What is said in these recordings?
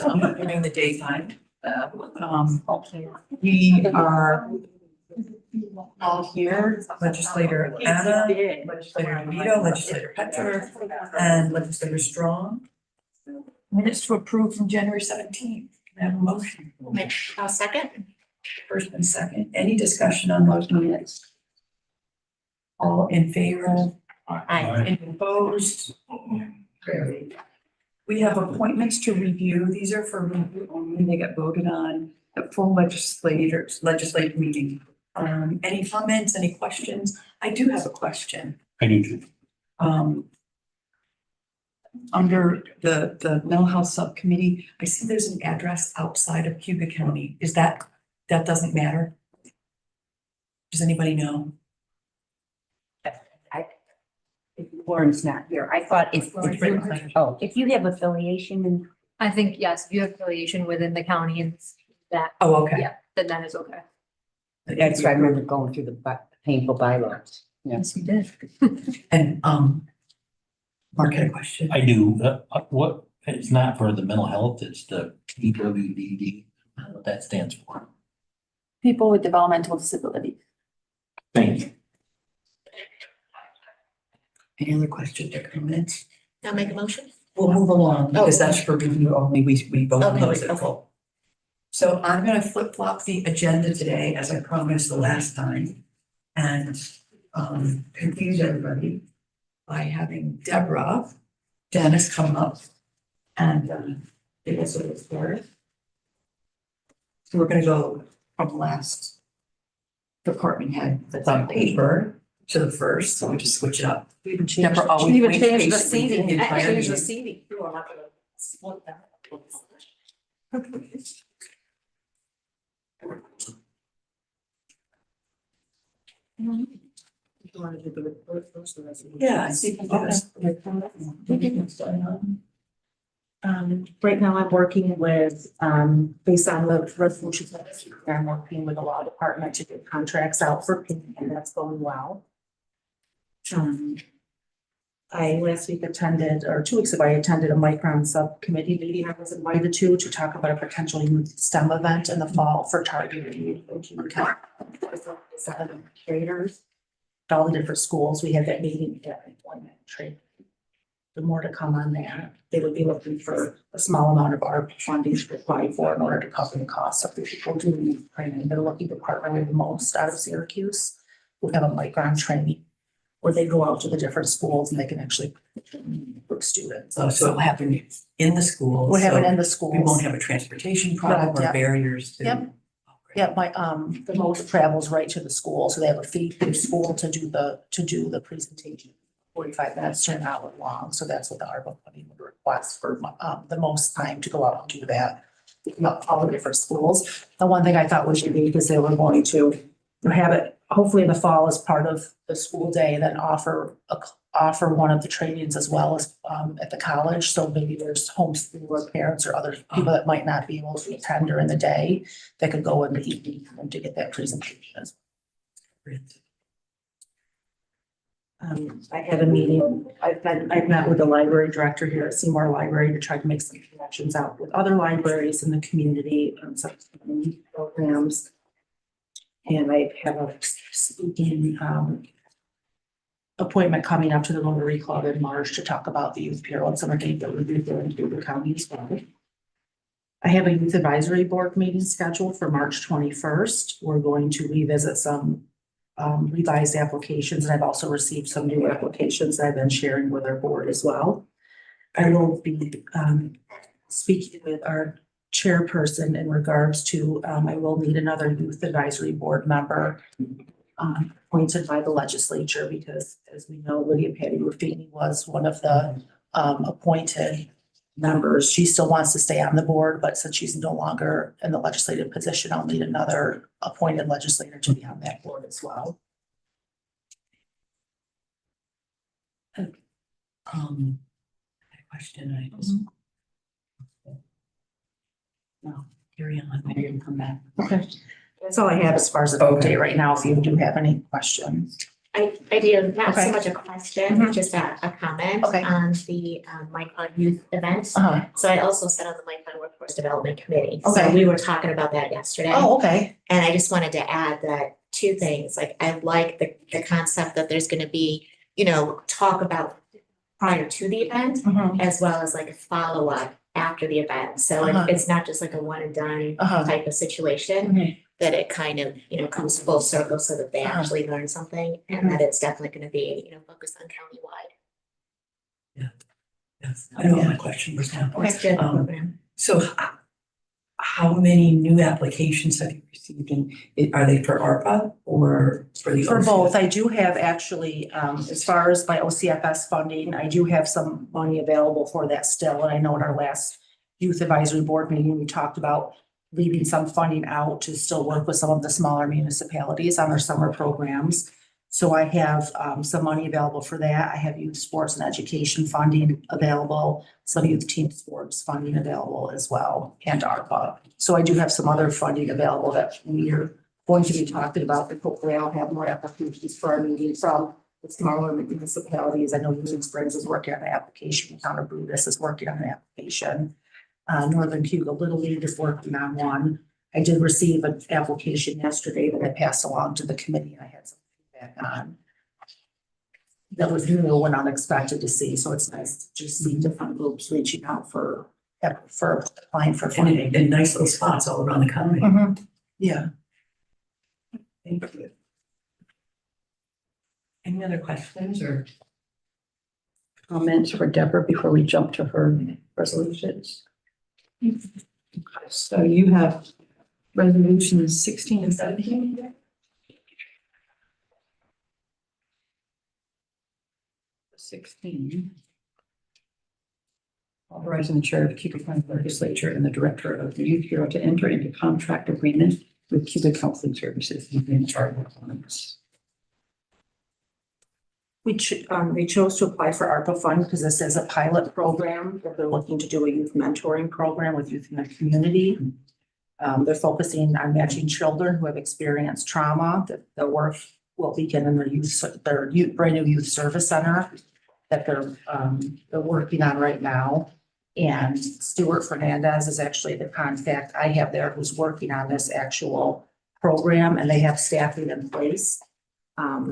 during the daytime. We are all here, Legislator Anna, Legislator DeVito, Legislator Petter, and Legislator Strong. Minutes to approve from January 17th. Can I have a motion? I'll second. First and second. Any discussion on those minutes? All in favor? Aye. Any opposed? Carried. We have appointments to review. These are for review only. They get voted on at full legislative meeting. Any comments, any questions? I do have a question. I do too. Under the mental health subcommittee, I see there's an address outside of Cayuga County. Is that doesn't matter? Does anybody know? Warren's not here. I thought if you have affiliation and I think, yes, if you have affiliation within the county and that, Oh, okay. yeah, then that is okay. that's why I remember going through the painful bylaws. Yeah. Yes, you did. And Mark had a question. I do. What, it's not for the mental health, it's the PWDD, what that stands for. People with developmental disabilities. Thank you. Any other questions or comments? I'll make a motion. We'll move along because that's for review only. We both Okay, close it okay. full. So I'm gonna flip flop the agenda today, as I promised the last time, and confuse everybody by having Dennis come up and give us a report. So we're gonna go from last department head that's on paper to the first, so we just switch it up. Deborah always Even waits change the patiently seating. the entire Change the meeting. seating. You are not gonna split that. Yeah, I see. Right now I'm working with, based on the resolutions that I'm working with the law department to get contracts out for payment, and that's going well. I last week attended, or 2 weeks ago, I attended a Micron subcommittee meeting. I was invited to talk about a potential youth STEM event in the fall for targeted youth and human capital. 7 creators, all the different schools. We had that meeting at employment trade. The more to come on that. They would be looking for a small amount of our funding to apply for in order to cover the costs of the people doing training. They're looking to partner with the most out of Syracuse. We have a Micron training where they go out to the different schools and they can actually book students. So it'll happen in the schools. We'll have it so in the schools. We won't have a transportation problem Correct, or yep. barriers to. Yep. Oh, great. Yeah, the most travels right to the school, so they have a fee for the school to do the presentation. 45 minutes to an hour long, so that's what the ARPA funding would request for the most time to go out and do that. All the different schools. The one thing I thought was unique is they were going to have it hopefully in the fall as part of the school day, then offer one of the trainings as well as at the college. So maybe there's homeschool parents or other people that might not be able to attend during the day that could go in the evening and to get that presentation. I had a meeting, I've met with the library director here at Seymour Library to try to make some connections out with other libraries in the community and some programs. And I have a speaking appointment coming up to the Rotary Club in March to talk about the youth bureau and some of the things that we're doing in Cayuga County as well. I have a youth advisory board meeting scheduled for March 21st. We're going to revisit some revised applications, and I've also received some new applications that I've been sharing with our board as well. I will be speaking with our chairperson in regards to, I will need another youth advisory board member appointed by the legislature, because as we know, Lydia Patty Ruffini was one of the appointed members. She still wants to stay on the board, but since she's no longer in the legislative position, I'll need another appointed legislator to be on that board as well. I had a question. I just. No, carry on. Maybe you can come back. Okay. That's all I have as far as an update right now, if you do have any questions. I do, not Okay. so much a question, just a comment Okay. on the Micron Youth event. Uh-huh. So I also sat on the Micron Workforce Workforce Development Committee. So Okay. we were talking about that yesterday. Oh, okay. And I just wanted to add that two things, like I like the concept that there's gonna be, talk about prior to the event, as well as like a follow-up after the event. So Uh-huh. it's not just like a one and done Uh-huh. type of situation, Mhm. that it kind of, comes full circle so that they Uh-huh. actually learn something and that it's definitely gonna be, focused on countywide. Yes, I know what my question was now. It's good Um, program. So how many new applications have you received and are they for ARPA or for the? For OCF? both, I do have actually, as far as my OCFS funding, I do have some money available for that still. And I know at our last youth advisory board meeting, we talked about leaving some funding out to still work with some of the smaller municipalities on their summer programs. So I have some money available for that. I have youth sports and education funding available, some youth team sports funding available as well, and ARPA. So I do have some other funding available that we are going to be talking about, and hopefully I'll have more applications for our meeting from the smaller municipalities. I know Union Springs is working on an application, Town of Brutus is working on an application. Northern Cayuga Little League is working on one. I did receive an application yesterday that I passed along to the committee, and I had some feedback on. That was new and unexpected to see, so it's nice to just see different groups reaching out for applying for And funding. in nice little spots all around the county. Yeah. Thank you. Any other questions or comments for Deborah before we jump to her resolutions? So you have resolutions 16 and 17? 16. Authorizing the chair of the Cayuga County Legislature and the director of the Youth Bureau to enter into contract agreement with Cayuga Counseling Services and charge requirements. We chose to apply for ARPA funds because this is a pilot program that they're looking to do a youth mentoring program with youth in the community. They're focusing on matching children who have experienced trauma. The work will begin in their brand new youth service center that they're working on right now. And Stuart Fernandez is actually the contact I have there who's working on this actual program, and they have staffing in place.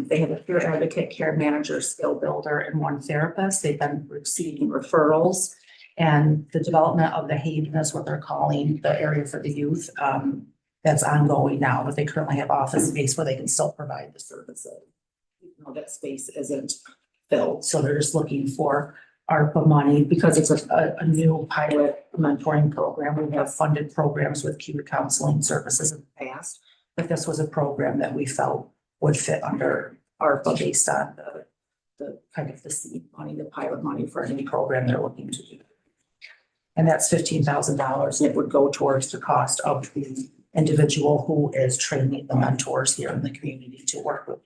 They have a peer advocate, care manager, skill builder, and one therapist. They've been receiving referrals. And the development of the Haven is what they're calling the area for the youth. That's ongoing now, but they currently have office space where they can still provide the services. You know, that space isn't filled, so they're just looking for ARPA money because it's a new pilot mentoring program. We have funded programs with Cayuga Counseling Services in the past, but this was a program that we felt would fit under ARPA based on the kind of the seed money, the pilot money for any program they're looking to do. And that's $15,000, and it would go towards the cost of the individual who is training the mentors here in the community to work with.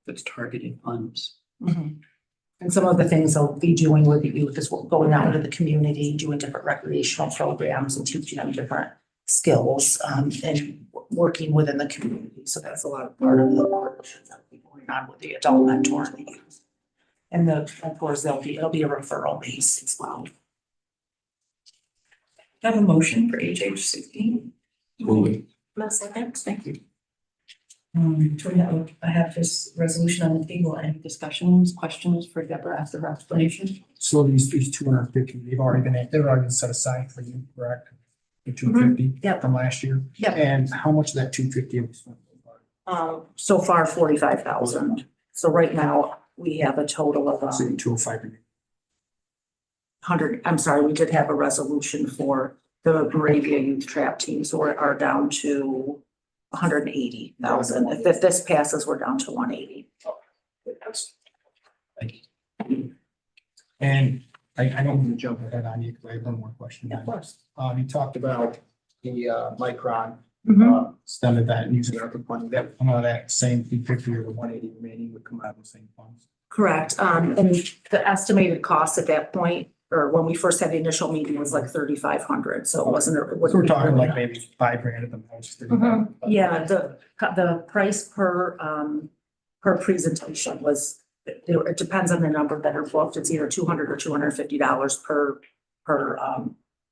It's targeted funds. And some of the things they'll be doing with the youth is going out into the community, doing different recreational programs and teaching them different skills, and working within the community. So that's a lot of part of the partnership that will be going on with the adult mentor and the youth. And of course, it'll be a referral base as well. Have a motion for HH 16? No second. Thank you. I have this resolution on the table. Any discussions, questions for Deborah after her explanation? So these 250, they've already been set aside for you, correct? The 250 Yep. from last year? Yep. And how much of that 250 was spent? So far 45,000. So right now we have a total of So 205. 100, I'm sorry, we did have a resolution for the Moravia Youth Trap Team, so we are down to 180,000. If this passes, we're down to 180. Thank you. And I don't want to jump ahead on you because I have one more question. Of course. You talked about the Micron Mhm. STEM event and using ARPA money. That come out of that same 250 or the 180 remaining would come out of the same funds. Correct. And the estimated cost at that point, or when we first had the initial meeting, was like 3,500. So it wasn't. So we're talking like maybe $5,000 at the most. Yeah, the price per presentation was, it depends on the number that are booked. It's either $200 or $250 per per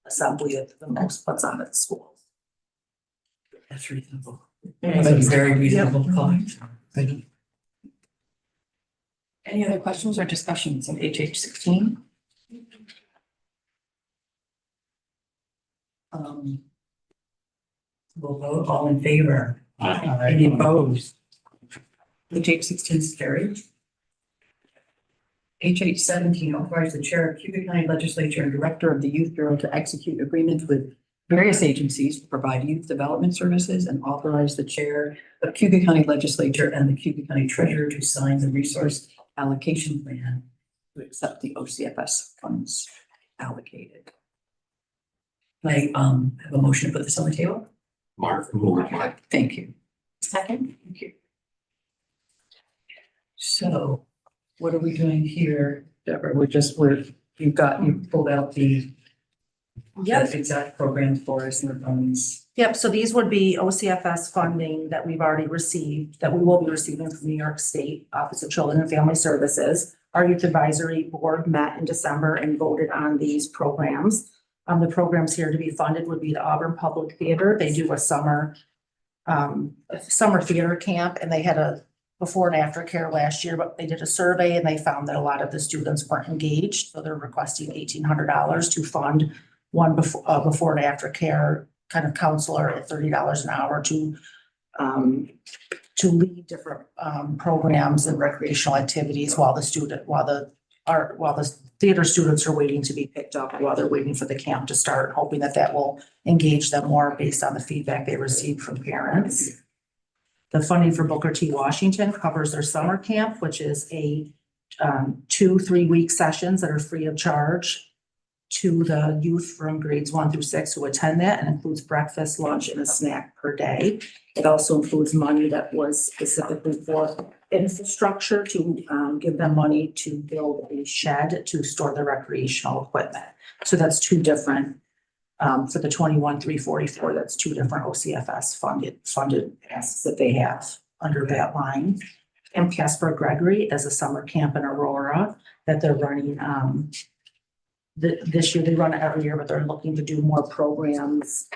assembly at the most what's on at the school. That's reasonable. That's a very reasonable cost. Thank you. Any other questions or discussions on HH 16? We'll vote all in favor. Any opposed? HH 16 is carried. HH 17 authorizes the chair of Cayuga County Legislature and Director of the Youth Bureau to execute agreements with various agencies to provide youth development services and authorize the chair of Cayuga County Legislature and the Cayuga County Treasurer to sign the resource allocation plan to accept the OCFS funds allocated. Can I have a motion to put this on the table? Mark. Thank you. Second? Thank you. So what are we doing here, Deborah? You pulled out the exact program for us and the funds. Yep, so these would be OCFS funding that we've already received, that we will be receiving from New York State Office of Children and Family Services. Our youth advisory board met in December and voted on these programs. The programs here to be funded would be the Auburn Public Theater. They do a summer theater camp, and they had a before and after care last year, but they did a survey and they found that a lot of the students weren't engaged. So they're requesting $1,800 to fund one before and after care kind of counselor at $30 an hour to lead different programs and recreational activities while the theater students are waiting to be picked up, while they're waiting for the camp to start, hoping that will engage them more based on the feedback they received from parents. The funding for Booker T. Washington covers their summer camp, which is a 2-3 week sessions that are free of charge to the youth from grades 1 through 6 who attend that, and includes breakfast, lunch, and a snack per day. It also includes money that was specifically for infrastructure to give them money to build a shed to store their recreational equipment. So that's two different, for the 21,344, that's two different OCFS funded asks that they have under that line. And Casper Gregory as a summer camp in Aurora that they're running, this year they run it every year, but they're looking to do more programs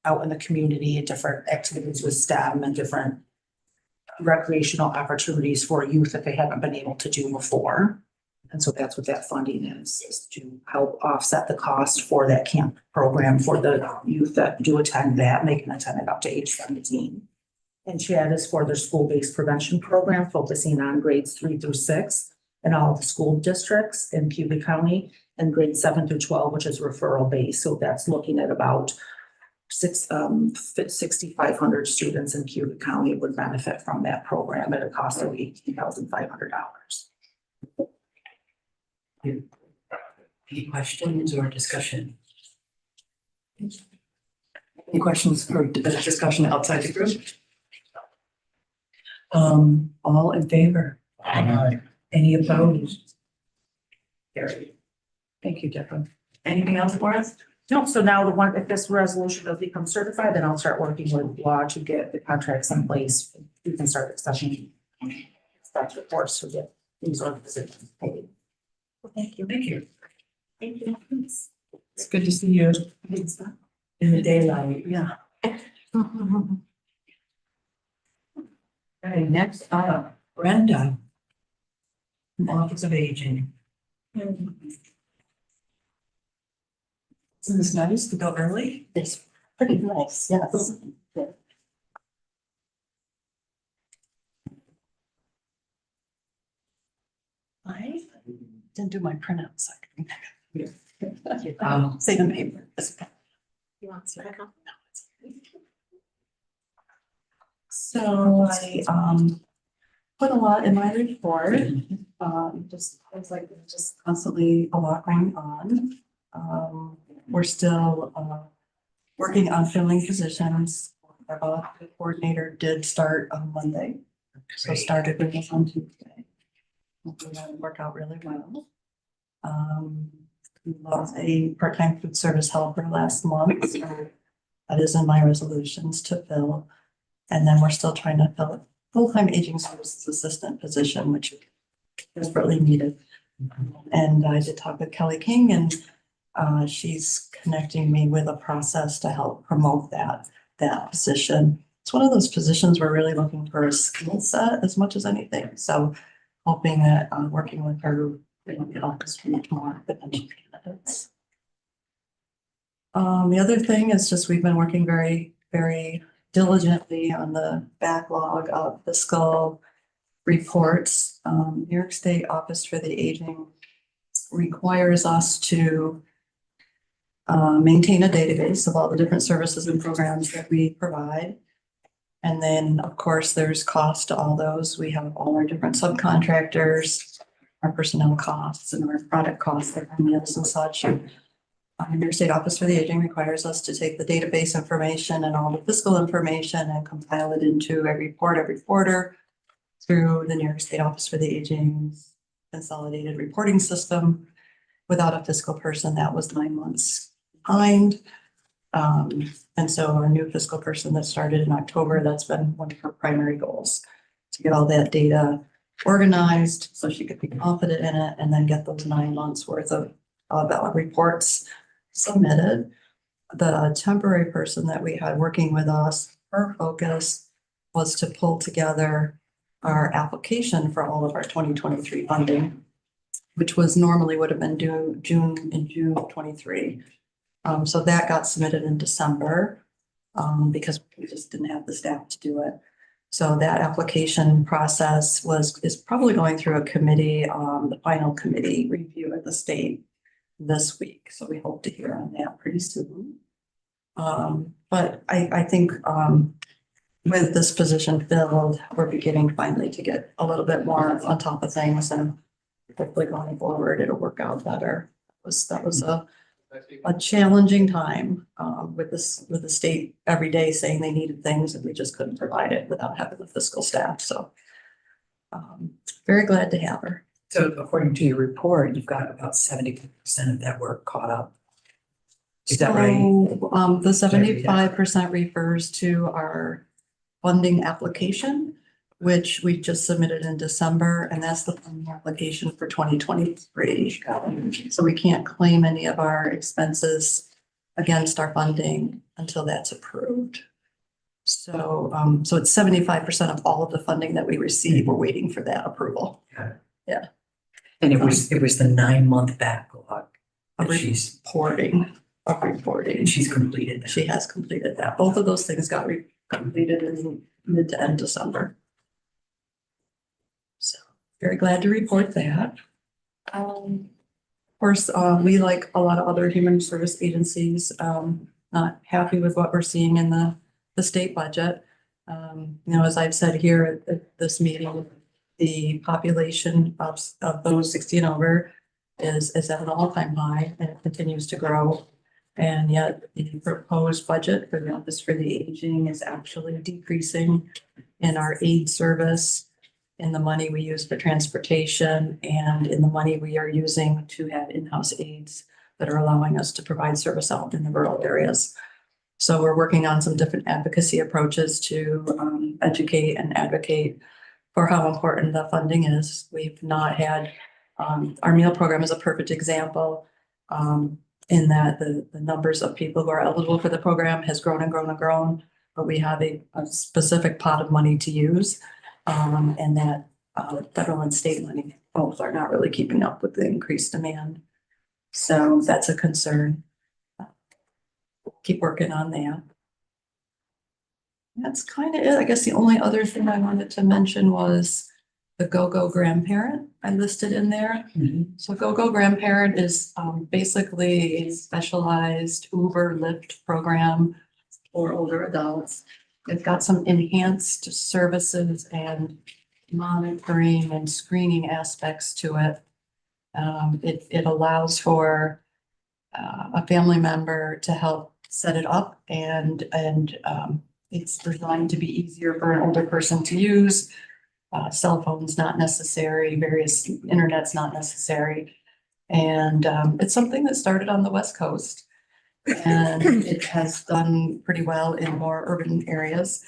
out in the community and different activities with STEM and different recreational opportunities for youth that they haven't been able to do before. And so that's what that funding is to help offset the cost for that camp program for the youth that do attend that, and they can attend it up to age 17. And CHAD is for their school-based prevention program, focusing on grades 3 through 6 in all the school districts in Cayuga County, and grades 7 through 12, which is referral based. So that's looking at about 6,500 students in Cayuga County would benefit from that program at a cost of $18,500. Any questions or discussion? Any questions or discussion outside the group? All in favor? Aye. Any opposed? Carried. Thank you, Deborah. Anything else for us? No, so now if this resolution does become certified, then I'll start working with law to get the contracts in place. We can start discussing staff reports to get these organizations paid. Well, thank you. Thank you. Thank you. It's good to see you in the daylight. Yeah. Okay, next up, Brenda. From Office of Aging. Isn't this nice to go early? It's pretty nice, yes. I didn't do my printouts. Um, Save the paper. You want to back up? So I put a lot in my report, it's like there's just constantly a lot going on. We're still working on filling positions. Our volunteer coordinator did start on Monday, so started with us on Tuesday. Hopefully that'll work out really well. We lost a part-time food service helper last month, so that is in my resolutions to fill. And then we're still trying to fill a full-time aging services assistant position, which is desperately needed. And I did talk with Kelly King, and She's connecting me with a process to help promote that position. It's one of those positions we're really looking for a skill set as much as anything. So hoping that, working with her, it'll help us reach more potential candidates. The other thing is just we've been working very, very diligently on the backlog of fiscal reports. New York State Office for the Aging requires us to maintain a database of all the different services and programs that we provide. And then, of course, there's cost to all those. We have all our different subcontractors, our personnel costs and our product costs, like meals and such. New York State Office for the Aging requires us to take the database information and all the fiscal information and compile it into a report every quarter through the New York State Office for the Aging's consolidated reporting system. Without a fiscal person, that was 9 months behind. And so our new fiscal person that started in October, that's been one of her primary goals, to get all that data organized so she could be confident in it and then get those 9 months worth of reports submitted. The temporary person that we had working with us, her focus was to pull together our application for all of our 2023 funding, which was normally would have been due June of 23. So that got submitted in December because we just didn't have the staff to do it. So that application process is probably going through a committee, the final committee review at the state this week. So we hope to hear on that pretty soon. But I think with this position filled, we're beginning finally to get a little bit more on top of things, and hopefully going forward, it'll work out better. That was a challenging time with the state every day saying they needed things and we just couldn't provide it without having the fiscal staff. So very glad to have her. So according to your report, you've got about 70% of that work caught up. Is that right? So, the 75% refers to our funding application, which we just submitted in December, and that's the funding application for 2023. So we can't claim any of our expenses against our funding until that's approved. So, so it's 75% of all of the funding that we receive. We're waiting for that approval. And it was the 9-month backlog Of that she's, reporting. and she's completed that. She has completed that. Both of those things got completed in mid to end December. So very glad to report that. Of course, we, like a lot of other human service agencies, not happy with what we're seeing in the state budget. You know, as I've said here at this meeting, the population of those 60 and over is at an all-time high, and it continues to grow. And yet the proposed budget for the Office for the Aging is actually decreasing in our aid service, in the money we use for transportation, and in the money we are using to have in-house aides that are allowing us to provide service out in the rural areas. So we're working on some different advocacy approaches to educate and advocate for how important the funding is. We've not had, our meal program is a perfect example, in that the numbers of people who are eligible for the program has grown and grown and grown, but we have a specific pot of money to use. And that federal and state money both are not really keeping up with the increased demand. So that's a concern. Keep working on that. That's kind of it. I guess the only other thing I wanted to mention was the Go-Go Grandparent I listed in there. So Go-Go Grandparent is basically a specialized Uber Lyft program for older adults. It's got some enhanced services and monitoring and screening aspects to it. It allows for a family member to help set it up, and it's designed to be easier for an older person to use. Cell phones not necessary, various internet's not necessary. And it's something that started on the West Coast, and it has done pretty well in more urban areas.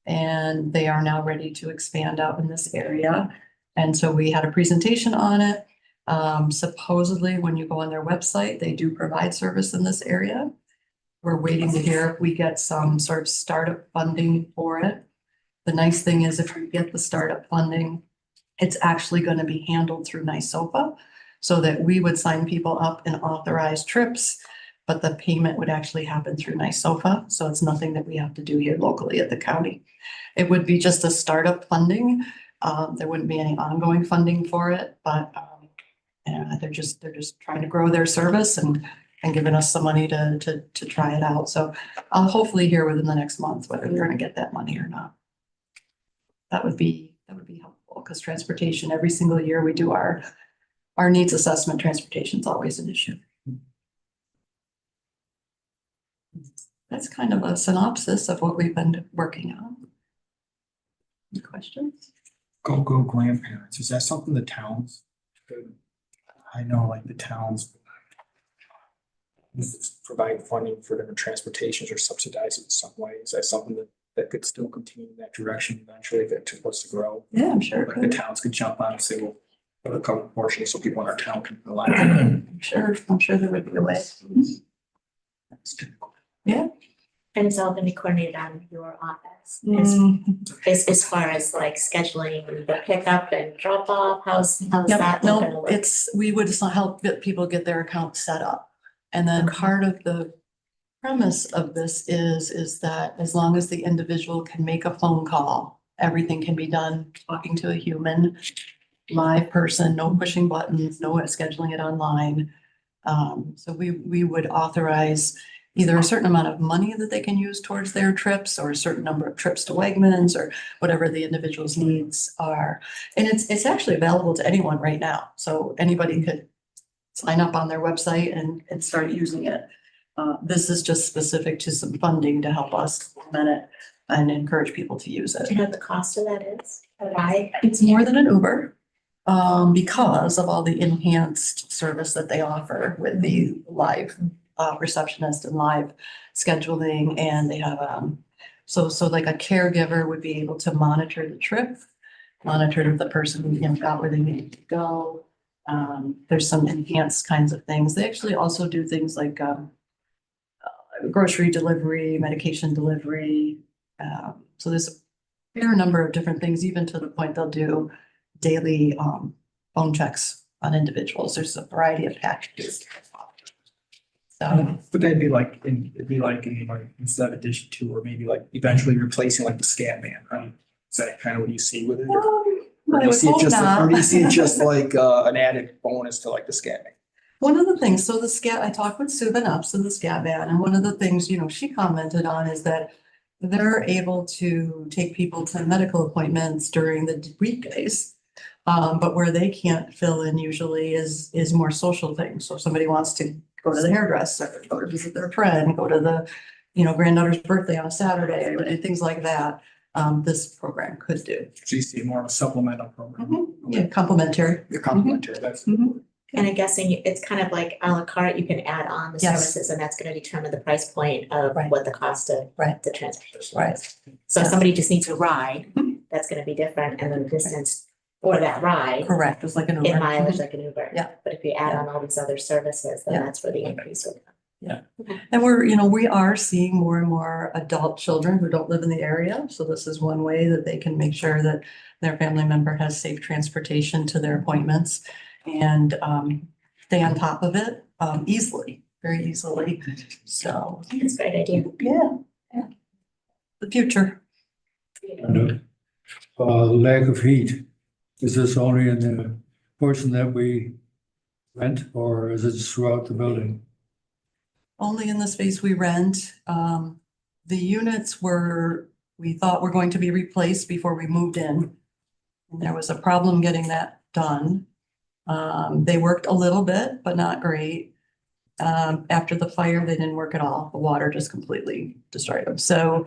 And they are now ready to expand out in this area. And so we had a presentation on it. Supposedly, when you go on their website, they do provide service in this area. We're waiting to hear if we get some sort of startup funding for it. The nice thing is if we get the startup funding, it's actually going to be handled through NYSOPA so that we would sign people up and authorize trips, but the payment would actually happen through NYSOPA. So it's nothing that we have to do here locally at the county. It would be just a startup funding. There wouldn't be any ongoing funding for it, but they're just trying to grow their service and giving us some money to try it out. So I'll hopefully hear within the next month whether they're gonna get that money or not. That would be helpful because transportation, every single year we do our needs assessment, transportation is always an issue. That's kind of a synopsis of what we've been working on. Any questions? Go grandparents, is that something the towns? I know like the towns provide funding for different transportations or subsidize it in some way. Is that something that could still continue in that direction eventually if it was to grow? Yeah, I'm sure it Like the could. towns could jump on and say, well, a couple portions so people in our town can rely on I'm sure there would be a way. it. And it's all gonna be coordinated on your office, Mm. as far as like scheduling the pickup and drop off, how's Yep, that gonna no, look? we would just help get people get their account set up. And then Okay. part of the premise of this is that as long as the individual can make a phone call, everything can be done talking to a human, live person, no pushing buttons, no scheduling it online. So we would authorize either a certain amount of money that they can use towards their trips or a certain number of trips to Wegmans or whatever the individual's needs are. And it's actually available to anyone right now. So anybody could sign up on their website and start using it. This is just specific to some funding to help us implement it and encourage people to use Do you it. know what the cost of that is? Why? It's more than an Uber because of all the enhanced service that they offer with the live receptionist and live scheduling. And they have so like a caregiver would be able to monitor the trip, monitor the person got where they need to go. There's some enhanced kinds of things. They actually also do things like grocery delivery, medication delivery. So there's a fair number of different things, even to the point they'll do daily phone checks on individuals. There's a variety of packages. So But that'd be like, it'd be like instead of addition to, or maybe like eventually replacing like the scat man, right? Is that kind of what you see with it? Or do I you would see it hope just, or do you see it not. just like an added bonus to like the scat man? One of the things, so the scat, I talked with Sue Van Ups and the scat van, and one of the things, she commented on is that they're able to take people to medical appointments during the weekdays. But where they can't fill in usually is more social things. So if somebody wants to go to the hairdresser, go to visit their friend, go to the, granddaughter's birthday on a Saturday, and things like that, this program could do. So you see more of a supplemental program. Yeah, complimentary. You're complimentary, that's. And I'm guessing it's kind of like à la carte, you can add on the Yes. services and that's gonna determine the price point of Right. what the cost of Right. the transportation. Right. is. So if somebody just needs a ride, that's gonna be different and then the distance for that ride Correct, it's like an in Uber. mileage like an Uber. Yeah. But if you add on all these other services, then Yeah. that's where the increase would come. And we are seeing more and more adult children who don't live in the area. So this is one way that they can make sure that their family member has safe transportation to their appointments and stay on top of it very easily. So, I think it's a great idea. yeah. The future. And lack of heat, is this only in the portion that we rent or is it throughout the building? Only in the space we rent. The units we thought were going to be replaced before we moved in. And there was a problem getting that done. They worked a little bit, but not great. After the fire, they didn't work at all. The water just completely destroyed them. So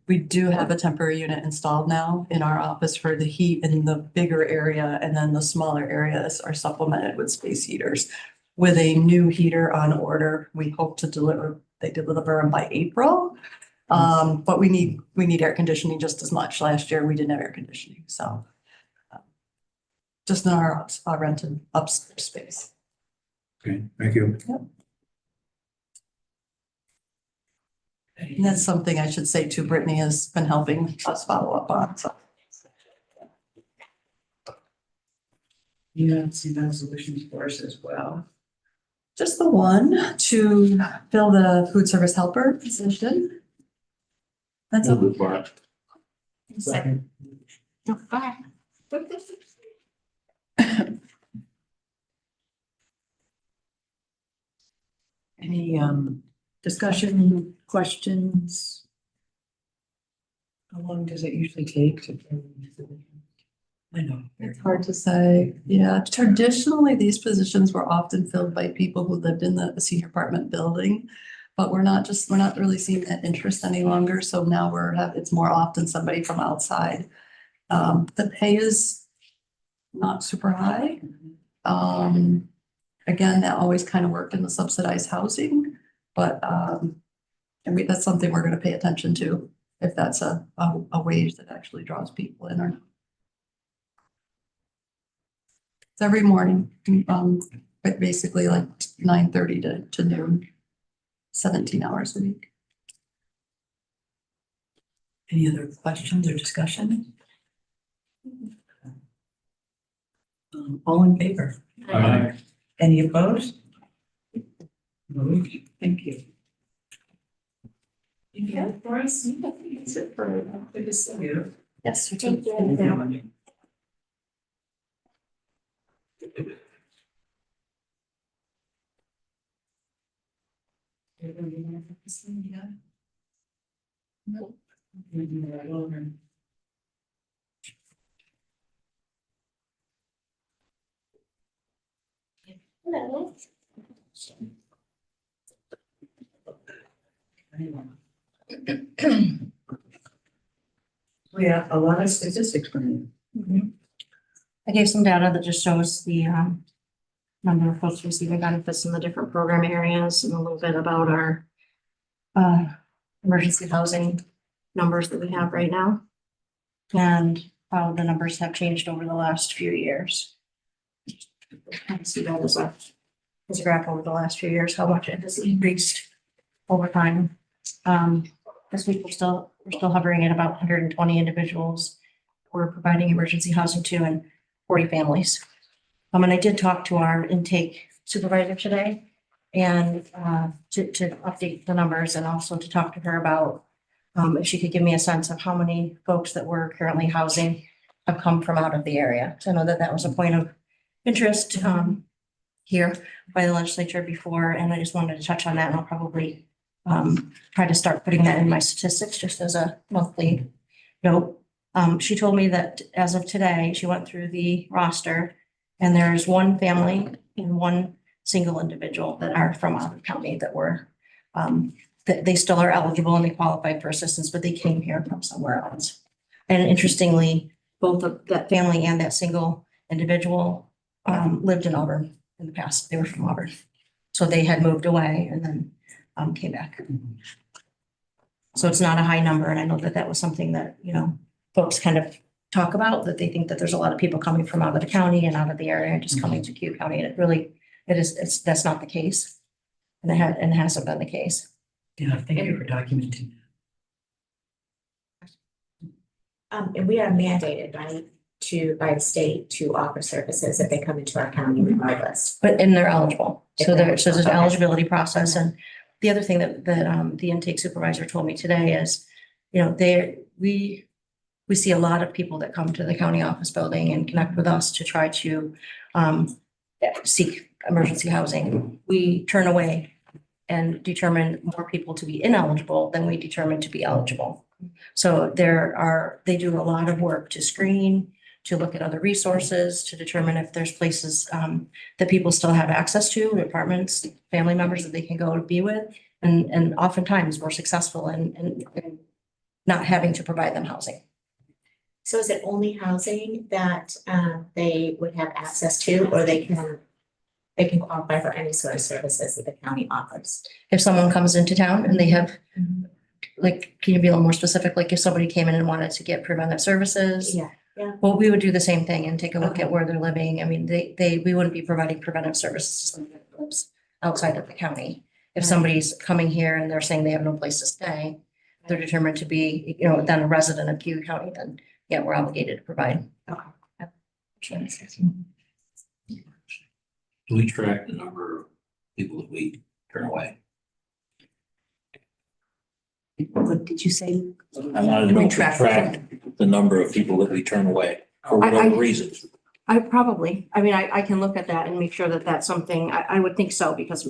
we do have a temporary unit installed now in our office for the heat in the bigger area, and then the smaller areas are supplemented with space heaters. With a new heater on order, we hope to deliver them by April. But we need air conditioning just as much. Last year, we didn't have air conditioning, so. just in our rented upstairs space. Okay, thank you. And that's something I should say too, Brittany has been helping us follow up on, so. You have some resolutions for us as well. Just the one to fill the food service helper position. That's all. Second. No, go ahead. Any discussion, questions? How long does it usually take to? I know. It's hard to say. Yeah, traditionally, these positions were often filled by people who lived in the senior apartment building. But we're not really seeing that interest any longer. So now it's more often somebody from outside. The pay is not super high. Again, that always kind of worked in the subsidized housing, but that's something we're gonna pay attention to, if that's a wage that actually draws people in or not. It's every morning, but basically like 9:30 to noon, 17 hours a week. Any other questions or discussion? All in favor? Aye. Any opposed? Moved. Thank you. Yeah, for us, it's it for, good to see you. Yes. Thank you. Yeah. Nope. Hello. We have a lot of statistics from you. I gave some data that just shows the number of folks receiving benefits in the different program areas and a little bit about our emergency housing numbers that we have right now. And how the numbers have changed over the last few years. I see that as a graph over the last few years, how much it has increased over time. This week, we're still hovering at about 120 individuals we're providing emergency housing to and 40 families. And I did talk to our intake supervisor today and to update the numbers and also to talk to her about if she could give me a sense of how many folks that we're currently housing have come from out of the area. So I know that that was a point of interest here by the legislature before, and I just wanted to touch on that, and I'll probably try to start putting that in my statistics just as a monthly note. She told me that as of today, she went through the roster and there's one family and one single individual that are from out of county that were that they still are eligible and they qualify for assistance, but they came here from somewhere else. And interestingly, both of that family and that single individual lived in Auburn in the past. They were from Auburn. So they had moved away and then came back. So it's not a high number. And I know that that was something that, you know, folks kind of talk about, that they think that there's a lot of people coming from out of the county and out of the area and just coming to Cayuga County. And that's not the case. And it hasn't been the case. Yeah, thank you for documenting. And we are mandated by the state to offer services if they come into our county regardless. And they're eligible. So there's an Okay. eligibility process. And the other thing that the intake supervisor told me today is, you know, we see a lot of people that come to the county office building and connect with us to try to seek emergency housing. We turn away and determine more people to be ineligible than we determine to be eligible. So they do a lot of work to screen, to look at other resources, to determine if there's places that people still have access to, apartments, family members that they can go to be with. And oftentimes we're successful in not having to provide them housing. So is it only housing that they would have access to, or they can qualify for any sort of services that the county offers? If someone comes into town and they have, like, can you be a little more specific? Like if somebody came in and wanted to get preventive services? Yeah. Well, we would do the same thing and take a look at where they're living. I mean, we wouldn't be providing preventive services to somebody that lives outside of the county. If somebody's coming here and they're saying they have no place to stay, they're determined to be, then a resident of Cayuga County, then yeah, we're obligated to provide. Do we track the number of people that we turn away? What did you say? I wanted to know if we track. track the number of people that we turn away for I- whatever reasons. I mean, I can look at that and make sure that that's something, I would think so, because,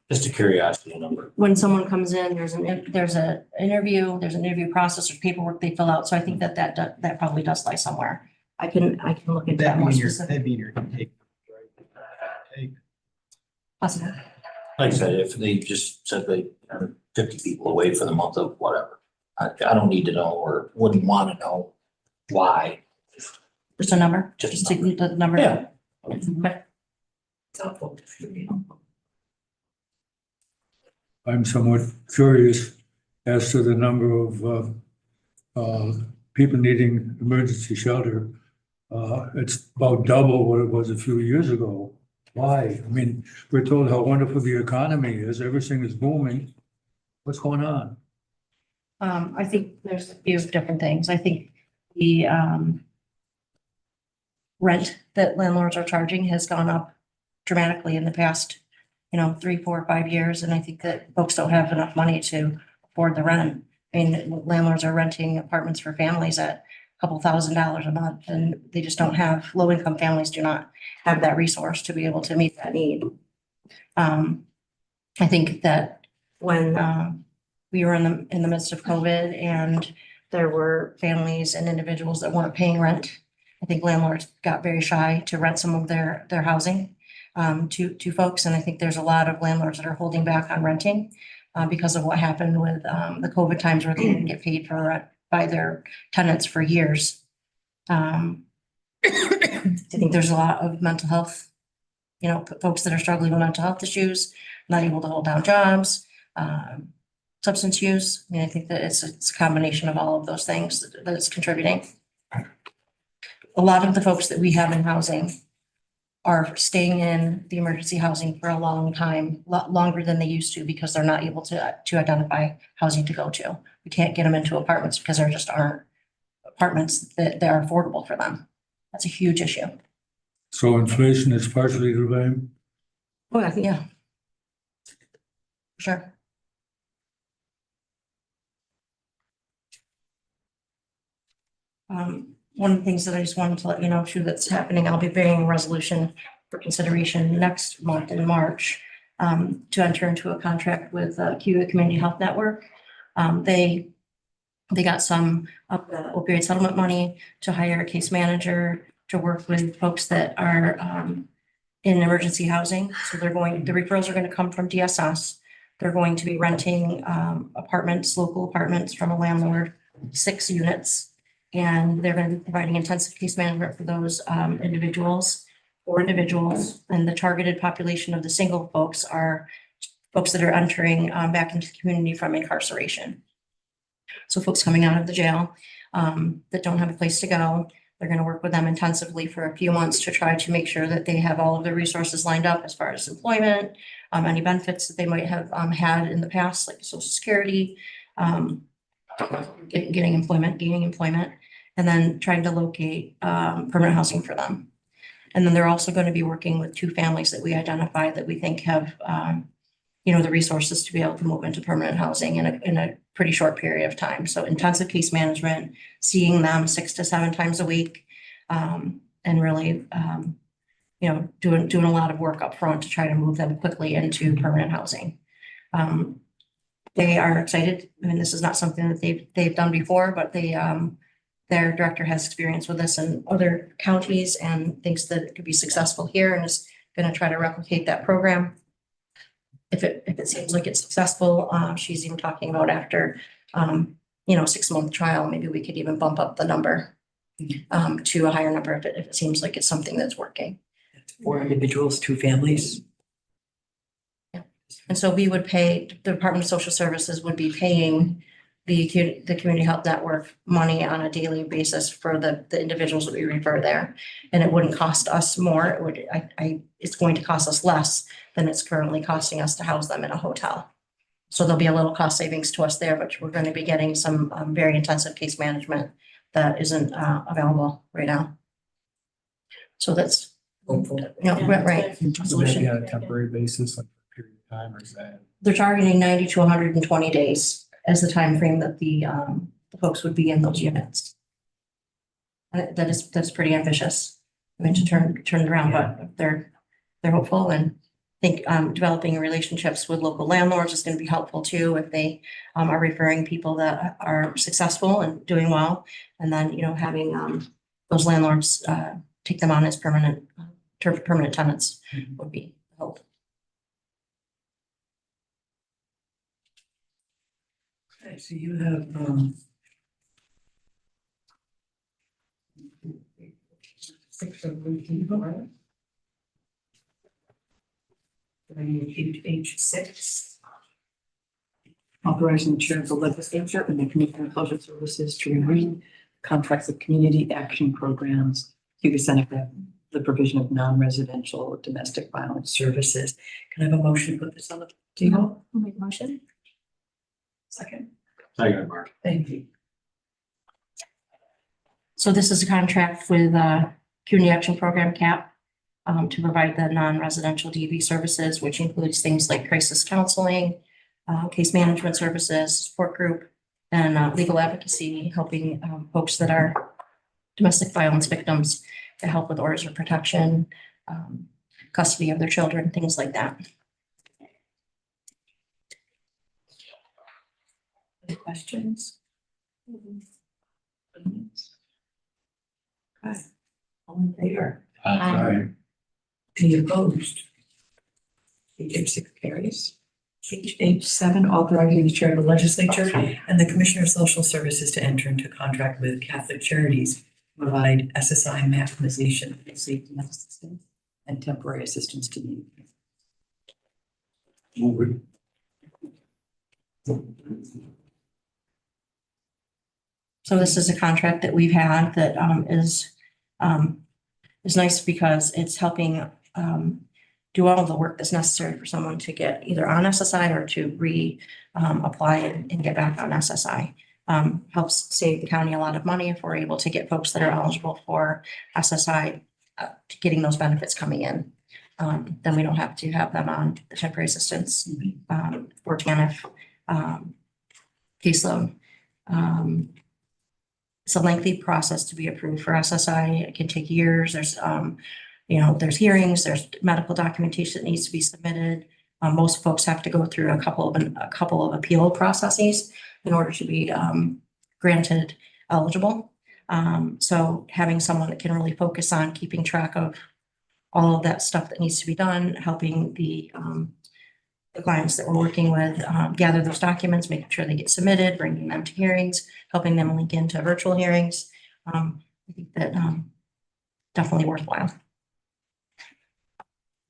Just a curiosity number. when someone comes in, there's an interview process, there's paperwork they fill out, so I think that probably does lie somewhere. I can look into that more specifically. That'd be your take. Possible. Like I said, if they just said they are 50 people away for the month of whatever, I don't need to know or wouldn't want to know why. Just a number, Just a just to the number. Yeah. Okay. It's helpful. I'm somewhat curious as to the number of people needing emergency shelter. It's about double what it was a few years ago. Why? I mean, we're told how wonderful the economy is, everything is booming. What's going on? I think there's a few different things. I think the rent that landlords are charging has gone up dramatically in the past, 3, 4, 5 years. And I think that folks don't have enough money to afford the rent. I mean, landlords are renting apartments for families at a couple $1,000s a month, and they just don't have, low income families do not have that resource to be able to meet that need. I think that when we were in the midst of COVID and there were families and individuals that weren't paying rent, I think landlords got very shy to rent some of their housing to folks. And I think there's a lot of landlords that are holding back on renting because of what happened with the COVID times where they didn't get paid for rent by their tenants for years. I think there's a lot of mental health, folks that are struggling with mental health issues, not able to hold down jobs, substance use. I mean, I think that it's a combination of all of those things that is contributing. A lot of the folks that we have in housing are staying in the emergency housing for a long time, longer than they used to, because they're not able to identify housing to go to. We can't get them into apartments because there just aren't apartments that are affordable for them. That's a huge issue. So inflation is partially to blame? Oh, I think, yeah. Sure. One of the things that I just wanted to let you know too that's happening, I'll be bringing a resolution for consideration next month in March to enter into a contract with Cayuga Community Health Network. They got some of the opioid settlement money to hire a case manager to work with folks that are in emergency housing. So the referrals are going to come from DSS. They're going to be renting local apartments from a landlord, 6 units. And they're going to be providing intensive case management for those individuals. And the targeted population of the single folks are folks that are entering back into the community from incarceration. So folks coming out of the jail that don't have a place to go, they're going to work with them intensively for a few months to try to make sure that they have all of their resources lined up as far as employment, any benefits that they might have had in the past, like Social Security, gaining employment, and then trying to locate permanent housing for them. And then they're also going to be working with 2 families that we identified that we think have, the resources to be able to move into permanent housing in a pretty short period of time. So intensive case management, seeing them 6 to 7 times a week, and really, doing a lot of work up front to try to move them quickly into permanent housing. They are excited. I mean, this is not something that they've done before, but their director has experience with this in other counties and thinks that it could be successful here and is going to try to replicate that program. If it seems like it's successful, she's even talking about after, 6-month trial, maybe we could even bump up the number to a higher number if it seems like it's something that's working. 4 individuals, 2 families. Yeah. And so we would pay, the Department of Social Services would be paying the community health network money on a daily basis for the individuals that we refer there. And it wouldn't cost us more. It would, it's going to cost us less than it's currently costing us to house them in a hotel. So there'll be a little cost savings to us there, but we're going to be getting some very intensive case management that isn't available right now. So that's, Hopeful. right. So maybe on a temporary basis, like for a period of time, or is that? They're targeting 90 to 120 days as the time frame that the folks would be in those units. That's pretty ambitious. I mean, to turn it around, but they're hopeful, and I think developing relationships with local landlords is going to be helpful too if they are referring people that are successful and doing well, and then having those landlords take them on as permanent tenants would be the hope. Okay, so you have, six of them. H6. Authorizing the chair of the legislature and the Commissioner of Social Services to renew contracts of community action programs, Cayuga Seneca, the provision of non-residential domestic violence services. Can I have a motion to put this on the table? I'll make a motion. Second. Second, Mark. Thank you. So this is a contract with Community Action Program CAP to provide the non-residential DV services, which includes things like crisis counseling, case management services, support group, and legal advocacy, helping folks that are domestic violence victims to help with orders of protection, custody of their children, things like that. Any questions? Okay, all in favor? Aye. Any opposed? H6 carries. H7, authorizing the chair of the legislature and the Commissioner of Social Services to enter into a contract with Catholic Charities to provide SSI maximization, safety assistance, and temporary assistance to needy. Move it. So this is a contract that we've had that is nice because it's helping do all of the work that's necessary for someone to get either on SSI or to apply and get back on SSI. Helps save the county a lot of money if we're able to get folks that are eligible for SSI to getting those benefits coming in. Then we don't have to have them on the temporary assistance or TANF caseload. It's a lengthy process to be approved for SSI. It can take years. There's there's hearings, there's medical documentation that needs to be submitted. Most folks have to go through a couple of appeal processes in order to be granted eligible. So having someone that can really focus on keeping track of all of that stuff that needs to be done, helping the clients that we're working with gather those documents, making sure they get submitted, bringing them to hearings, helping them link into virtual hearings. I think that definitely worthwhile.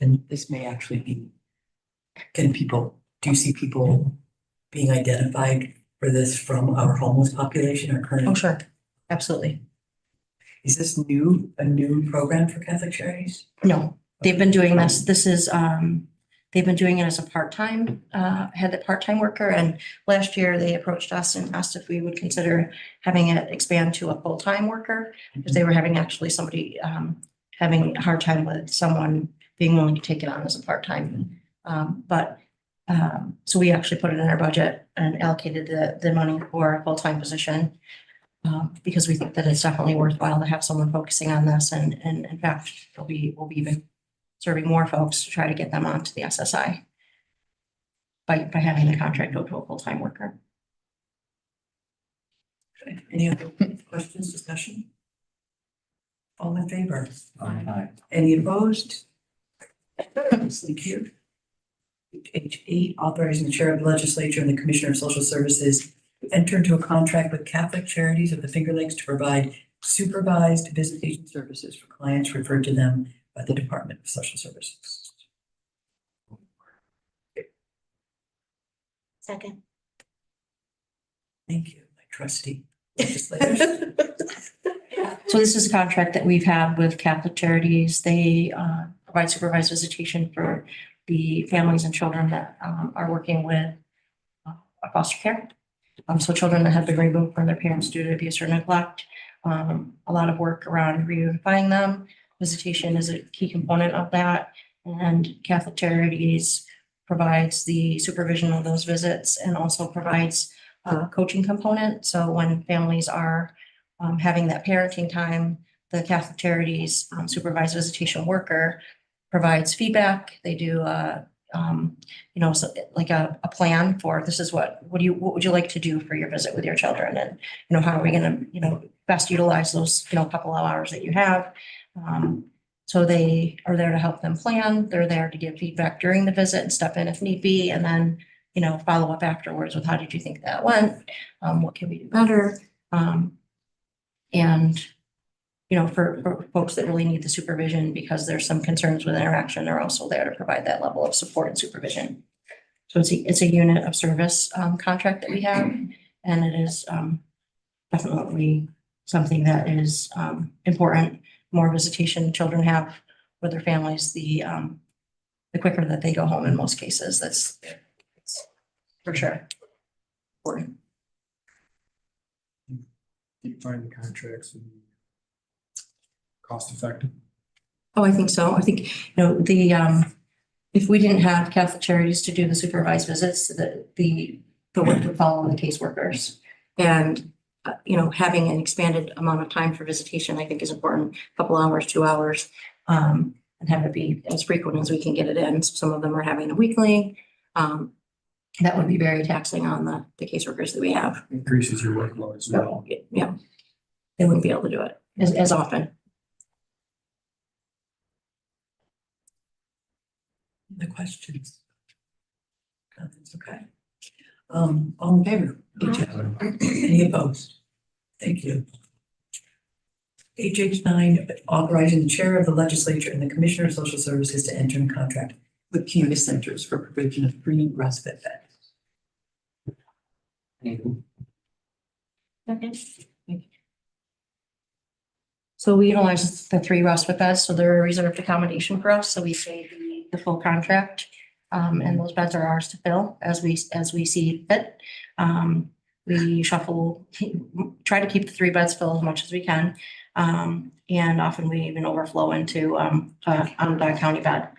And this may actually be, do you see people being identified for this from our homeless population or current? Oh, sure. Absolutely. Is this a new program for Catholic Charities? No, they've been doing this. This is, they've been doing it as a part-time, had the part-time worker. And last year they approached us and asked if we would consider having it expand to a full-time worker, because they were having actually somebody having a hard time with someone being willing to take it on as a part-time. So we actually put it in our budget and allocated the money for a full-time position. Because we think that it's definitely worthwhile to have someone focusing on this, and in fact, we'll be even serving more folks to try to get them onto the SSI by having the contract go to a full-time worker. Okay. Any other questions, discussion? All in favor? Aye. Any opposed? Thank you. H8, authorizing the chair of the legislature and the Commissioner of Social Services to enter into a contract with Catholic Charities of the Finger Lakes to provide supervised visitation services for clients referred to them by the Department of Social Services. Second. Thank you, my trusty legislators. So this is a contract that we've had with Catholic Charities. They provide supervised visitation for the families and children that are working with foster care. So children that have been removed from their parents due to abuse or neglect. A lot of work around reunifying them. Visitation is a key component of that. And Catholic Charities provides the supervision of those visits and also provides a coaching component. So when families are having that parenting time, the Catholic Charities supervised visitation worker provides feedback. They do so like a plan for this is what would you like to do for your visit with your children, and how are we going to best utilize those couple of hours that you have. So they are there to help them plan. They're there to give feedback during the visit and step in if need be, and then follow up afterwards with how did you think that went, what can we do better, and for folks that really need the supervision because there's some concerns with interaction, they're also there to provide that level of support and supervision. So it's a unit of service contract that we have, and it is definitely something that is important. More visitation children have with their families, the quicker that they go home in most cases. That's for sure important. Do you find the contracts cost effective? Oh, I think so. I think, if we didn't have Catholic Charities to do the supervised visits, the work would fall on the caseworkers. And, having an expanded amount of time for visitation, I think is important, a couple hours, 2 hours, and have it be as frequent as we can get it in. So some of them are having a weekly. That would be very taxing on the caseworkers that we have. Increases your workload as well. Yeah, they wouldn't be able to do it as often. The questions? Comments, okay. All in favor? Any opposed? Thank you. HH9, authorizing the chair of the legislature and the commissioner of social services to enter into contract with Cayuga centers for provision of free respite beds. So we utilize the 3 respite beds, so they're a reserved accommodation for us, so we pay the full contract. And those beds are ours to fill as we see fit. We try to keep the 3 beds filled as much as we can. And often we even overflow into Onondaga County bed.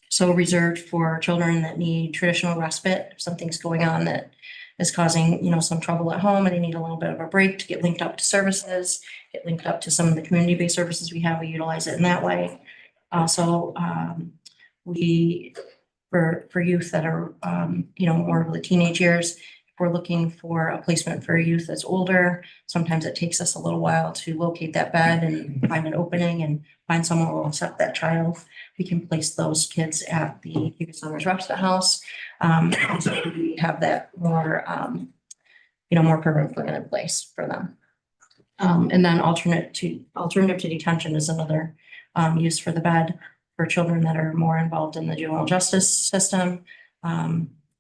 So reserved for children that need traditional respite, if something's going on that is causing, some trouble at home and they need a little bit of a break to get linked up to services, get linked up to some of the community-based services we have, we utilize it in that way. Also, for youth that are, more of the teenage years, if we're looking for a placement for a youth that's older, sometimes it takes us a little while to locate that bed and find an opening and find someone who will accept that child. We can place those kids at the Cayuga Center's respite house. So we have that more, more permanent plan in place for them. And then alternative to detention is another use for the bed for children that are more involved in the juvenile justice system.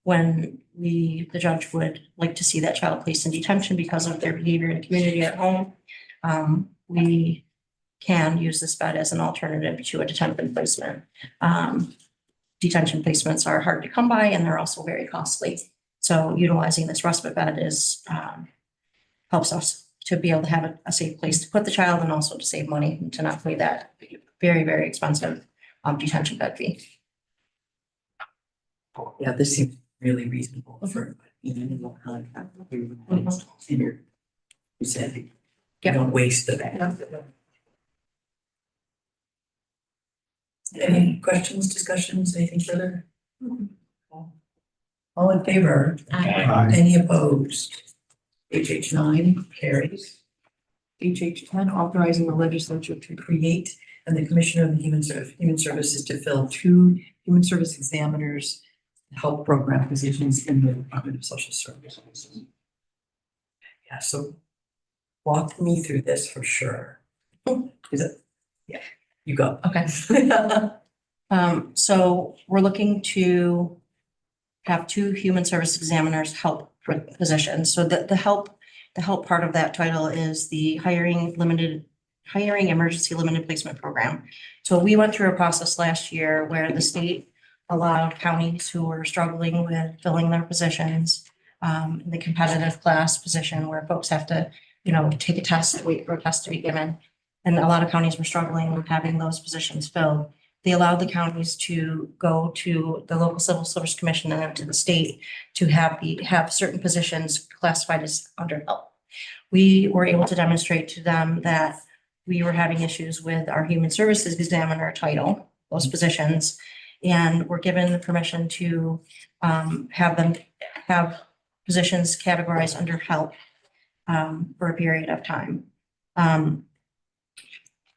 When the judge would like to see that child placed in detention because of their behavior in the community at home, we can use this bed as an alternative to a detention placement. Detention placements are hard to come by and they're also very costly. So utilizing this respite bed helps us to be able to have a safe place to put the child and also to save money and to not pay that very, very expensive detention bed fee. Yeah, this seems really reasonable for an annual contract. And you said you don't waste the bed. Any questions, discussions, anything further? All in favor? Aye. Any opposed? HH9 carries. HH10, authorizing the legislature to create and the Commissioner of the Human Services to fill 2 human service examiners help program positions in the Department of Social Services. Yeah, so walk me through this for sure. Is it? Yeah, you go. Okay. So we're looking to have two human service examiners help positions. So the help part of that title is the hiring emergency limited placement program. So we went through a process last year where the state allowed counties who were struggling with filling their positions, the competitive class position where folks have to, take a test, wait for a test to be given. And a lot of counties were struggling with having those positions filled. They allowed the counties to go to the local civil service commission and then to the state to have certain positions classified as under help. We were able to demonstrate to them that we were having issues with our human services examiner title, those positions, and were given the permission to have positions categorized under help for a period of time.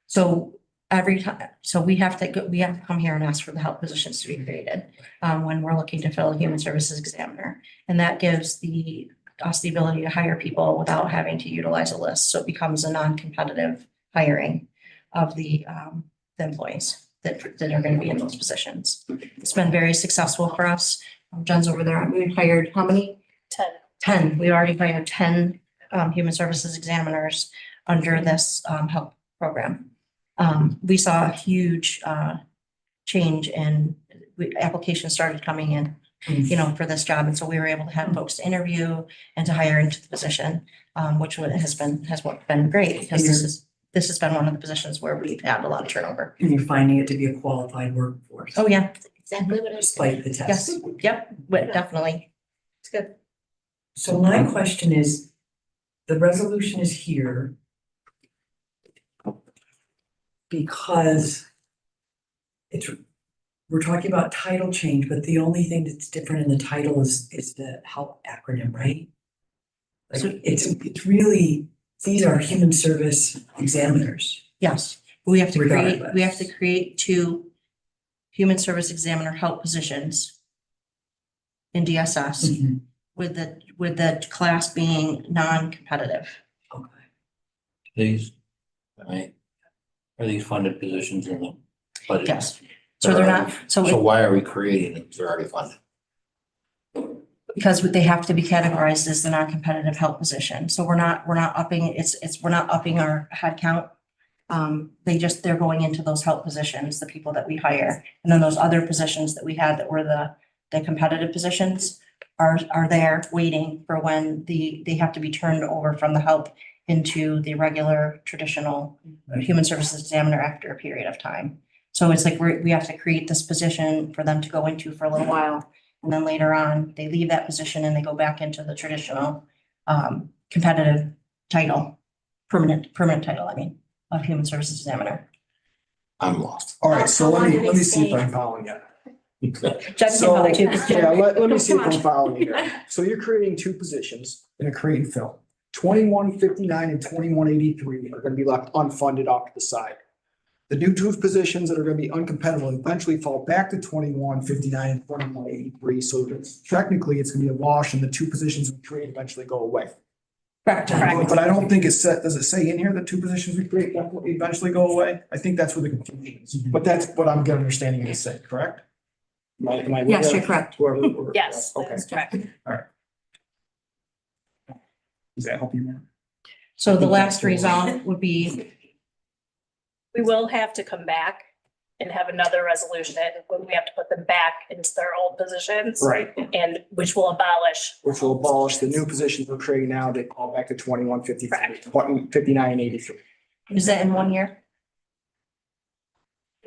So every time, so we have to come here and ask for the help positions to be created when we're looking to fill a human services examiner. And that gives us the ability to hire people without having to utilize a list. So it becomes a non-competitive hiring of the employees that are going to be in those positions. It's been very successful for us. Jen's over there. We've hired how many? 10. We already hired 10 human services examiners under this help program. We saw a huge change in applications started coming in, for this job. And so we were able to have folks to interview and to hire into the position, which has been great because this has been one of the positions where we've had a lot of turnover. And you're finding it to be a qualified workforce. Oh, yeah. Exactly what I was. Despite the test. Yes. Yep. Definitely. It's good. So my question is, the resolution is here because we're talking about title change, but the only thing that's different in the title is the HELP acronym, right? Like So- it's really, these are human service examiners. Yes. We have to Regardless. create two human service examiner help positions in DSS with the class being non-competitive. Okay. These, right? Are these funded positions in the budget? Yes. So they're not, So why are we creating them? They're already funded. because they have to be categorized as the non-competitive help position. So we're not upping, we're not upping our head count. They're going into those help positions, the people that we hire. And then those other positions that we had that were the competitive positions are there waiting for when they have to be turned over from the help into the regular traditional human services examiner after a period of time. So it's like we have to create this position for them to go into for a little while. And then later on, they leave that position and they go back into the traditional competitive title, permanent title, of human services examiner. I'm lost. All right, so How long do let me they see if stay? I'm following you. Jen So, can too, 'cause Jen- yeah, let me see if Come I'm on. following you here. So you're creating two positions in a create and fill. 2159 and 2183 are gonna be left unfunded off to the side. The new two positions that are gonna be uncompetitive eventually fall back to 2159 and 2183. So technically, it's gonna be a wash and the two positions we create eventually go away. Correct. But I don't think does it say in here that two positions we create eventually go away? I think that's where the confusion is, but that's what I'm getting understanding you say, correct? Am I? Yes, you're correct. Yes, Okay. that's correct. Does that help you, Mary? So the last resolve would be, We will have to come back and have another resolution when we have to put them back into their old positions. Right, And which will abolish. which will abolish the new positions we're creating now, they call back to 2159 is that in 1 year?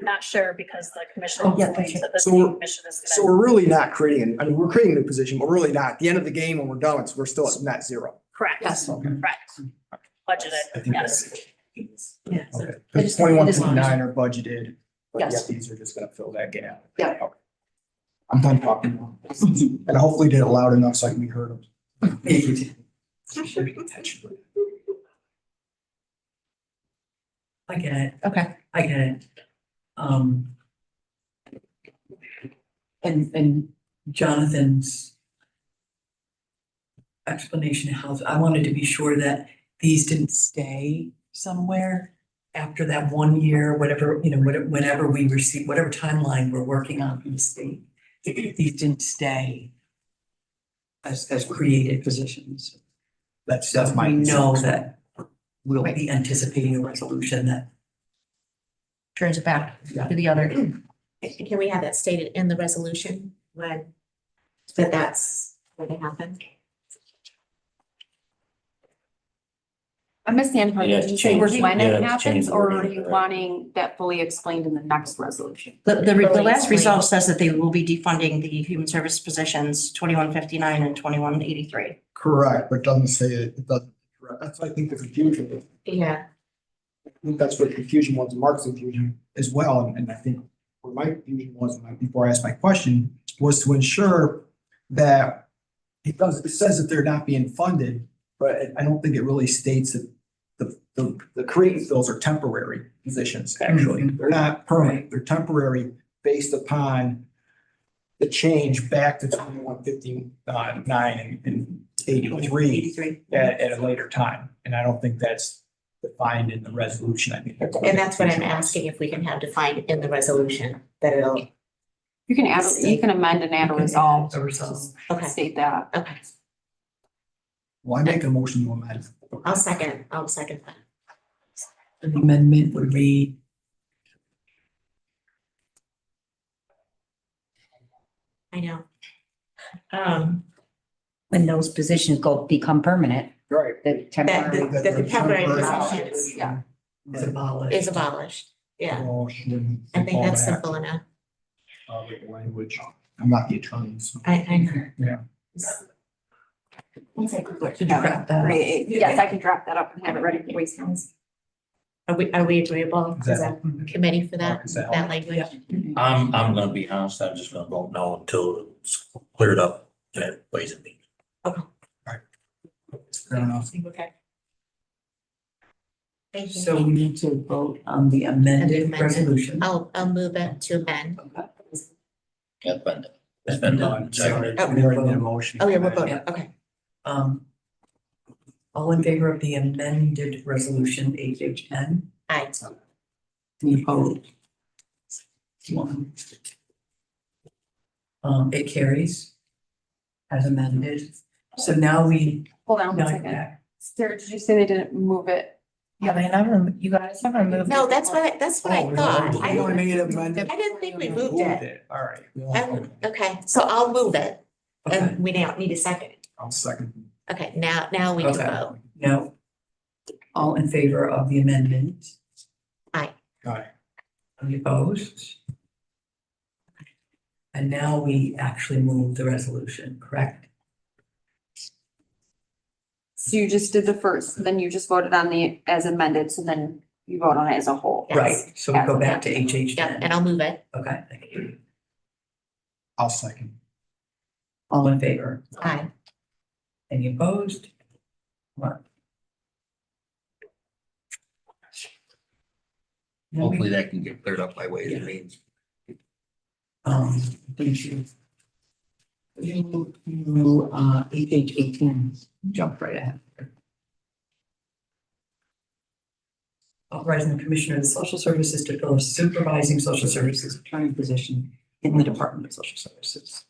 Not sure because the commission. Oh, yeah, that's right. The So state we're- commission is So gonna, we're really not creating, we're creating a new position, but we're really not. At the end of the game, when we're done, we're still at net zero. correct. Yes. Correct. Budgeted, yes. Yeah. Okay. I just- 2159 are budgeted, but yet Yes. these are just gonna fill that gap. Yeah. Okay. I'm done talking now. And hopefully did it loud enough so I can be heard. I get it, Okay. I get it. And Jonathan's explanation helps. I wanted to be sure that these didn't stay somewhere after that 1 year, whatever, whenever we receive, whatever timeline we're working on from the state. These didn't stay as created positions. That's So my. we know that we'll be anticipating a resolution that. Turns it back to the other. Can we have that stated in the resolution when, that's going to happen? I missed the end part. Yeah, Did you say change- when yeah, it change happens, the or wording, are you correct. wanting that fully explained in the next resolution? The last resolve says that they will be defunding the human service positions 2159 and 2183. Correct, but it doesn't say it, it doesn't, that's, I think, the confusion is. Yeah, I think that's what the confusion was, Mark's confusion as well, and I think where my confusion was, before I asked my question, was to ensure that it says that they're not being funded, but I don't think it really states that the create and fills are temporary positions, actually. They're not permanent, they're temporary based upon the change back to 2159 and 83 at a later time. And I don't think that's defined in the resolution. I think that's. and that's what I'm asking, if we can have defined in the resolution, that it'll, You can add, you can amend and add a resolve. A resolve. okay, State that. okay. Well, I make a motion to amend. I'll second that. The amendment would read. I know. When those positions become permanent, Right. the That, temporary. that the temporary Temporary. positions Yeah. Is abolished. is abolished, yeah, Oh, I think that's simple enough, Language. I'm not the attorney, so. I know. Yeah. One second. Did you draft that? Great. Yes, I can draft that up and have it ready for waste hands. Are we agreeable as a committee for that, Is that that language? I'm gonna be honest, I'm just gonna vote no until it's cleared up at ways and means. Fair enough. Okay. Thank you. So we need to vote on the amended Amended. resolution. I'll move it to amend. Yeah, but it's been done, seconded. Oh. We already did a motion. Oh, yeah, we're voting, okay. All in favor of the amended resolution HHN? Aye. Any opposed? One. It carries as amended. So now we. Hold on now one you're second. back. Sarah, did you say they didn't move it? Yeah, they never, you guys never moved. No, that's what I thought. I only made it amended. I didn't think we moved it. All right. Okay, so I'll move it, Okay, and we now need a second. I'll second. Okay, now we can Okay. vote. now, all in favor of the amendment? All right. Any opposed? And now we actually move the resolution, correct? So you just did the first, then you just voted on the as amended, so then you vote on it as a whole. Yes. Right, so we go back to Yeah, HHN. and I'll move it. Okay, thank you. I'll second. All in favor? Aye. Any opposed? One. Hopefully that can get cleared up by ways and means. Thank you. You move to, page 18, jump right ahead. Authorizing the Commissioner of Social Services to fill a supervising social services attorney position in the Department of Social Services.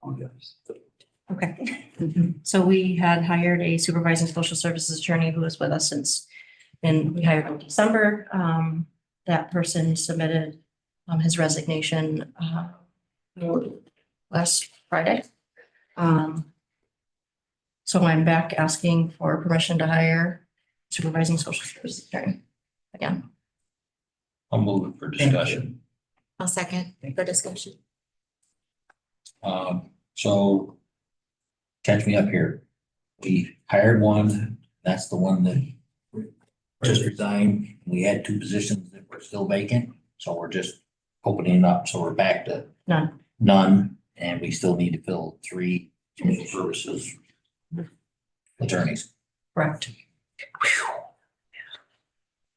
All yours. Okay. So we had hired a supervising social services attorney who was with us since, and we hired in December. That person submitted his resignation last Friday. So I'm back asking for permission to hire supervising social services attorney again. I'll move it for Thank you. discussion. I'll second for discussion. So catch me up here. We hired one, that's the one that just resigned. We had two positions that were still vacant, so we're just opening up, so we're back to none, and we still need to fill 3 community services attorneys. Correct.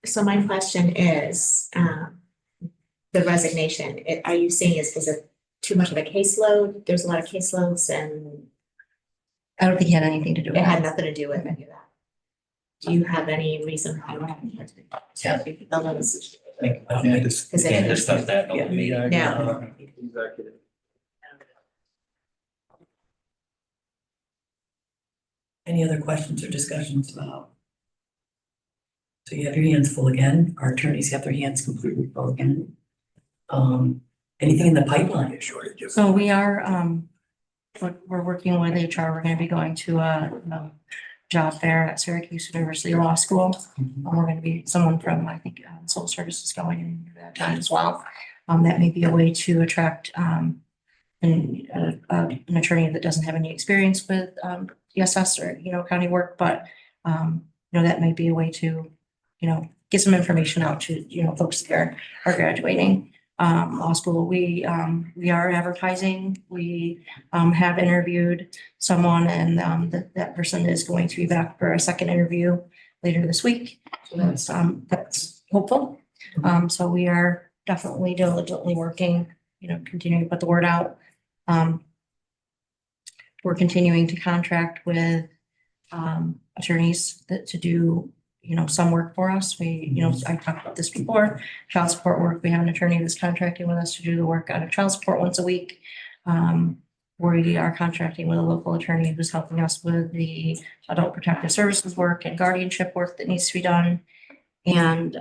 So my question is, the resignation, are you saying is it too much of a caseload? There's a lot of caseloads and I don't think he had anything to do with it had that. nothing to do with any of that. Do you have any reason? Yeah. No, no, this is- We can't discuss that in open meeting. No. Any other questions or discussions about? So you have your hands full again. Our attorneys have their hands completely full again. Anything in the pipeline? So we are, we're working with HR. We're gonna be going to a job fair at Syracuse University Law School. We're gonna be someone from, I think, Social Services going in that time as well. That may be a way to attract, an attorney that doesn't have any experience with, ESS or, county work, but, that might be a way to, get some information out to, folks that are graduating. Law school, we are advertising. We, have interviewed someone and, that person is going to be back for a second interview later this week. So that's hopeful. So we are definitely diligently working, continuing to put the word out. We're continuing to contract with, attorneys to do, some work for us. We, I talked about this before, child support work. We have an attorney that's contracting with us to do the work out of child support once a week. We are contracting with a local attorney who's helping us with the adult protective services work and guardianship work that needs to be done. And,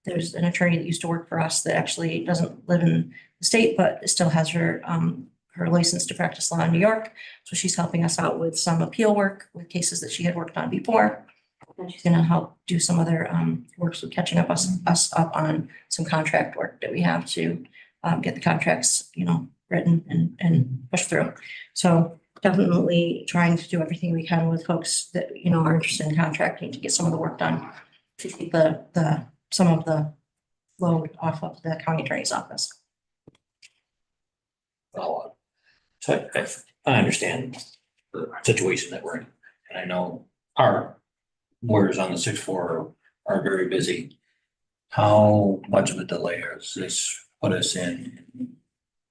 there's an attorney that used to work for us that actually doesn't live in the state, but still has her license to practice law in New York. So she's helping us out with some appeal work with cases that she had worked on before. And she's gonna help do some other works with catching up us up on some contract work that we have to get the contracts, written and pushed through. So definitely trying to do everything we can with folks that, are interested in contracting to get some of the work done to keep some of the load off of the county attorney's office. Well, so I understand the situation that we're in, and I know our lawyers on the 6-4 are very busy. How much of a delay has this put us in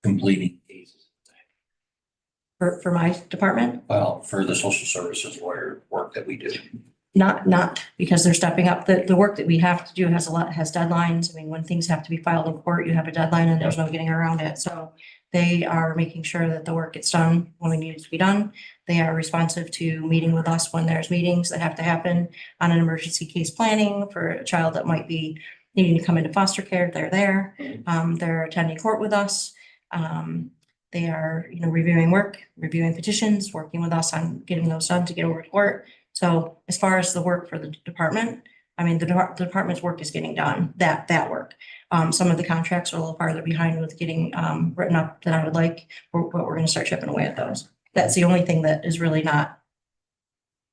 completing cases? For my department, Well, for the social services lawyer work that we do. not because they're stepping up. The work that we have to do has deadlines. I mean, when things have to be filed in court, you have a deadline and there's no getting around it. So they are making sure that the work gets done when we need it to be done. They are responsive to meeting with us when there's meetings that have to happen on an emergency case planning for a child that might be needing to come into foster care. They're there. They're attending court with us. They are, reviewing work, reviewing petitions, working with us on getting those done to get over to court. So as far as the work for the department, I mean, the department's work is getting done, that work. Some of the contracts are a little farther behind with getting written up than I would like, but we're gonna start chipping away at those. That's the only thing that is really not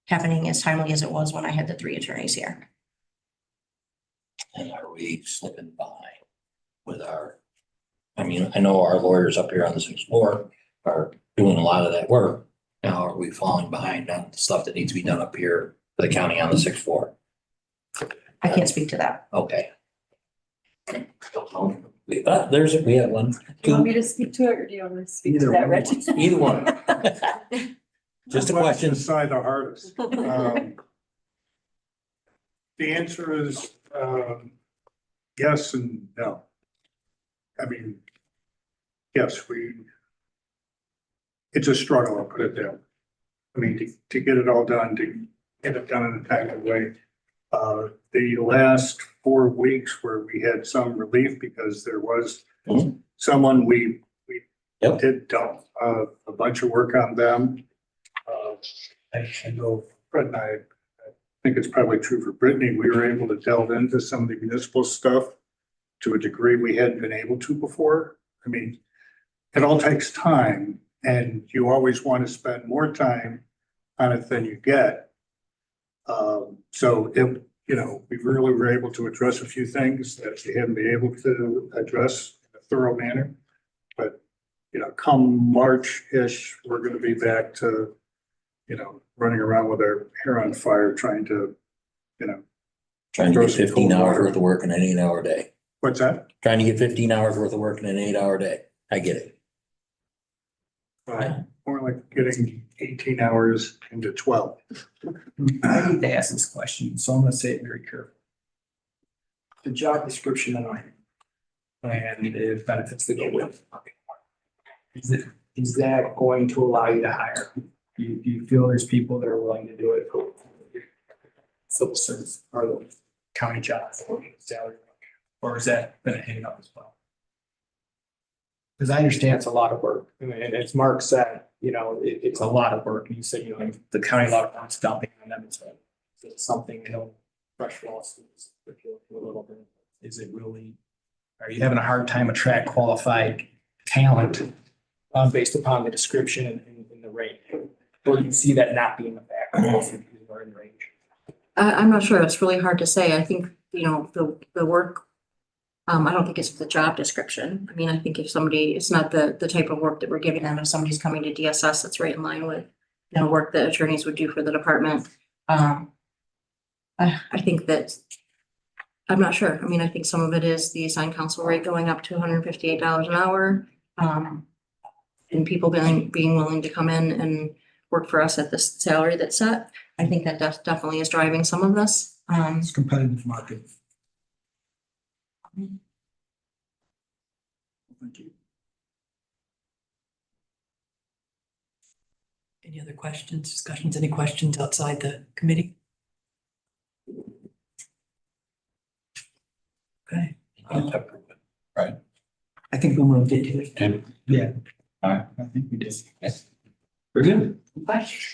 happening as timely as it was when I had the 3 attorneys here. And are we slipping behind with I know our lawyers up here on the 6th floor are doing a lot of that work. Now, are we falling behind on the stuff that needs to be done up here for the county on the 6th floor? I can't speak to that. Okay. We have one. Do you want me to speak to it or do you want me to speak to Either that, one. Rich? Either one. Just a question. Decide the hardest. The answer is, yes and no. I mean, yes, it's a struggle, I'll put it there. I mean, to get it all done, to get it done in a timely way. The last 4 weeks where we had some relief because there was someone we Yep. did dump a bunch of work on them. I know Fred and I think it's probably true for Brittany, we were able to delve into some of the municipal stuff to a degree we hadn't been able to before. I mean, it all takes time and you always want to spend more time on it than you get. So we really were able to address a few things that we haven't been able to address in a thorough manner. But, come March-ish, we're going to be back to, running around with our hair on fire, trying to, Trying to get 15 hours worth of work in an 8-hour day. what's that? Trying to get 15 hours worth of work in an 8-hour day. I get it. More like getting 18 hours into 12. I need to ask this question, so I'm gonna say it very carefully. The job description that I have and the benefits that go with. Is that going to allow you to hire Do you feel there's people that are willing to do it? Civil service or the county jobs or salary? Or has that been a hang up as well? Because I understand it's a lot of work. I mean, and as Mark said, it's a lot of work. And you said, the county law firm's dumping on them. It's something, fresh lawsuits, if you look a little bit. Is it really, are you having a hard time attract qualified talent based upon the description and the rate? Or do you see that not being a factor if you are in range? I'm not sure. It's really hard to say. I think, the work, I don't think it's the job description. I mean, I think if somebody, it's not the type of work that we're giving them. If somebody's coming to DSS, that's right in line with, work that attorneys would do for the department. I think that, I'm not sure. I mean, I think some of it is the assigned counsel rate going up to $158 an hour. And people being willing to come in and work for us at this salary that's set. I think that definitely is driving some of this. It's a competitive market. Thank you. Any other questions, discussions, any questions outside the committee? Okay. Right. I think we moved it to it. Did- Yeah. All right. I think we did. Yes. We're good.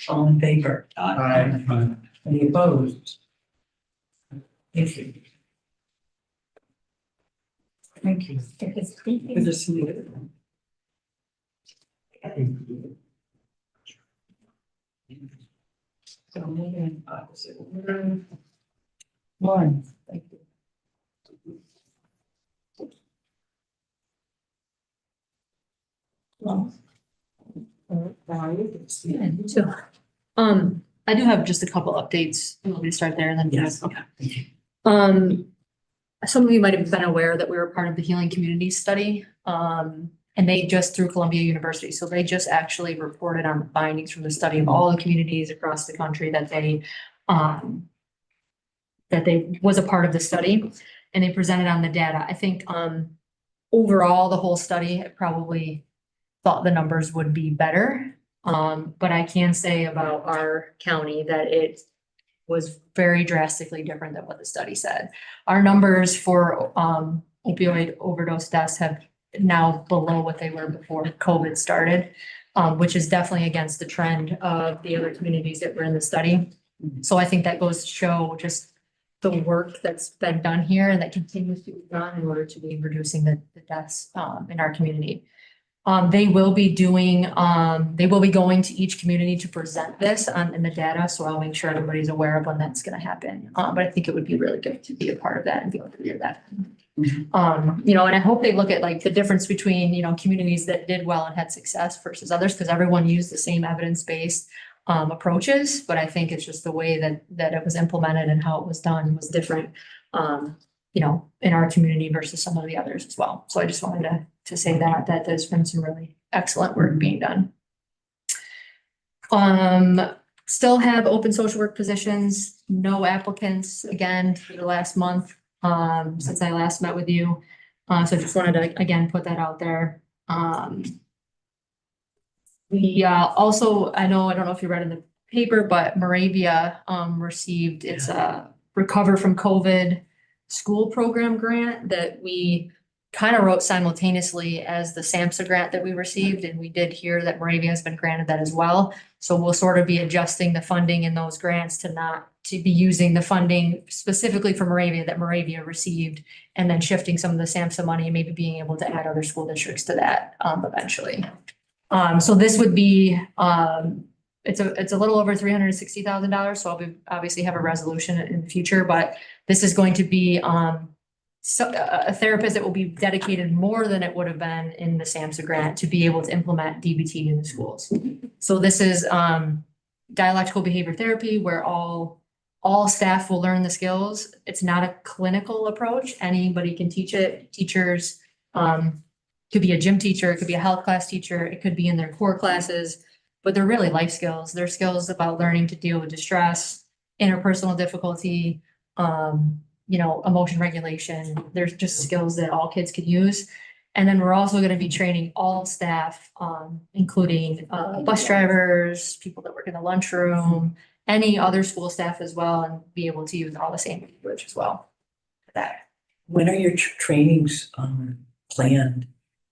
All in favor? Aye. Any opposed? Thank you. Thank you. Good to see you. So moving in opposite order. One, thank you. Well, Yeah, you too. I do have just a couple updates. Let me start there and then. Yes. Okay. Some of you might have been aware that we were part of the Healing Communities Study. And they just through Columbia University. So they just actually reported on the findings from the study of all the communities across the country that they was a part of the study and they presented on the data. I think, overall, the whole study, I probably thought the numbers would be better. But I can say about our county that it was very drastically different than what the study said. Our numbers for opioid overdose deaths have now below what they were before COVID started, which is definitely against the trend of the other communities that were in the study. So I think that goes to show just the work that's been done here and that continues to be done in order to be reducing the deaths in our community. They will be going to each community to present this in the data, so I'll make sure everybody's aware of when that's gonna happen. But I think it would be really good to be a part of that and be able to hear that. And I hope they look at like the difference between, communities that did well and had success versus others, because everyone used the same evidence-based approaches, but I think it's just the way that it was implemented and how it was done was different, in our community versus some of the others as well. So I just wanted to say that there's been some really excellent work being done. Still have open social work positions, no applicants again for the last month, since I last met with you. So I just wanted to, again, put that out there. We also, I don't know if you read in the paper, but Moravia received its Recover from COVID school program grant that we kind of wrote simultaneously as the SAMHSA grant that we received. And we did hear that Moravia has been granted that as well. So we'll sort of be adjusting the funding in those grants to be using the funding specifically for Moravia that Moravia received, and then shifting some of the SAMHSA money and maybe being able to add other school districts to that eventually. So this would be, it's a little over $360,000. So I'll obviously have a resolution in the future, but this is going to be a therapist that will be dedicated more than it would have been in the SAMHSA grant to be able to implement DBT in the schools. So this is dialectical behavior therapy where all staff will learn the skills. It's not a clinical approach. Anybody can teach it. Teachers, could be a gym teacher, it could be a health class teacher, it could be in their core classes, but they're really life skills. They're skills about learning to deal with distress, interpersonal difficulty, emotion regulation. There's just skills that all kids could use. And then we're also gonna be training all staff, including, bus drivers, people that work in the lunchroom, any other school staff as well, and be able to use all the same language as well. For that. When are your trainings, planned?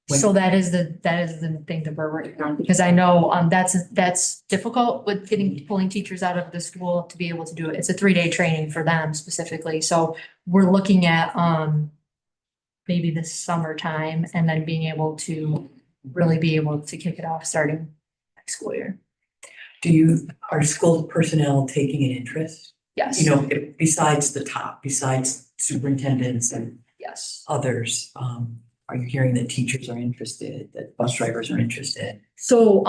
When- So that is the thing that we're working on, because I know, that's difficult with pulling teachers out of the school to be able to do it. It's a 3-day training for them specifically, so we're looking at, maybe this summertime, and then being able to really be able to kick it off starting next school year. Are school personnel taking an interest? Yes. You know, besides the top, besides superintendents and Yes. others, are you hearing that teachers are interested, that bus drivers are interested? So,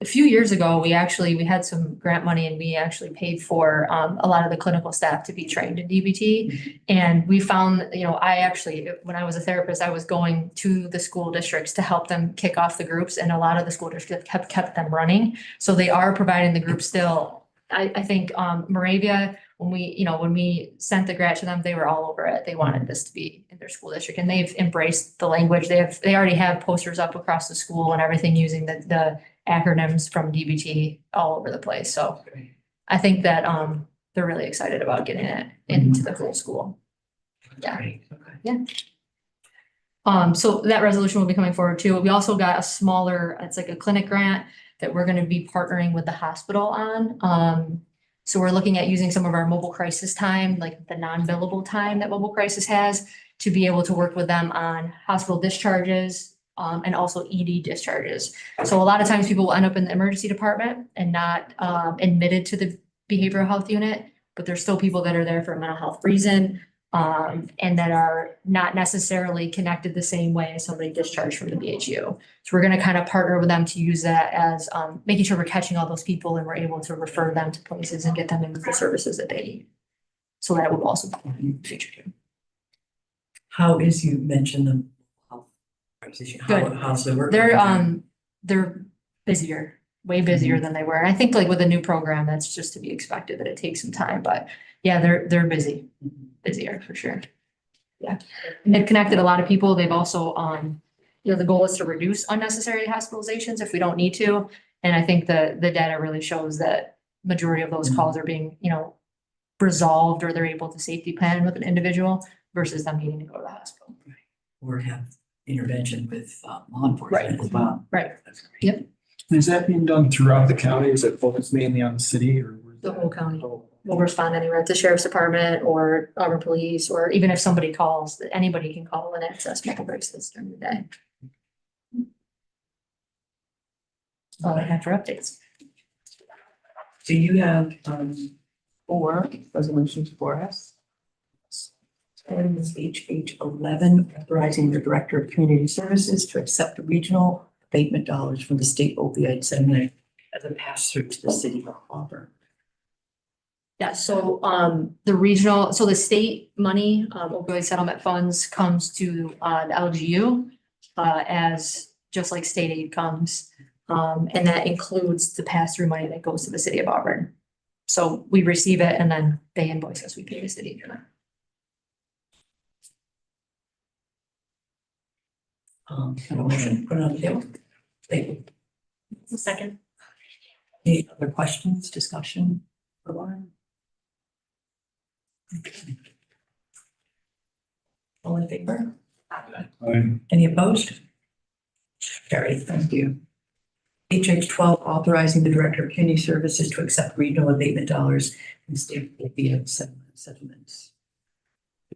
a few years ago, we had some grant money and we actually paid for, a lot of the clinical staff to be trained in DBT. And we found, when I was a therapist, I was going to the school districts to help them kick off the groups, and a lot of the school districts kept them running. So they are providing the group still. I think, Moravia, when we sent the grant to them, they were all over it. They wanted this to be in their school district, and they've embraced the language. They already have posters up across the school and everything using the acronyms from DBT all over the place. So I think that, they're really excited about getting it into the whole school. Yeah. Great, okay. Yeah. So that resolution will be coming forward too. We also got a smaller, it's like a clinic grant that we're gonna be partnering with the hospital on. So we're looking at using some of our mobile crisis time, like the non-billable time that mobile crisis has, to be able to work with them on hospital discharges, and also ED discharges. So a lot of times people will end up in the emergency department and not, admitted to the behavioral health unit, but there's still people that are there for a mental health reason, and that are not necessarily connected the same way as somebody discharged from the BHU. So we're gonna kind of partner with them to use that as, making sure we're catching all those people and we're able to refer them to places and get them into the services that they need. So that will also be in the future too. How is, you mentioned the health organization, Good. how's the work? going? They're busier, way busier than they were. And I think like with a new program, that's just to be expected that it takes some time, but yeah, they're busy, busier for sure. Yeah. And they've connected a lot of people. They've also, the goal is to reduce unnecessary hospitalizations if we don't need to. And I think the data really shows that majority of those calls are being, resolved, or they're able to safety plan with an individual versus them needing to go to the hospital. Or have intervention with, law enforcement as well. Right. That's great. Yep. Is that being done throughout the county? Is it focused mainly on the city or? The whole county will respond anywhere, the sheriff's department or Auburn police, or even if somebody calls, anybody can call and access mobile crisis during the day. All I have for updates. Do you have, 4 resolutions for us? And it's HH 11, authorizing the Director of Community Services to accept regional abatement dollars from the state opioid settlement as a pass-through to the city of Auburn. Yeah, so the state money, opioid settlement funds comes to the LGU as just like state aid comes. And that includes the pass-through money that goes to the city of Auburn. So we receive it and then they invoice us, we pay the city. Have a motion, put it on the table. Thank you. Second. Any other questions, discussion for Lauren? Okay. All in favor? Any opposed? Carried, thank you. HH 12, authorizing the Director of Community Services to accept regional abatement dollars from state opioid settlements.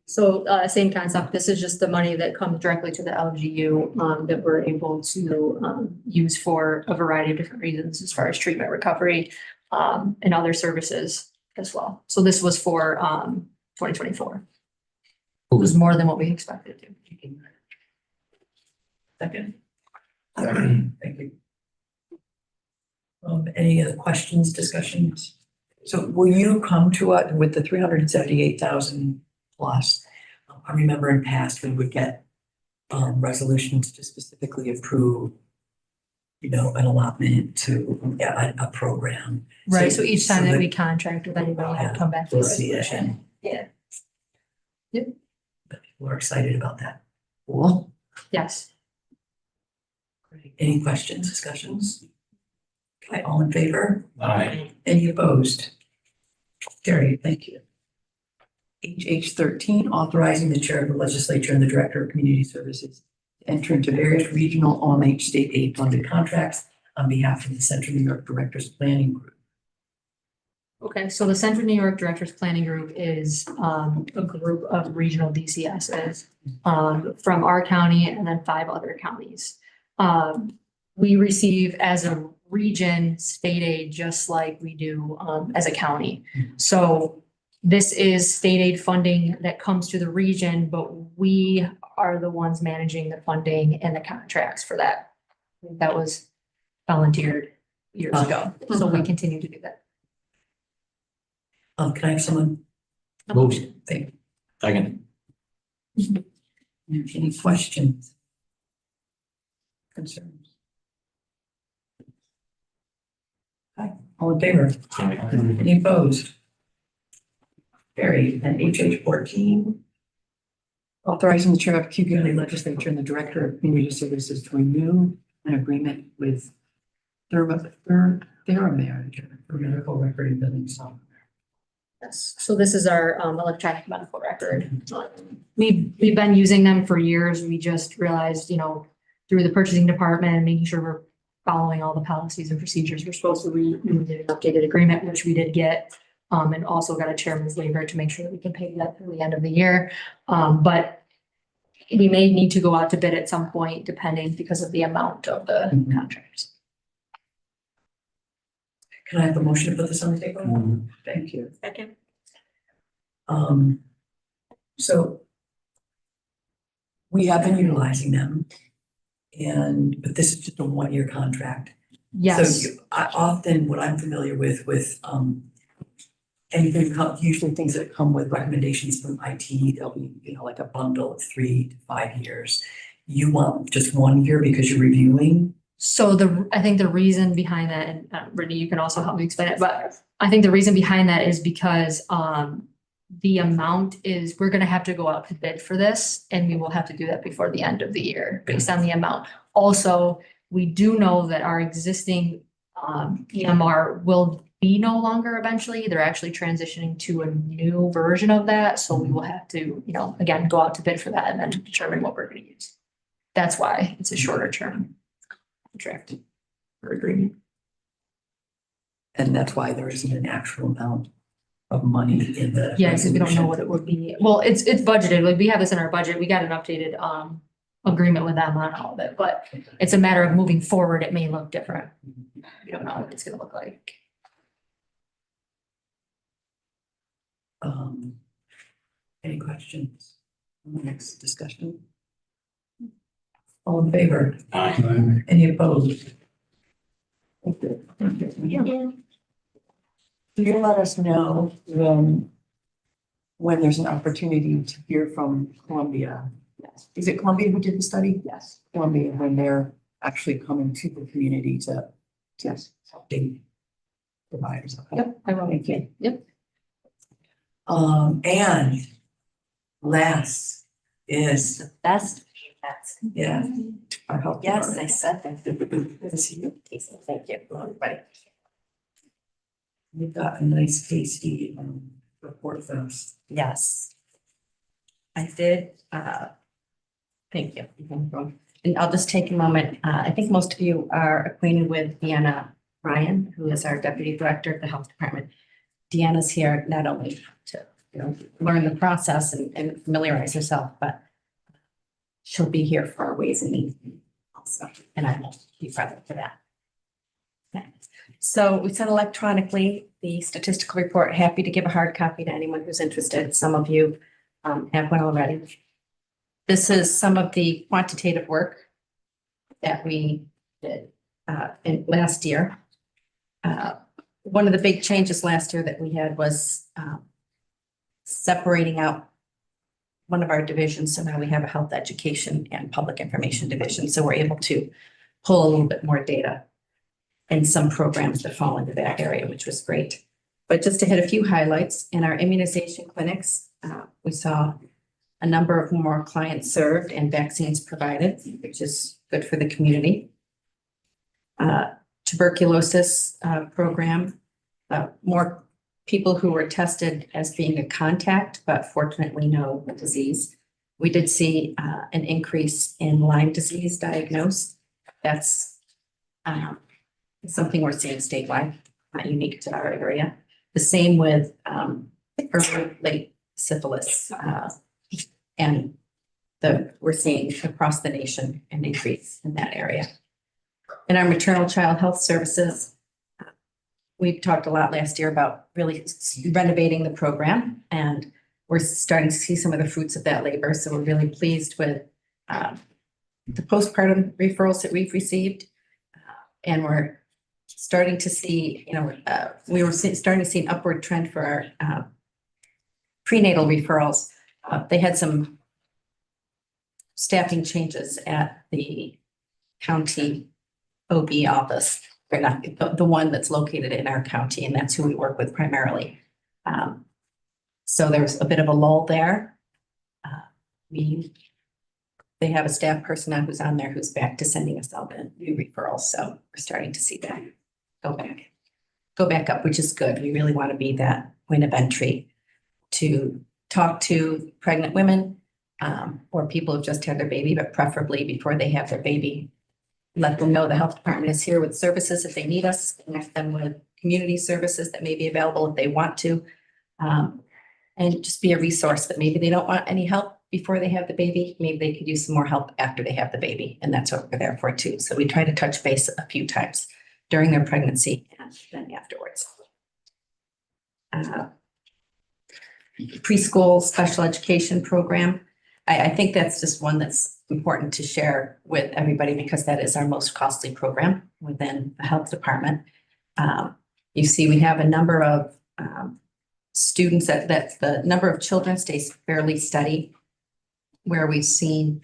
So same concept. This is just the money that comes directly to the LGU that we're able to use for a variety of different reasons as far as treatment recovery and other services as well. So this was for 2024. It was more than what we expected to. Second. Thank you. Any other questions, discussions? So will you come to us with the 378,000 plus? I remember in past, we would get resolutions to specifically approve, an allotment to a program. Right, so each time that that we contract with anybody, we have to come back to we'll us. see it. Yeah. But people are excited about that. Cool. Yes. Any questions, discussions? Okay, all in favor? Aye. Any opposed? Carried, thank you. HH 13, authorizing the chair of the legislature and the director of community services to enter into various regional OMH state aid funded contracts on behalf of the Central New York Directors Planning Group. Okay, so the Central New York Directors Planning Group is a group of regional DCSs from our county and then 5 other counties. We receive as a region state aid just like we do as a county. So this is state aid funding that comes to the region, but we are the ones managing the funding and the contracts for that. That was volunteered years ago, so we continue to do that. Can I have someone? Motion. Thank you. Second. Any questions? Concerns? Hi, all in favor? Any opposed? Carried. And HH 14, authorizing the chair of Cayuga County Legislature and the director of community services to renew an agreement with Theramare for medical record and billing software. Yes, so this is our electronic medical record. We've been using them for years. We just realized, through the purchasing department and making sure we're following all the policies and procedures, we're supposed to read an updated agreement, which we did get. And also got a chairman's waiver to make sure that we can pay that through the end of the year. But we may need to go out to bid at some point, depending because of the amount of the contracts. Can I have a motion to put this on the table? Thank you. Second. So we have been utilizing them but this is just a 1-year contract. Yes. So what I'm familiar with usually things that come with recommendations from IT, they'll be, like a bundle of 3 to 5 years. You want just 1 year because you're reviewing? So I think the reason behind that, and Brittany, you can also help me explain it, but I think the reason behind that is because the amount is, we're gonna have to go out to bid for this, and we will have to do that before the end of the year based on the amount. Also, we do know that our existing EMR will be no longer eventually. They're actually transitioning to a new version of that. So we will have to, again, go out to bid for that and then determine what we're gonna use. That's why it's a shorter term contract or agreement. And that's why there isn't an actual amount of money in the. Yeah, because we don't know what it would be. Well, it's budgeted. Like, we have this in our budget. We got an updated agreement with them on all of it, but it's a matter of moving forward. It may look different. We don't know what it's gonna look like. Any questions? Next discussion. All in favor? Aye. Any opposed? Thank you. So you'll let us know when there's an opportunity to hear from Columbia. Yes. Is it Columbia who did the study? Yes. Columbia, when they're actually coming to the community to update providers. Okay. Yep, I will. Thank you. Yep. And last is, Best. yeah, our health. Yes, I said that. Good to see you. Thank you. Hello, everybody. We've got a nice tasty report for us. Yes. I did, thank you. And I'll just take a moment. I think most of you are acquainted with Deanna Ryan, who is our Deputy Director of the Health Department. Deanna's here not only to, learn the process and familiarize herself, but she'll be here for our Ways and Means also, and I will be present for that. Okay. So we sent electronically the statistical report. Happy to give a hard copy to anyone who's interested. Some of you have one already. This is some of the quantitative work that we did in last year. One of the big changes last year that we had was separating out one of our divisions. So now we have a health education and public information division. So we're able to pull a little bit more data and some programs that fall into that area, which was great. But just to hit a few highlights, in our immunization clinics, we saw a number of more clients served and vaccines provided, which is good for the community. Tuberculosis program, more people who were tested as being a contact, but fortunately no disease. We did see an increase in Lyme disease diagnosed. That's something we're seeing statewide, not unique to our area. The same with early late syphilis, and we're seeing across the nation an increase in that area. In our maternal child health services, we talked a lot last year about really renovating the program, and we're starting to see some of the fruits of that labor. So we're really pleased with the postpartum referrals that we've received, and we're starting to see, starting to see an upward trend for our prenatal referrals. They had some staffing changes at the county OB office. They're not the one that's located in our county, and that's who we work with primarily. So there's a bit of a lull there. They have a staff person now who's on there who's back to sending us out new referrals. So we're starting to see that go back up, which is good. We really want to be that point of entry to talk to pregnant women or people who've just had their baby, but preferably before they have their baby. Let them know the health department is here with services if they need us, connect them with community services that may be available if they want to. And just be a resource that maybe they don't want any help before they have the baby. Maybe they could use some more help after they have the baby. And that's what we're there for too. So we try to touch base a few times during their pregnancy and then afterwards. Preschool special education program. I think that's just one that's important to share with everybody because that is our most costly program within the health department. You see, we have a number of students that the number of children stays fairly steady. Where we've seen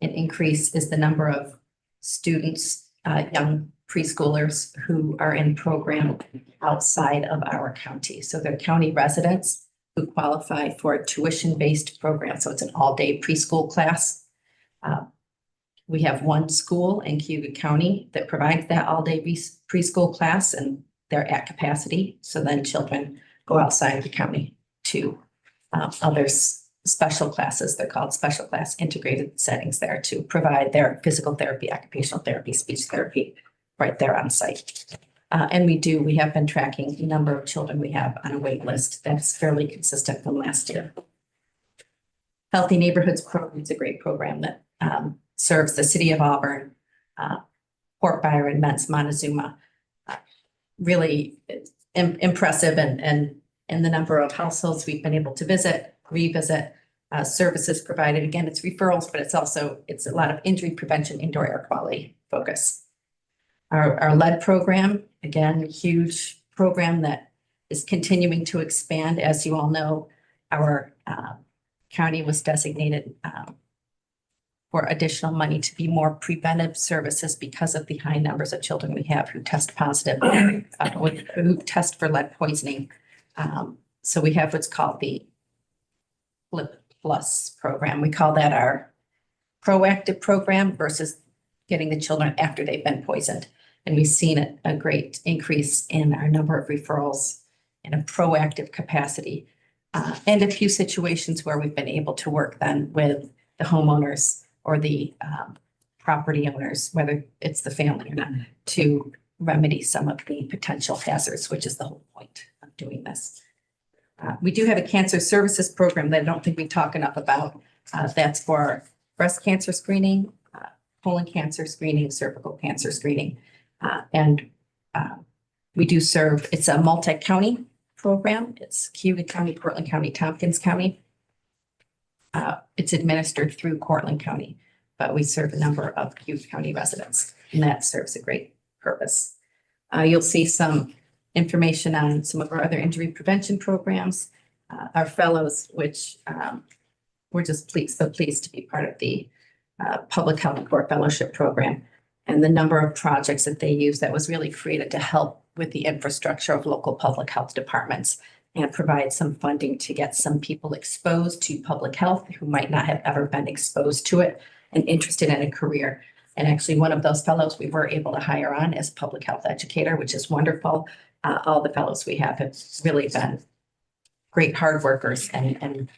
an increase is the number of students, young preschoolers who are in program outside of our county. So they're county residents who qualify for a tuition-based program. So it's an all-day preschool class. We have one school in Cayuga County that provides that all-day preschool class, and they're at capacity. So then children go outside the county to other special classes. They're called special class integrated settings there to provide their physical therapy, occupational therapy, speech therapy right there on site. And we have been tracking the number of children we have on a wait list. That's fairly consistent from last year. Healthy Neighborhoods program is a great program that serves the city of Auburn, Port Byron, Metz, Montezuma. Really impressive and the number of households we've been able to revisit, services provided. Again, it's referrals, but it's a lot of injury prevention, indoor air quality focus. Our lead program, again, huge program that is continuing to expand. As you all know, our county was designated for additional money to be more preventive services because of the high numbers of children we have who test positive, who test for lead poisoning. So we have what's called the Flip Plus program. We call that our proactive program versus getting the children after they've been poisoned. And we've seen a great increase in our number of referrals in a proactive capacity. And a few situations where we've been able to work then with the homeowners or the property owners, whether it's the family or not, to remedy some of the potential hazards, which is the whole point of doing this. We do have a cancer services program that I don't think we talk enough about. That's for breast cancer screening, colon cancer screening, cervical cancer screening. And we do serve, it's a multi-county program. It's Cayuga County, Portland County, Tompkins County. It's administered through Cortland County, but we serve a number of Cayuga County residents, and that serves a great purpose. You'll see some information on some of our other injury prevention programs, our fellows, which we're just so pleased to be part of the Public Health Corps Fellowship Program, and the number of projects that they use that was really created to help with the infrastructure of local public health departments and provide some funding to get some people exposed to public health who might not have ever been exposed to it and interested in a career. And actually, one of those fellows we were able to hire on as a public health educator, which is wonderful. All the fellows we have really been great hard workers and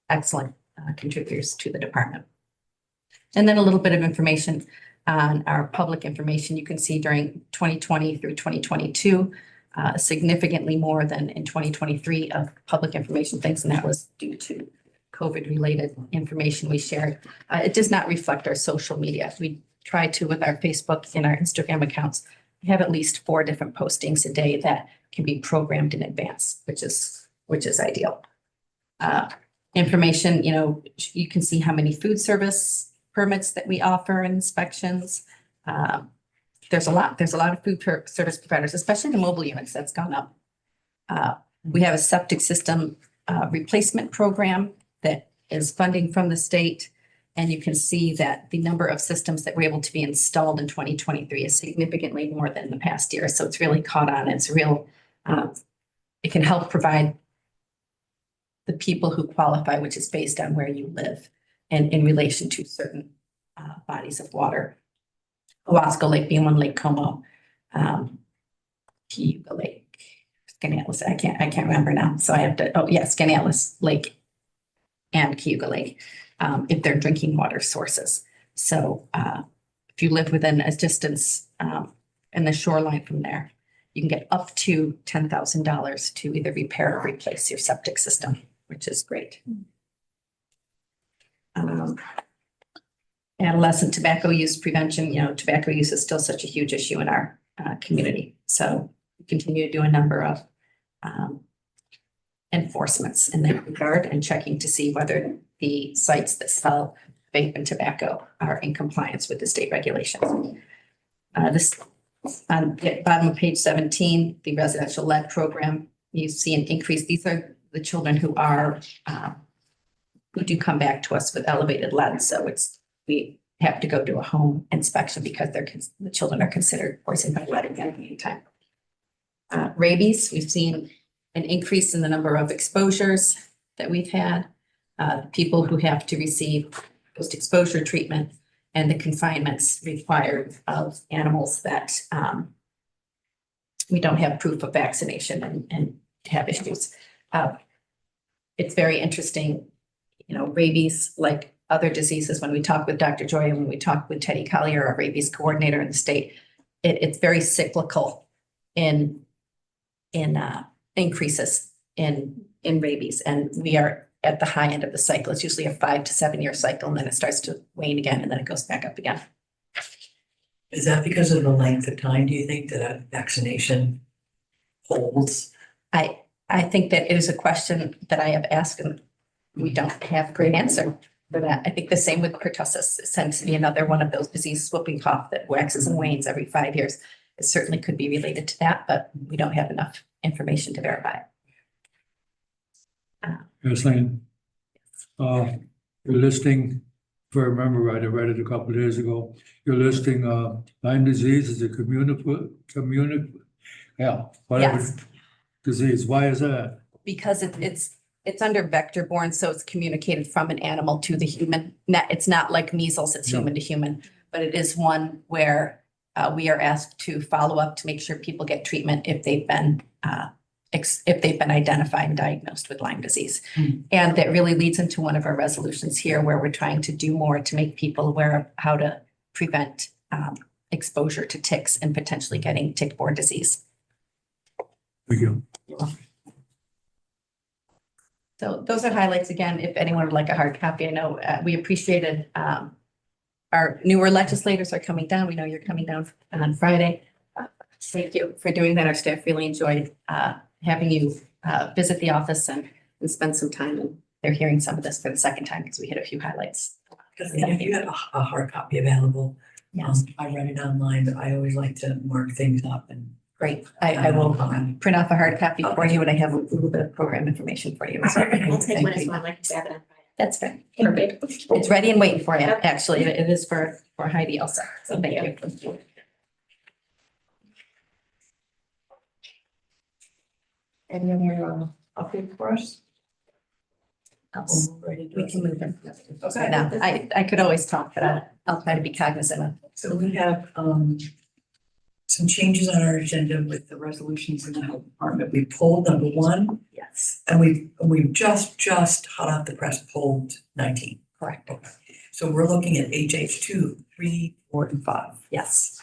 excellent contributors to the department. And then a little bit of information on our public information. You can see during 2020 through 2022, significantly more than in 2023 of public information things, and that was due to COVID-related information we shared. It does not reflect our social media. We try to, with our Facebook and our Instagram accounts, we have at least 4 different postings a day that can be programmed in advance, which is ideal. Information, you can see how many food service permits that we offer, inspections. There's a lot of food service providers, especially the mobile units, that's gone up. We have a septic system replacement program that is funding from the state. And you can see that the number of systems that were able to be installed in 2023 is significantly more than the past year. So it's really caught on. It's real, it can help provide the people who qualify, which is based on where you live and in relation to certain bodies of water. Owasco Lake being one, Lake Como, Cayuga Lake, Skaneateles, I can't remember now. So I have to, Skaneateles Lake and Cayuga Lake, if they're drinking water sources. So if you live within a distance in the shoreline from there, you can get up to $10,000 to either repair or replace your septic system, which is great. Adolescent tobacco use prevention, tobacco use is still such a huge issue in our community. So we continue to do a number of enforcements in that regard and checking to see whether the sites that sell vape and tobacco are in compliance with the state regulations. This on the bottom of page 17, the residential lead program, you see an increase. These are the children who are who do come back to us with elevated lead. So we have to go do a home inspection because the children are considered poisoned by lead at any time. Rabies, we've seen an increase in the number of exposures that we've had. People who have to receive post-exposure treatment and the confinements required of animals that we don't have proof of vaccination and have issues. It's very interesting, rabies, like other diseases, when we talk with Dr. Joy and when we talk with Teddy Collier, our rabies coordinator in the state, it's very cyclical in increases in rabies. And we are at the high end of the cycle. It's usually a 5 to 7 year cycle, and then it starts to wane again, and then it goes back up again. Is that because of the length of time, do you think, that a vaccination holds? I think that it is a question that I have asked, and we don't have a great answer for that. I think the same with pertussis. It tends to be another one of those diseases, whooping cough, that waxes and wanes every 5 years. It certainly could be related to that, but we don't have enough information to verify it. Yes, Lynn. You're listing, if I remember right, I read it a couple of days ago. You're listing Lyme disease as a whatever Yes. disease. Why is that? Because it's under vector borne, so it's communicated from an animal to the human. It's not like measles, it's No. human to human, but it is one where we are asked to follow up to make sure people get treatment if they've been identified and diagnosed with Lyme disease. And that really leads into one of our resolutions here, where we're trying to do more to make people aware of how to prevent exposure to ticks and potentially getting tick-borne disease. Thank you. So those are highlights. Again, if anyone would like a hard copy, I know we appreciated our newer legislators are coming down. We know you're coming down on Friday. Thank you for doing that. Our staff really enjoyed having you visit the office and spend some time. And they're hearing some of this for the second time because we hit a few highlights. Because if you have a hard copy available, Yes. I read it online, but I always like to mark things up and. Great. I will print off a hard copy for you, and I have a little bit of program information for you. So I'll take one thank as you. well. I can grab it on Friday. That's fair. Perfect. It's ready and waiting for you. Actually, it is for Heidi also. So thank you. Any other update for us? We can move in. Okay. No, I could always talk, but I'll try to be cognizant of. So we have some changes on our agenda with the resolutions in the health department. We pulled number 1. Yes, And we've just hot off the press pulled 19. correct. Okay. So we're looking at HH 2, 3, 4, and 5. Yes.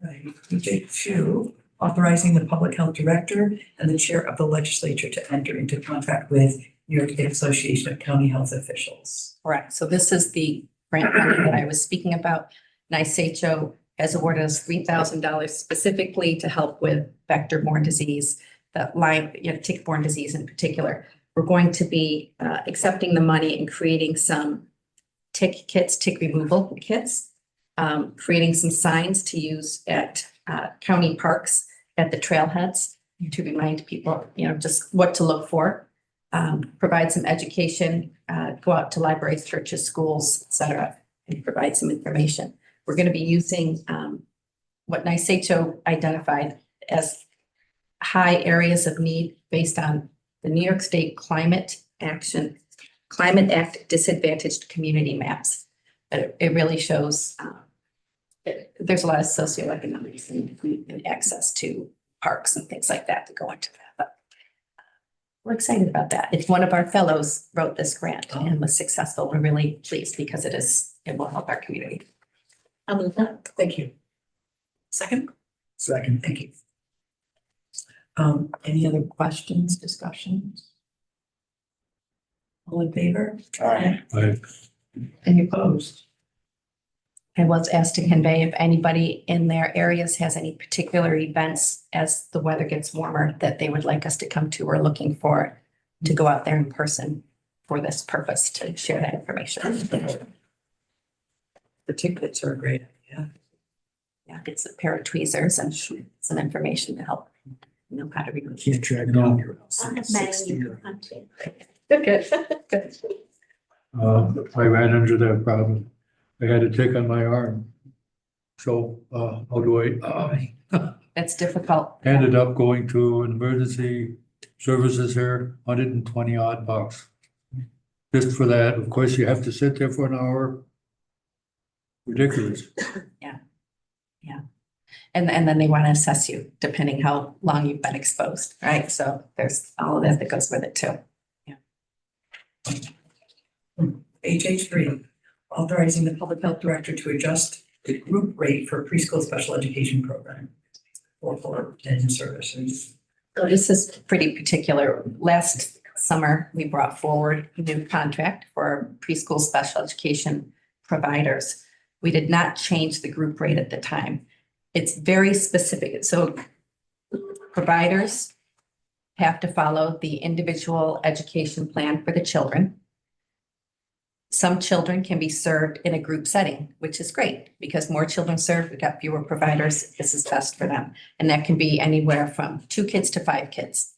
Right. HH 2, authorizing the public health director and the chair of the legislature to enter into contract with New York State Association of County Health Officials. Correct. So this is the grant funding that I was speaking about. NICHO has awarded us $3,000 specifically to help with vector-borne disease, the Lyme, tick-borne disease in particular. We're going to be accepting the money and creating some tick kits, tick removal kits, creating some signs to use at county parks, at the trailheads, to remind people, just what to look for. Provide some education, go out to libraries, churches, schools, et cetera, and provide some information. We're going to be using what NICHO identified as high areas of need based on the New York State Climate Act disadvantaged community maps. But it really shows there's a lot of socioeconomics and access to parks and things like that go into that. But we're excited about that. It's one of our fellows wrote this grant and was successful. We're really pleased because it will help our community. I'll move that. Thank you. Second? Second. Thank you. Any other questions, discussions? All in favor? Aye. Any opposed? I was asked to convey if anybody in their areas has any particular events as the weather gets warmer that they would like us to come to or looking for to go out there in person for this purpose to share that information. The tickets are a great idea. Yeah, it's a pair of tweezers and some information to help know how to read. Can't track down your house. I'll have many you can hunt too. Good, good. I ran into that problem. I had a tick on my arm. So, how do I, That's difficult. ended up going to an emergency services here, $120 just for that. Of course, you have to sit there for an hour. Ridiculous. And then they want to assess you depending how long you've been exposed, right? So there's all of that goes with it too. HH 3, authorizing the public health director to adjust the group rate for preschool special education program for attendance services. So this is pretty particular. Last summer, we brought forward a new contract for preschool special education providers. We did not change the group rate at the time. It's very specific. So providers have to follow the individual education plan for the children. Some children can be served in a group setting, which is great because more children served, we've got fewer providers. This is best for them. And that can be anywhere from 2 kids to 5 kids.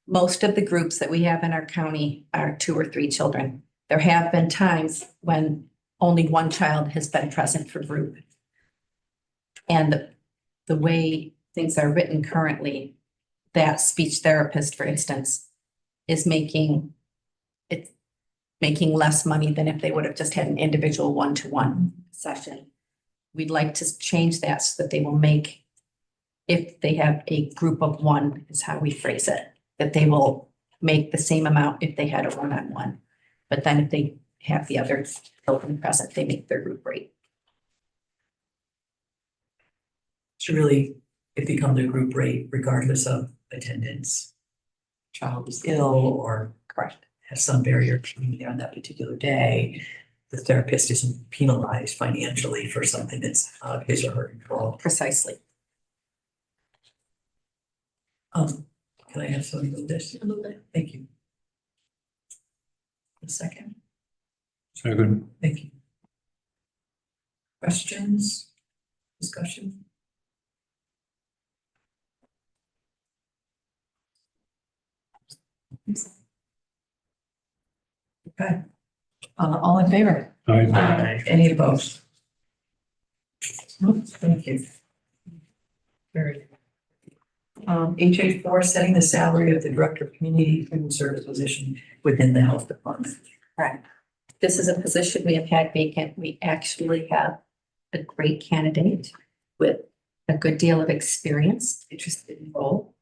Most of the groups that we have in our county are 2 or 3 children. There have been times when only 1 child has been present for group. And the way things are written currently, that speech therapist, for instance, is making less money than if they would have just had an individual one-to-one session. We'd like to change that so that they will make, if they have a group of 1, is how we phrase it, that they will make the same amount if they had a one-on-one. But then if they have the other children present, they make their group rate. So really, it becomes a group rate regardless of attendance. Child is ill or Correct. has some barrier to being there on that particular day. The therapist isn't penalized financially for something that's out of his or her control. Precisely. Can I have someone move this? Thank you. A second, Second. thank you. Questions, discussion? Okay, all in favor? Any opposed? Thank you. Very. HA4, setting the salary of the Director of Community Human Service position within the Health Department. Correct. This is a position we have had vacant. We actually have a great candidate with a good deal of experience, interested in the role.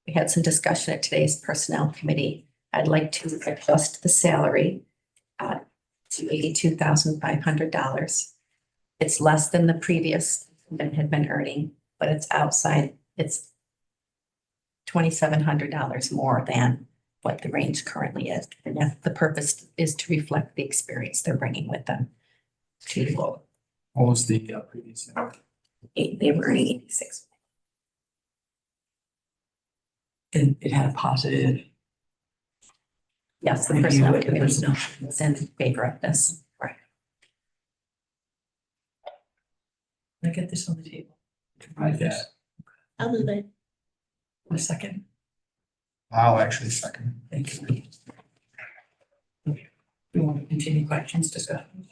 We had some discussion at today's Personnel Committee. I'd like to adjust the salary to $82,500. It's less than the previous that had been earning, but it's outside, it's $2,700 more than what the range currently is. And the purpose is to reflect the experience they're bringing with them to the role. What was the previous? They were earning 86. And it had a positive. Yes, the review personnel with the committee personnel. is in favor of this. Right. Can I get this on the table? Right, yes. I'll move it. A second. I'll actually second. Thank you. We want to continue questions, discussions?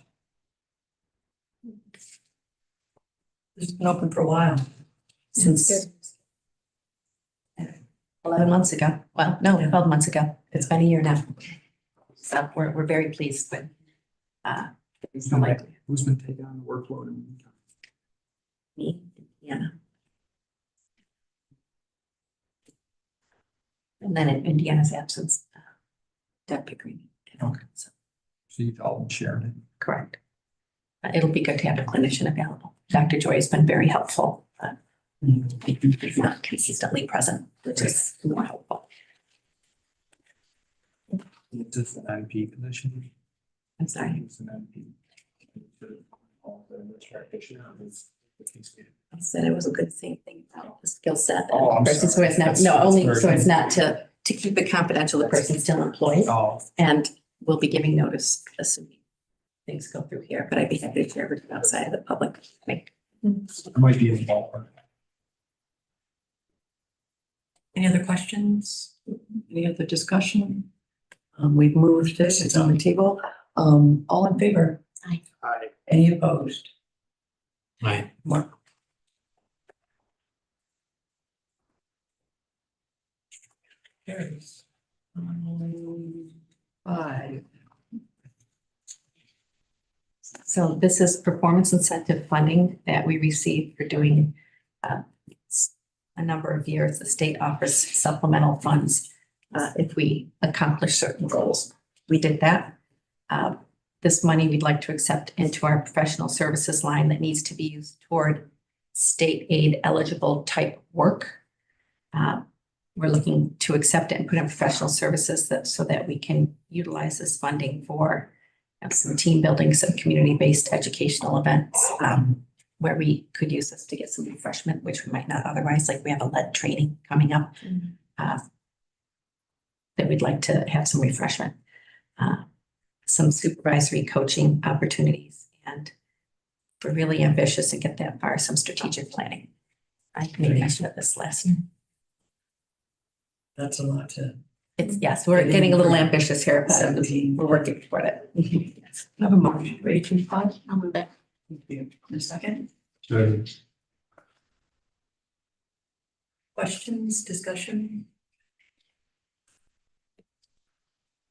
This has been open for a while. Since 11 months ago. Well, no, 12 months ago. It's been a year now. So we're very pleased with Who's been taking on the workload in the meantime? me, Indiana. And then in Indiana's absence, Deb Pickering. Okay. So, So you all shared it. correct. It'll be good to have a clinician available. Dr. Joy has been very helpful. He's not consistently present, which is more helpful. It's just an NP position. I'm sorry. It's an NP. I said it was a good thing about the skill set. Oh, I'm Person, so sorry. it's not, That's- no, that's only, very so it's good. not to keep it confidential, the person's still employed. Oh, And we'll be giving notice assuming things go through here, but I'd be happy to share everything outside of the public. it might be in the ballpark. Any other questions? Any other discussion? We've moved this, it's on the table. All in favor? Aye. Aye. Any opposed? Aye. Mark. Carries. 5. So this is performance incentive funding that we receive for doing a number of years. The state offers supplemental funds if we accomplish certain goals. We did that. This money we'd like to accept into our professional services line that needs to be used toward state aid eligible type work. We're looking to accept it and put in professional services so that we can utilize this funding for some team building, some community-based educational events where we could use this to get some refreshment, which we might not otherwise, like we have a lead training coming up that we'd like to have some refreshment. Some supervisory coaching opportunities, and we're really ambitious to get that far, some strategic planning. I maybe I should have this last. That's a lot to. It's, yes, we're getting a little ambitious here, but we're working toward it. Yes. Have a motion for 18.5. I'll move it. Thank you. In a second. So Questions, discussion?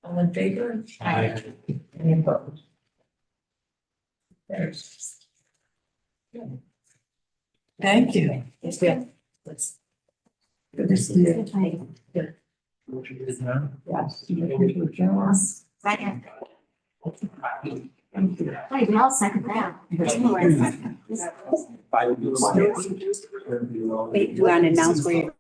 All in favor? Aye. Any opposed? There's. Thank you. Yes, we have. Let's. Good to see you. Second. Wait, we all second that. Wait, do you want to announce where you're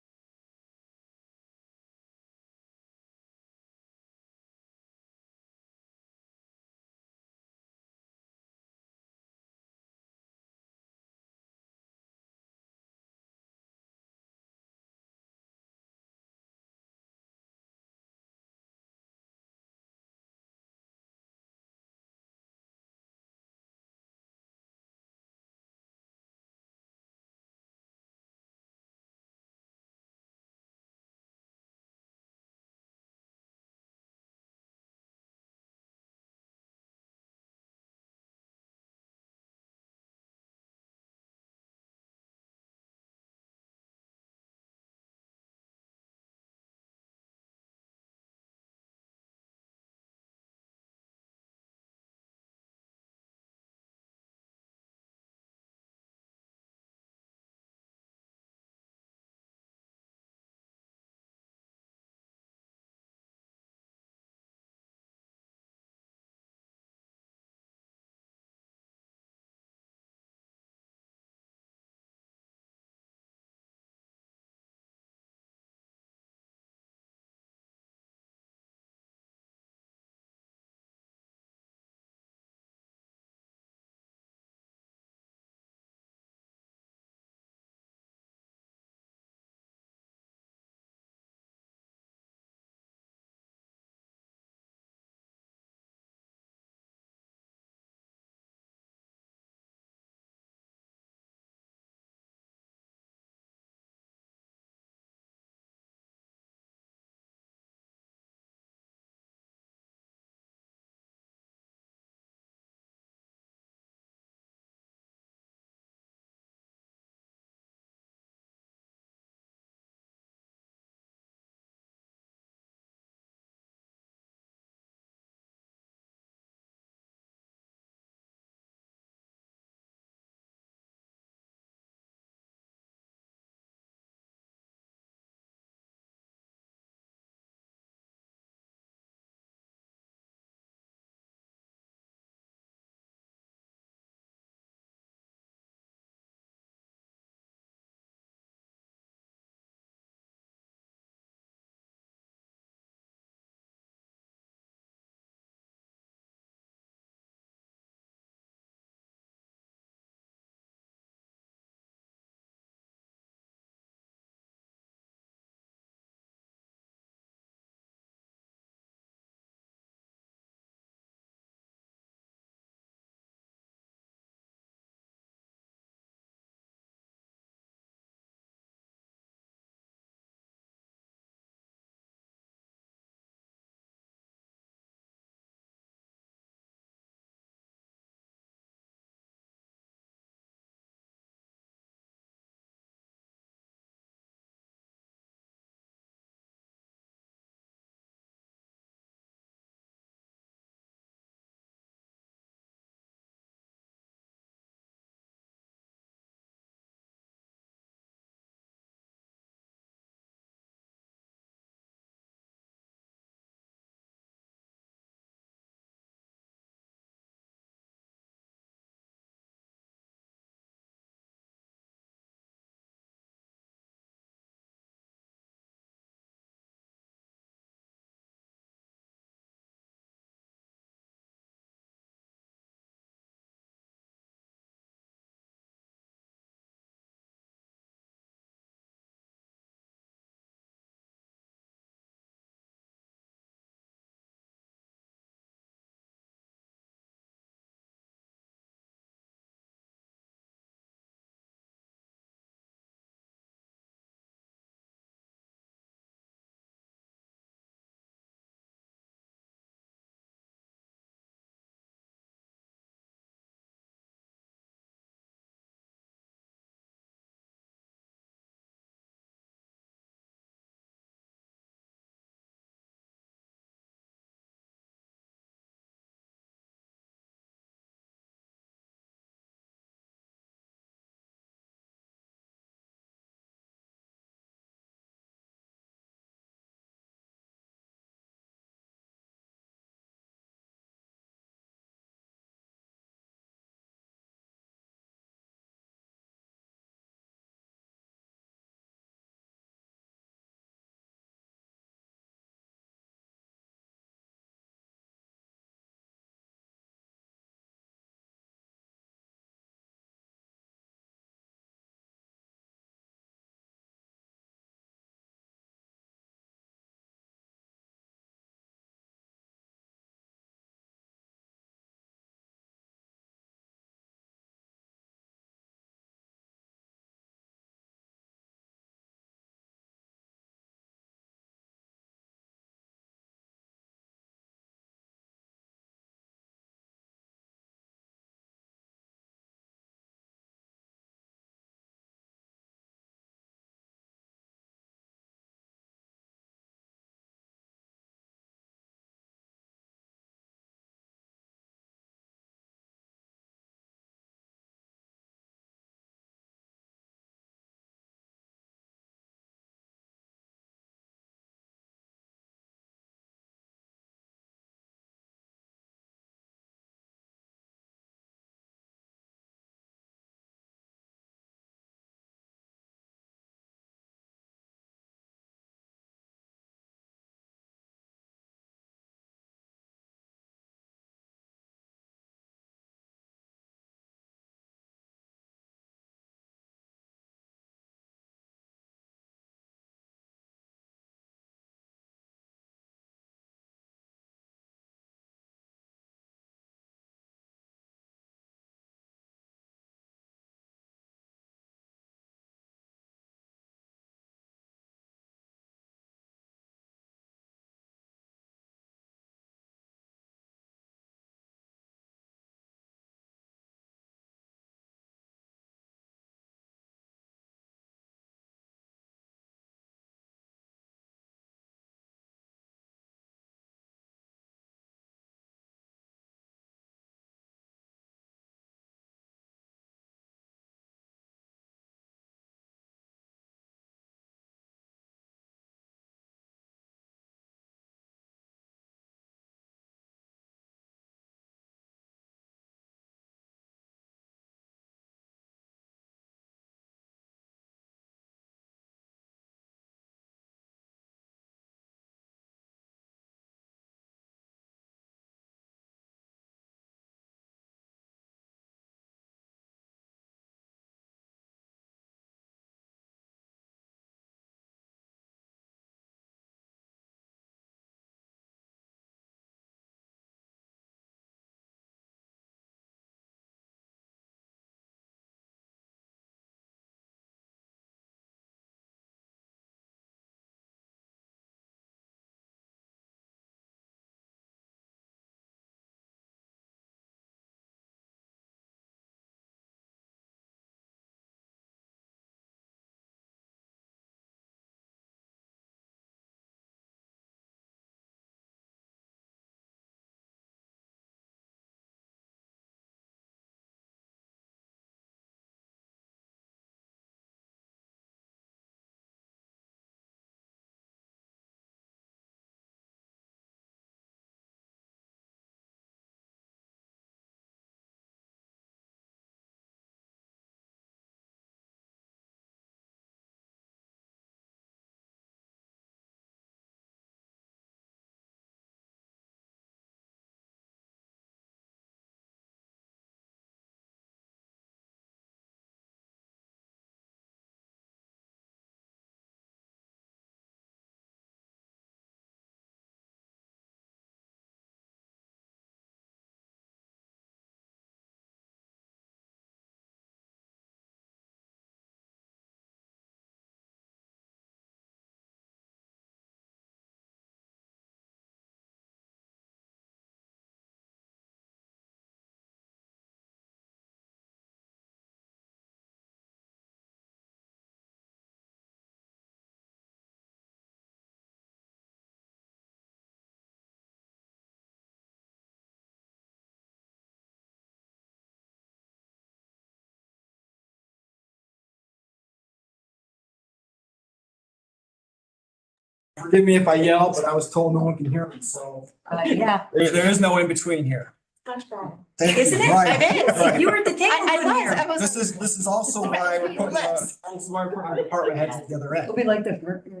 Forgive me if I yell, but I was told no one can hear me, so Yeah. there is no in between here. Gosh, Brad. Thank you. Isn't it? Right. It is. Right. You were at the table I one year. was. This is also why we're putting, this is why we're putting our department heads together. It'll be like the.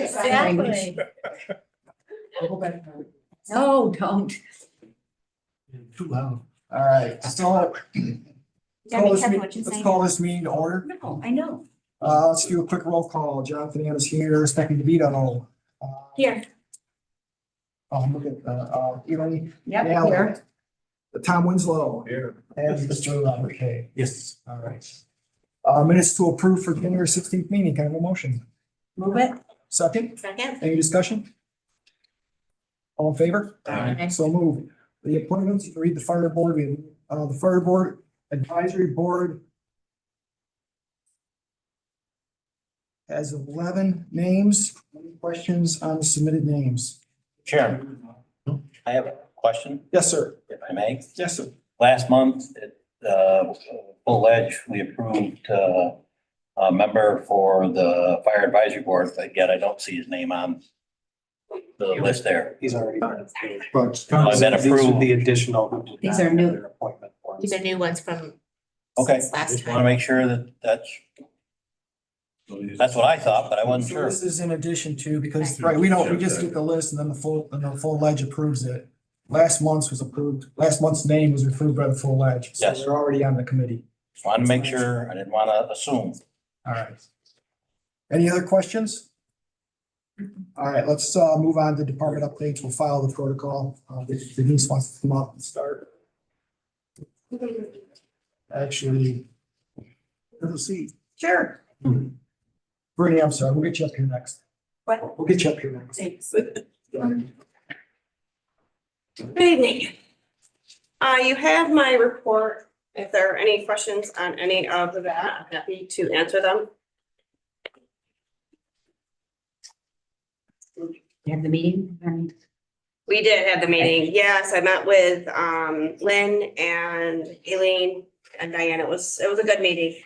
Sign language. No, don't. Too loud. All right, so Yeah, be careful what you let's say. call this meeting to order. No, I know. Let's do a quick roll call. Jonathan Ann is here, Stephanie DeVito. Here. Look at, Elaine. Yep, Allen. here. Tom Winslow. Here. And Mr. Robert Hay. Yes. All right. Minutes to approve for January 16th meeting. Can I have a motion? Move it. Second, Second. any discussion? All in favor? Aye. So moved. The appointments, you can read the fire board, the fire board advisory board has 11 names. Any questions on the submitted names? Chairman, I have a question, Yes, sir. if I may. Yes, sir. Last month, at Full Ledge, we approved a member for the fire advisory board, but yet I don't see his name on the list there. He's already. But I've been These are approved. the additional. These are new. Their appointment forms. These are new ones from Okay, since last just want to time. make sure that that's what I thought, but I wasn't So sure. this is in addition to, because, right, we just get the list and then the full ledge approves it. Last month's name was approved by the full ledge. So Yes. they're already on the committee. Just wanted to make sure, I didn't want to assume. All right. Any other questions? All right, let's move on to department updates. We'll follow the protocol. Denise wants to come up and start. Actually, have a seat. Sure. Brittany, I'm sorry, we'll get you up here next. What? We'll get you up here next. Thanks. Good evening. You have my report. If there are any questions on any of that, I'm happy to answer them. You have the meeting and. We did have the meeting. Yes, I met with Lynn and Aileen and Diane. It was a good meeting.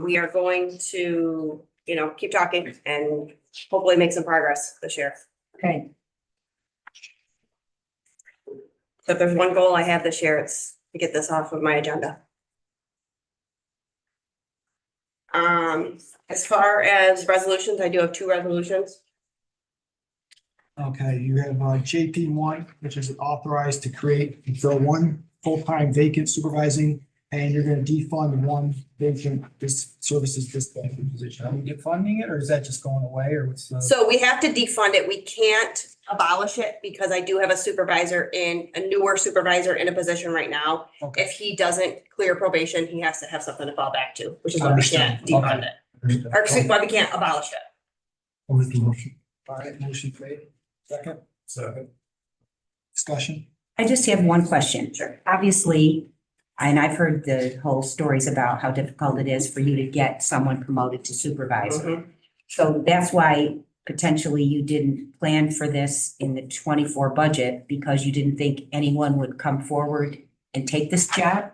We are going to, keep talking and hopefully make some progress this year. Okay. So if there's one goal I have this year, it's to get this off of my agenda. As far as resolutions, I do have 2 resolutions. Okay, you have JP one, which is authorized to create and fill 1 full-time vacant supervising, and you're gonna defund 1 vacant services dispatching position. Are we defunding it, or is that just going away, or what's the? So we have to defund it. We can't abolish it because I do have a newer supervisor in a position right now. Okay. If he doesn't clear probation, he has to have something to fall back to, which is why we Understood. can't defund it. Or excuse me, why we can't abolish it. I'll make the motion. All right, motion made. Second? Second. Discussion? I just have one question. Sure. Obviously, and I've heard the whole stories about how difficult it is for you to get someone promoted to supervisor. Mhm. So that's why potentially you didn't plan for this in the 24 budget because you didn't think anyone would come forward and take this job?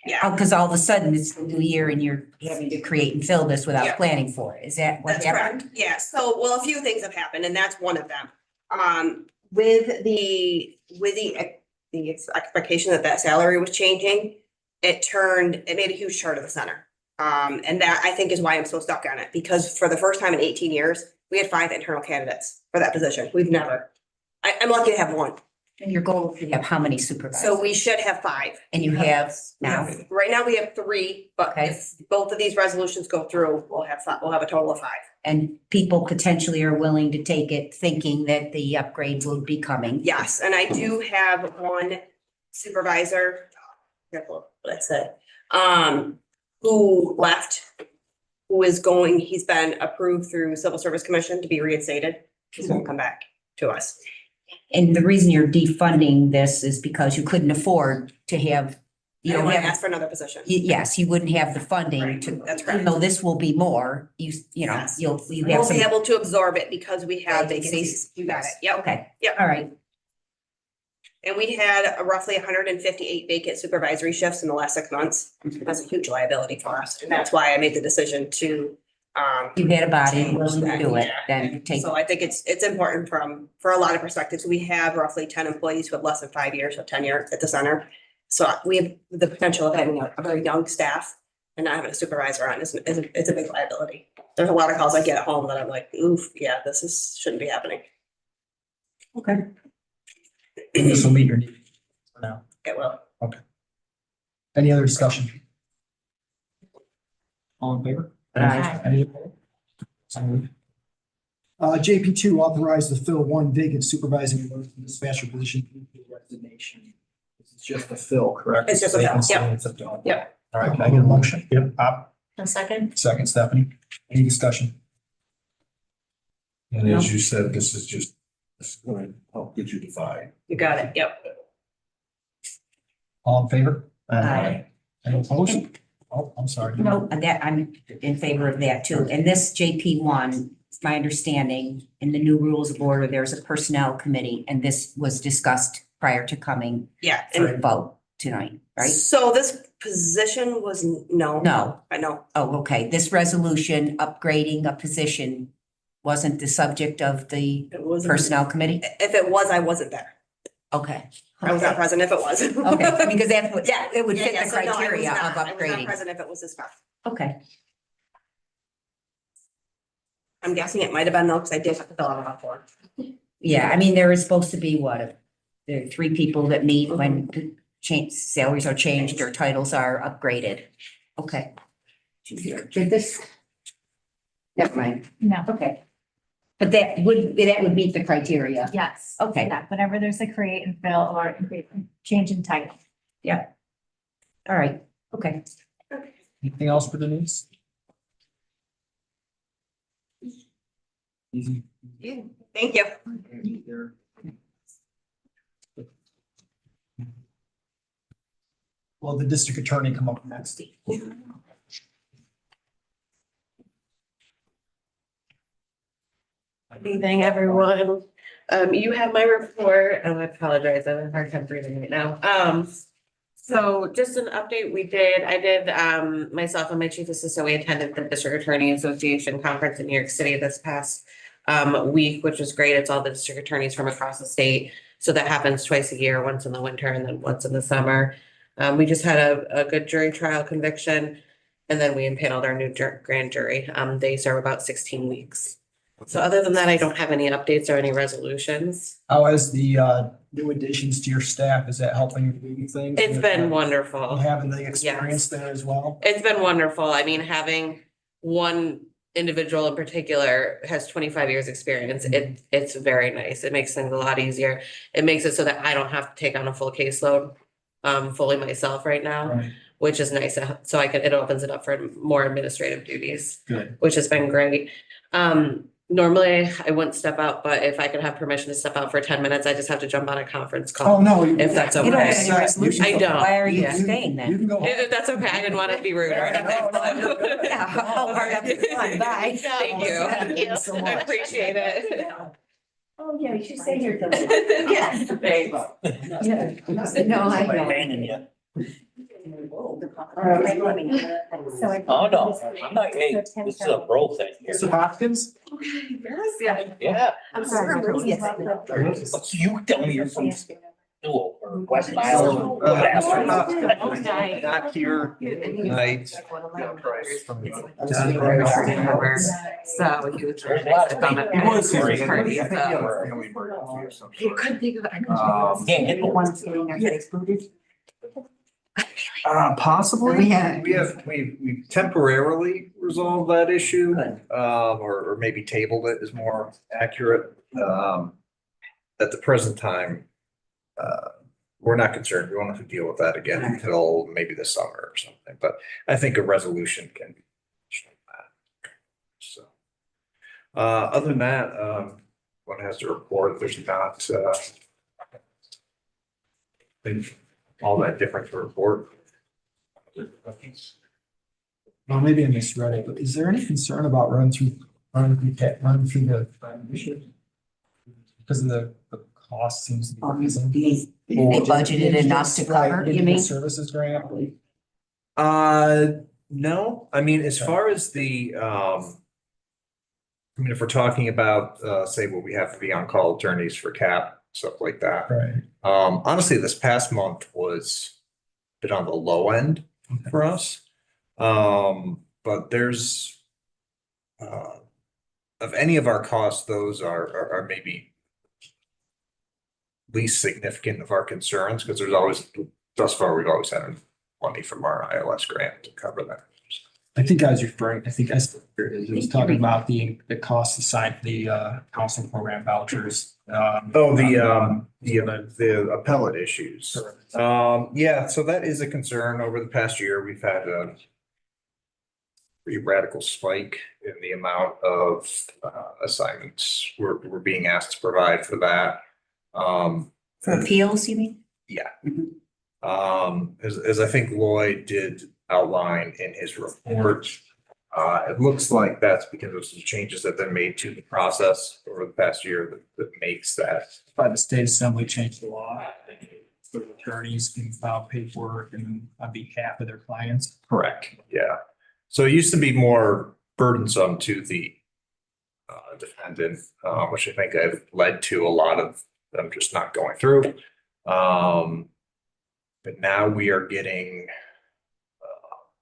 Yeah. Because all of a sudden it's the new year and you're having to create and fill this without Yeah. planning for it. Is that what That's happened? correct. Yeah, so, well, a few things have happened and that's one of them. With the expectation that salary was changing, it made a huge turn to the center. And that I think is why I'm so stuck on it, because for the first time in 18 years, we had 5 internal candidates for that position. We've never. I'm lucky to have 1. And your goal is to have how many supervisors? So we should have 5. And you have now? Right now, we have 3, but Okay. if both of these resolutions go through, we'll have a total of 5. And people potentially are willing to take it thinking that the upgrade will be coming. Yes, and I do have 1 supervisor, careful what I said, who left, he's been approved through Civil Service Commission to be reinstated. He's gonna come back to us. And the reason you're defunding this is because you couldn't afford to have, you I don't want to have, ask for another position. yes, you wouldn't have the funding Right, to, that's even correct. though this will be more, you know, Yes. you We'll have be some. able to absorb it because we have Vacancies. vacancies. You got it. Yep. Okay. Yep. All right. And we had roughly 158 vacant supervisory shifts in the last 6 months. That's a huge liability for us. And that's why I made the decision to You had a body willing to do it, then take. So I think it's important for a lot of perspectives. We have roughly 10 employees who have less than 5 years of tenure at the center. So we have the potential of having a very young staff and not having a supervisor on is a big liability. There's a lot of calls I get at home that I'm like, oof, yeah, shouldn't be happening. Okay. This will meet your needs for now. It will. Okay. Any other discussion? All in favor? Aye. Any opposed? So moved. JP2, authorize to fill one vacant supervising emergency dispatcher position due to resignation. This is just a fill, correct? It's just a fill, Vacancy, yep. it's a fill. Yep. All right, can I get a motion? Yep. A second? Second, Stephanie. Any discussion? And as you said, this is going to help get you defined. You got it. Yep. All in favor? Aye. Any opposed? Oh, I'm sorry. No, that, I'm in favor of that too. And this JP one, it's my understanding, in the new rules of order, there's a personnel committee, and this was discussed prior to coming Yeah. for a vote tonight, right? So this position was, no. No. I know. Oh, okay. This resolution upgrading a position wasn't the subject of the It wasn't. personnel committee? If it was, I wasn't there. Okay. I was not present if it was. Okay, because that's what, Yeah, it would yeah, fit yeah. the So no, I was criteria not. of I was not upgrading. present if it was discussed. Okay. I'm guessing it might have been though, because I did have to fill out a form. Yeah, I mean, there is supposed to be there are 3 people that meet when the salaries are changed or titles are upgraded. Okay. Did this? Never mind. No. Okay. But that would meet the criteria. Yes. Okay. Yeah, whenever there's a create and fill or change in title. All right. Okay. Anything else for Denise? Easy. Thank you. Will the district attorney come up next? Good evening, everyone. You have my report, and I apologize, I have a hard time breathing right now. So just an update, I did, myself and my chief assistant, we attended the District Attorney Association Conference in New York City this past week, which was great. It's all the district attorneys from across the state. So that happens twice a year, once in the winter and then once in the summer. We just had a good jury trial conviction, and then we impaneled our new grand jury. They serve about 16 weeks. So other than that, I don't have any updates or any resolutions. How has the new additions to your staff, is that helping you do things? It's been wonderful. Having the experience there as well? It's been wonderful. I mean, having one individual in particular has 25 years experience. It's very nice. It makes things a lot easier. It makes it so that I don't have to take on a full caseload fully myself right now, Right. which is nice. So it opens it up for more administrative duties. Good. Which has been great. Normally I wouldn't step out, but if I could have permission to step out for 10 minutes, I just have to jump on a conference Oh, call. no. If that's You don't have okay. any resolution. I don't. Why are you Yeah. staying then? You can go. That's okay. I didn't want to be rude or anything. Yeah, I'll hurry up and run. Bye. Thank you. Thank you so I much. appreciate it. Oh, yeah, you should stay here till. Yes, thanks. No, I know. So I. Oh, no, I'm not, hey, this is a bro thing here. Mr. Hopkins? Yeah. I'm sorry. You tell me you're from Newell or West Nile. or whatever. Not here tonight. So you. There's a lot of people. He was here. Party, so. You couldn't think of it. Can't get the One sitting there gets booted. Possibly. Yeah. We temporarily resolved that issue, or maybe tabled it is more accurate. At the present time, we're not concerned. We won't have to deal with that again until maybe the summer or something, but I think a resolution can be. So, other than that, one has to report, there's not, all that different to report. Well, maybe I misread it, but is there any concern about running through the issue? Because of the cost seems to be rising. They budgeted enough to cover, you mean? Services grant? No, I mean, as far as the I mean, if we're talking about, say what we have to be on-call attorneys for CAP, stuff like that. Right. Honestly, this past month was a bit on the low end for us. But there's, of any of our costs, those are maybe least significant of our concerns, because there's always, thus far, we've always had money from our ILS grant to cover that. I think I was referring, I think I was talking about the cost assigned, the counseling program vouchers. The appellate issues. Yeah, so that is a concern. Over the past year, we've had a pretty radical spike in the amount of assignments we're being asked to provide for that. For appeals, you mean? Yeah. As I think Lloyd did outline in his report, it looks like that's because of some changes that have been made to the process over the past year that makes that. By the state assembly changed the law. So attorneys can file paperwork and on behalf of their clients. Correct. Yeah. So it used to be more burdensome to the defendant, which I think have led to a lot of them just not going through. But now we are getting,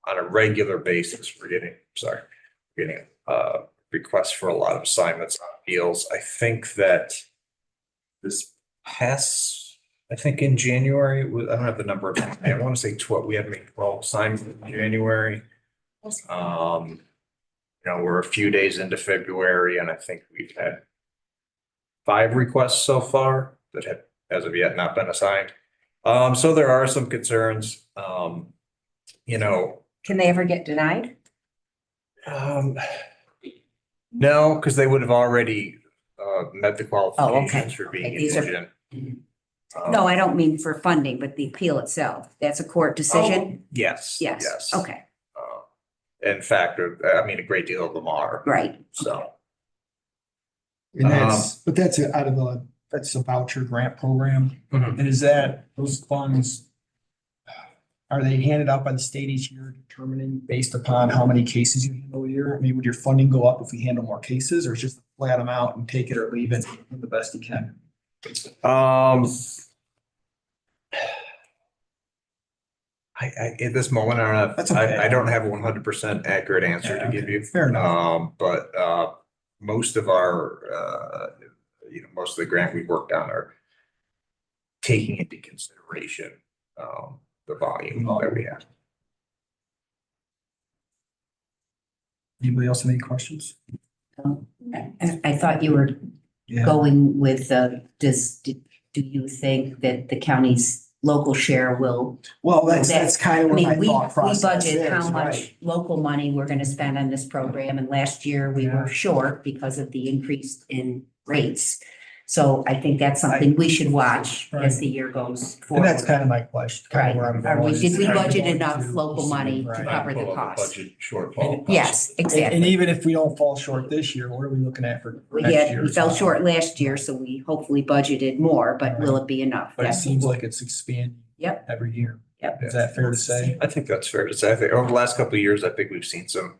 on a regular basis, we're getting requests for a lot of assignments on appeals. I think that this past, I think in January, I don't have the number, I want to say 12, we had made 12 assignments in January. We're a few days into February, and I think we've had 5 requests so far that have, as of yet, not been assigned. So there are some concerns, Can they ever get denied? No, because they would have already met the qualifications for being Okay, these are- indigent. No, I don't mean for funding, but the appeal itself. That's a court decision? Yes. Yes, okay, In fact, I mean, a great deal of them are. right. So. And that's out of that's a voucher grant program. Mhm. And is that, those funds, are they handed out by the state each year determining based upon how many cases you handle a year? I mean, would your funding go up if we handle more cases, or is just flat them out and take it or leave it the best you can? At this moment, That's okay. I don't have a 100% accurate answer to give you. Fair enough. But most of our, most of the grant we worked on are taking into consideration the volume that we have. Anybody else have any questions? I thought you were Yeah. going with, do you think that the county's local share will? Well, that's kind of I what my mean, we thought process budget how is, much right? local money we're gonna spend on this program, and last year we were short because of the increase in rates. So I think that's something we should watch as the year goes forward. And that's kind of my question. kind of where I'm Are we, going. did we Are budget going enough to- local money to Right. cover the Pull up a cost? budget shortfall. Yes, And exactly. even if we don't fall short this year, what are we looking at for We next year? we fell short last year, so we hopefully budgeted more, but will it be enough? But it That's- seems like it's expanding. Yep. Every year. Yep. Is that fair to say? I think that's fair to say. I think over the last couple of years, I think we've seen some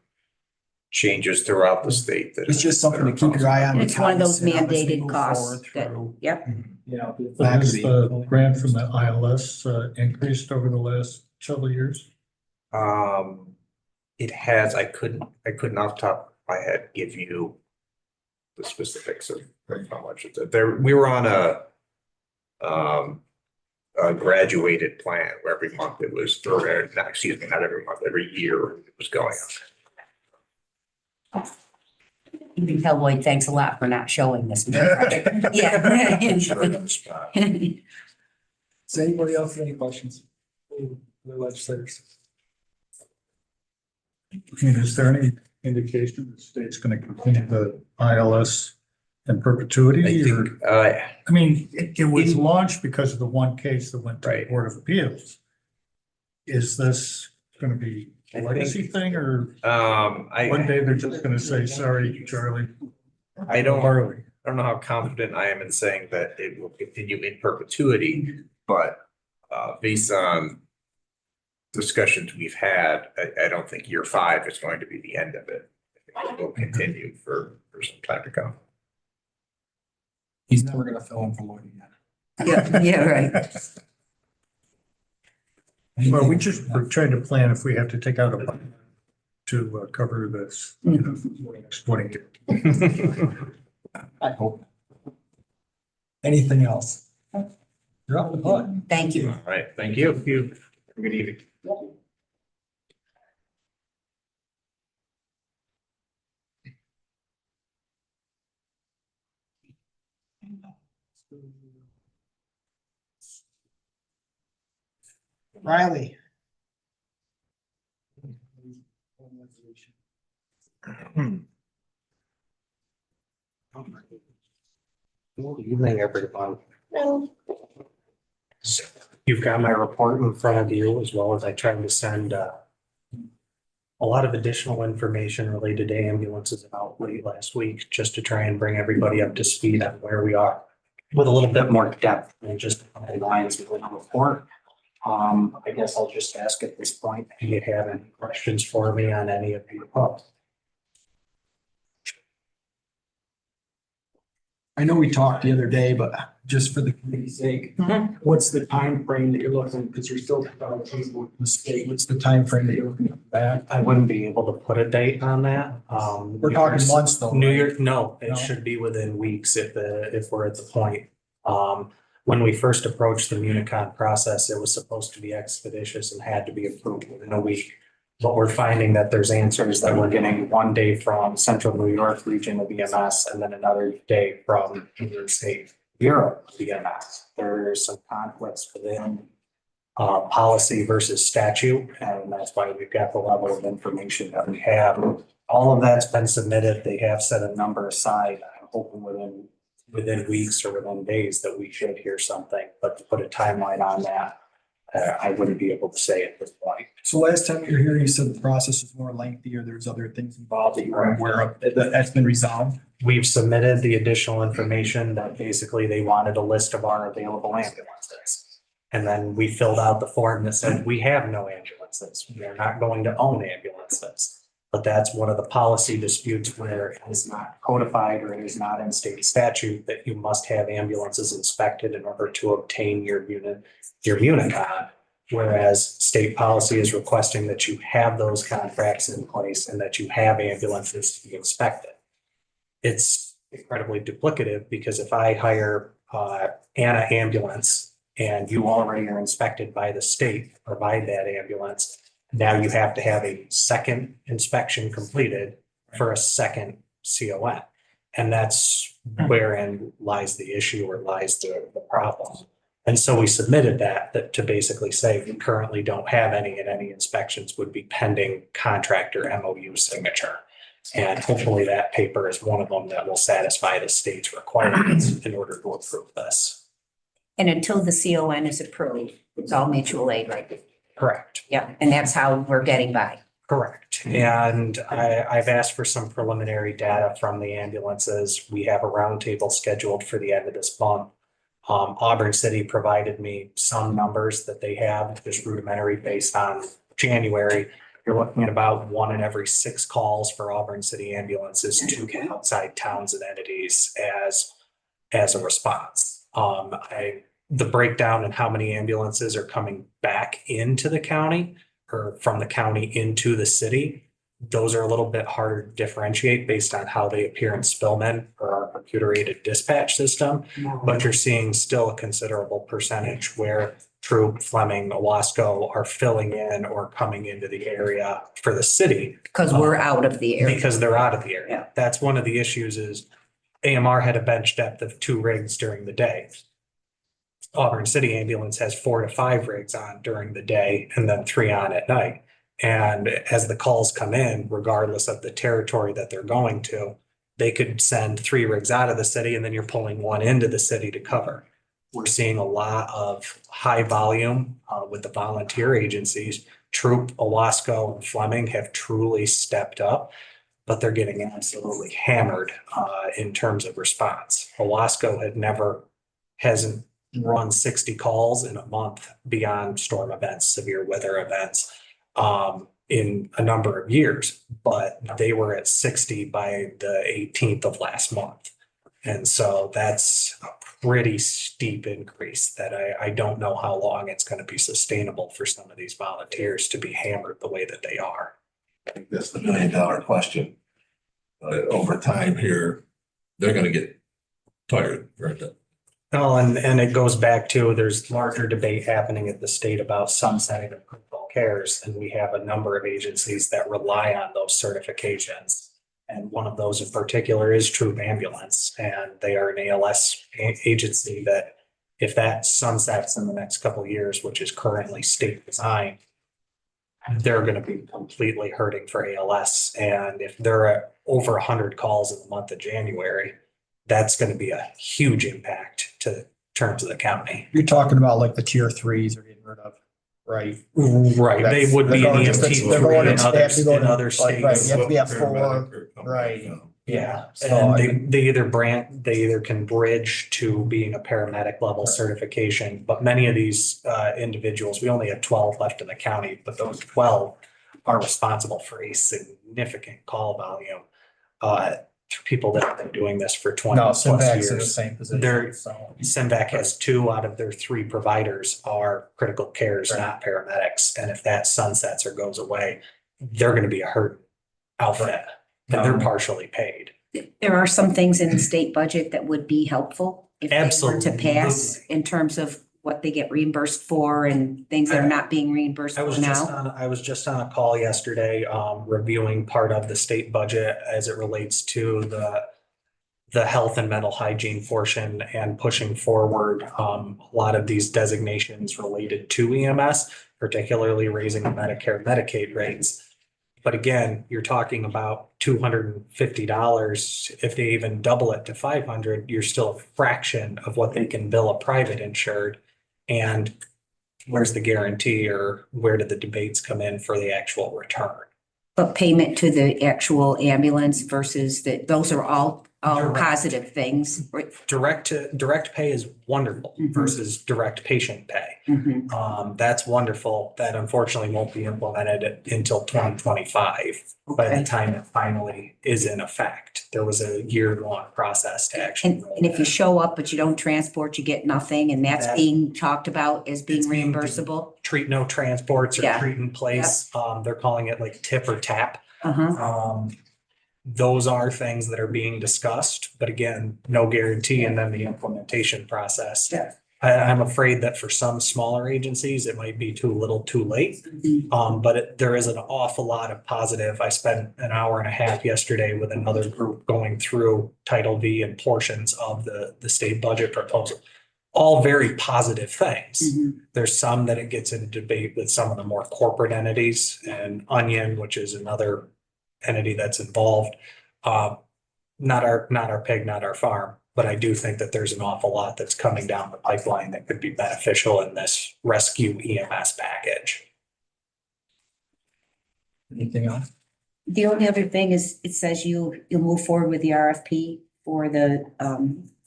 changes throughout the state that. It's just something to keep your eye on. It's one of those and obviously mandated move costs forward that, through, yep. You know, the But has faculty. the grant from the ILS increased over the last several years? It has, I couldn't off the top of my head give you the specifics of how much it's there. We were on a graduated plan where every month it was, or not, excuse me, not every month, every year it was going up. You can tell Lloyd, thanks a lot for not showing this. Yeah. Does anybody else have any questions? The legislators? I mean, is there any indication the state's gonna continue the ILS in perpetuity? I or- think, I mean, it was launched because of the one case that went to the Right. Board of Appeals. Is this gonna be a legacy thing, or one day they're just gonna say, sorry, Charlie? I don't Harley. know how confident I am in saying that it will continue in perpetuity, but based on discussions we've had, I don't think year 5 is going to be the end of it. I will continue for some time to come. He's never gonna fill in for Lloyd again. Yeah, right. Well, we're trying to plan if we have to take out a budget to cover this, you know, next 20 years. I hope. Anything else? You're up the butt. Thank you. All right, thank you. Good evening. Riley. Good evening, everyone. So you've got my report in front of you, as well as I tried to send a lot of additional information related to ambulances out late last week, just to try and bring everybody up to speed on where we are with a little bit more depth than just a couple lines within a report. I guess I'll just ask at this point, do you have any questions for me on any of the above? I know we talked the other day, but just for the committee's sake, what's the time frame that you're looking, because you're still with the state, what's the time frame that you're looking at that? I wouldn't be able to put a date on that. We're talking months though. New Year, no, it No? should be within weeks if we're at the point. When we first approached the Municon process, it was supposed to be expeditious and had to be approved within a week. But we're finding that there's answers that we're getting one day from Central New York Region of EMS and then another day from New York State Bureau of EMS. There's some conflicts within policy versus statute, and that's why we've got the level of information that we have. All of that's been submitted. They have set a number aside. I'm hoping within weeks or within days that we should hear something, but to put a timeline on that, I wouldn't be able to say at this point. So last time you were here, you said the process was more lengthy or there's other things involved that you were aware of, that's been resolved? We've submitted the additional information that basically they wanted a list of our available ambulances. And then we filled out the form that said, we have no ambulances. We are not going to own ambulances. But that's one of the policy disputes where it is not codified or it is not in state statute that you must have ambulances inspected in order to obtain your Municon. Whereas state policy is requesting that you have those contracts in place and that you have ambulances to be inspected. It's incredibly duplicative because if I hire Anna ambulance and you already are inspected by the state, to provide that ambulance, now you have to have a second inspection completed for a second CON. And that's wherein lies the issue or lies the problem. And so we submitted that to basically say we currently don't have any, and any inspections would be pending contractor MOU signature. And hopefully that paper is one of them that will satisfy the state's requirements in order to approve this. And until the CON is approved, it's all mutual aid, right? Correct. Yeah, and that's how we're getting by. Correct. And I've asked for some preliminary data from the ambulances. We have a roundtable scheduled for the end of this month. Auburn City provided me some numbers that they have, just rudimentary based on January. You're looking at about 1 in every 6 calls for Auburn City ambulances to outside towns and entities as a response. The breakdown in how many ambulances are coming back into the county or from the county into the city, those are a little bit harder to differentiate based on how they appear in Spillman or our computer-aided dispatch system. But you're seeing still a considerable percentage where Troop, Fleming, Owasco are filling in or coming into the area for the city. Because we're out of the area. Because they're out of the area. That's one of the issues is AMR had a bench depth of 2 rigs during the day. Auburn City Ambulance has 4 to 5 rigs on during the day and then 3 on at night. And as the calls come in, regardless of the territory that they're going to, they could send 3 rigs out of the city and then you're pulling 1 into the city to cover. We're seeing a lot of high volume with the volunteer agencies. Troop, Owasco, and Fleming have truly stepped up, but they're getting absolutely hammered in terms of response. Owasco hasn't run 60 calls in a month beyond storm events, severe weather events. in a number of years, but they were at 60 by the 18th of last month. And so that's a pretty steep increase that I don't know how long it's going to be sustainable for some of these volunteers to be hammered the way that they are. I think that's the $1 million question. Over time here, they're gonna get tired, right? Oh, and it goes back to, there's larger debate happening at the state about sunsetting of critical cares. And we have a number of agencies that rely on those certifications. And one of those in particular is Troop Ambulance, and they are an ALS agency that if that sunsets in the next couple of years, which is currently state designed, they're going to be completely hurting for ALS. And if they're at over 100 calls in the month of January, that's going to be a huge impact to terms of the county. You're talking about like the tier threes are getting rid of, right? Right, they would be an They're EMT going in to- they have to go in to, other like, right, states. you have to be at 4, right? Yeah, So and they either can bridge to being a paramedic level certification, but many of these individuals, we only have 12 left in the county, but those 12 are responsible for a significant call volume. People that have been doing this for 20 No, plus Simvac's in the years. same position, Their so. Simvac has 2 out of their 3 providers are critical cares, not paramedics. And if that sunsets or goes away, they're going to be a hurt outfit, and they're partially paid. There are some things in the state budget that would be helpful if they were to pass in terms of what they get reimbursed for and things that are not being reimbursed I for was just now. on, I was just on a call yesterday, reviewing part of the state budget as it relates to the health and mental hygiene portion and pushing forward, a lot of these designations related to EMS, particularly raising the Medicare, Medicaid rates. But again, you're talking about $250. If they even double it to 500, you're still a fraction of what they can bill a private insured. And where's the guarantee, or where do the debates come in for the actual return? But payment to the actual ambulance versus those are all positive things. Right? Direct pay is wonderful versus direct patient pay. That's wonderful. That unfortunately won't be implemented until 2025 by the time it finally is in effect. There was a year-long process to actually. And if you show up, but you don't transport, you get nothing, and that's being talked about as being reimbursable. Treat no transports or Yeah. treat in place. They're calling it like tip or tap. Uh-huh. Those are things that are being discussed, but again, no guarantee, and then the implementation process. I'm afraid that for some smaller agencies, it might be too little, too late. But there is an awful lot of positive. I spent an hour and a half yesterday with another group going through Title V and portions of the state budget proposal. All very positive things. There's some that it gets into debate with some of the more corporate entities, and Onion, which is another entity that's involved. Not our pig, not our farm, but I do think that there's an awful lot that's coming down the pipeline that could be beneficial in this rescue EMS package. Anything else? The only other thing is, it says you'll move forward with the RFP for the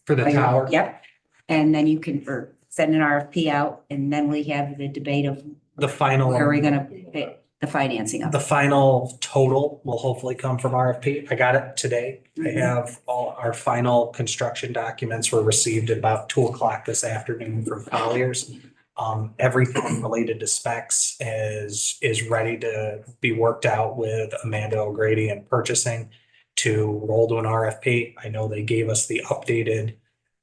For the tower? Yep. And then you can send an RFP out, and then we have the debate of The final. where are we gonna pay the financing of. The final total will hopefully come from RFP. I got it today. I have all our final construction documents were received at about 2:00 this afternoon from Colliers. Everything related to specs is ready to be worked out with Amanda O'Grady and purchasing to roll to an RFP. I know they gave us the updated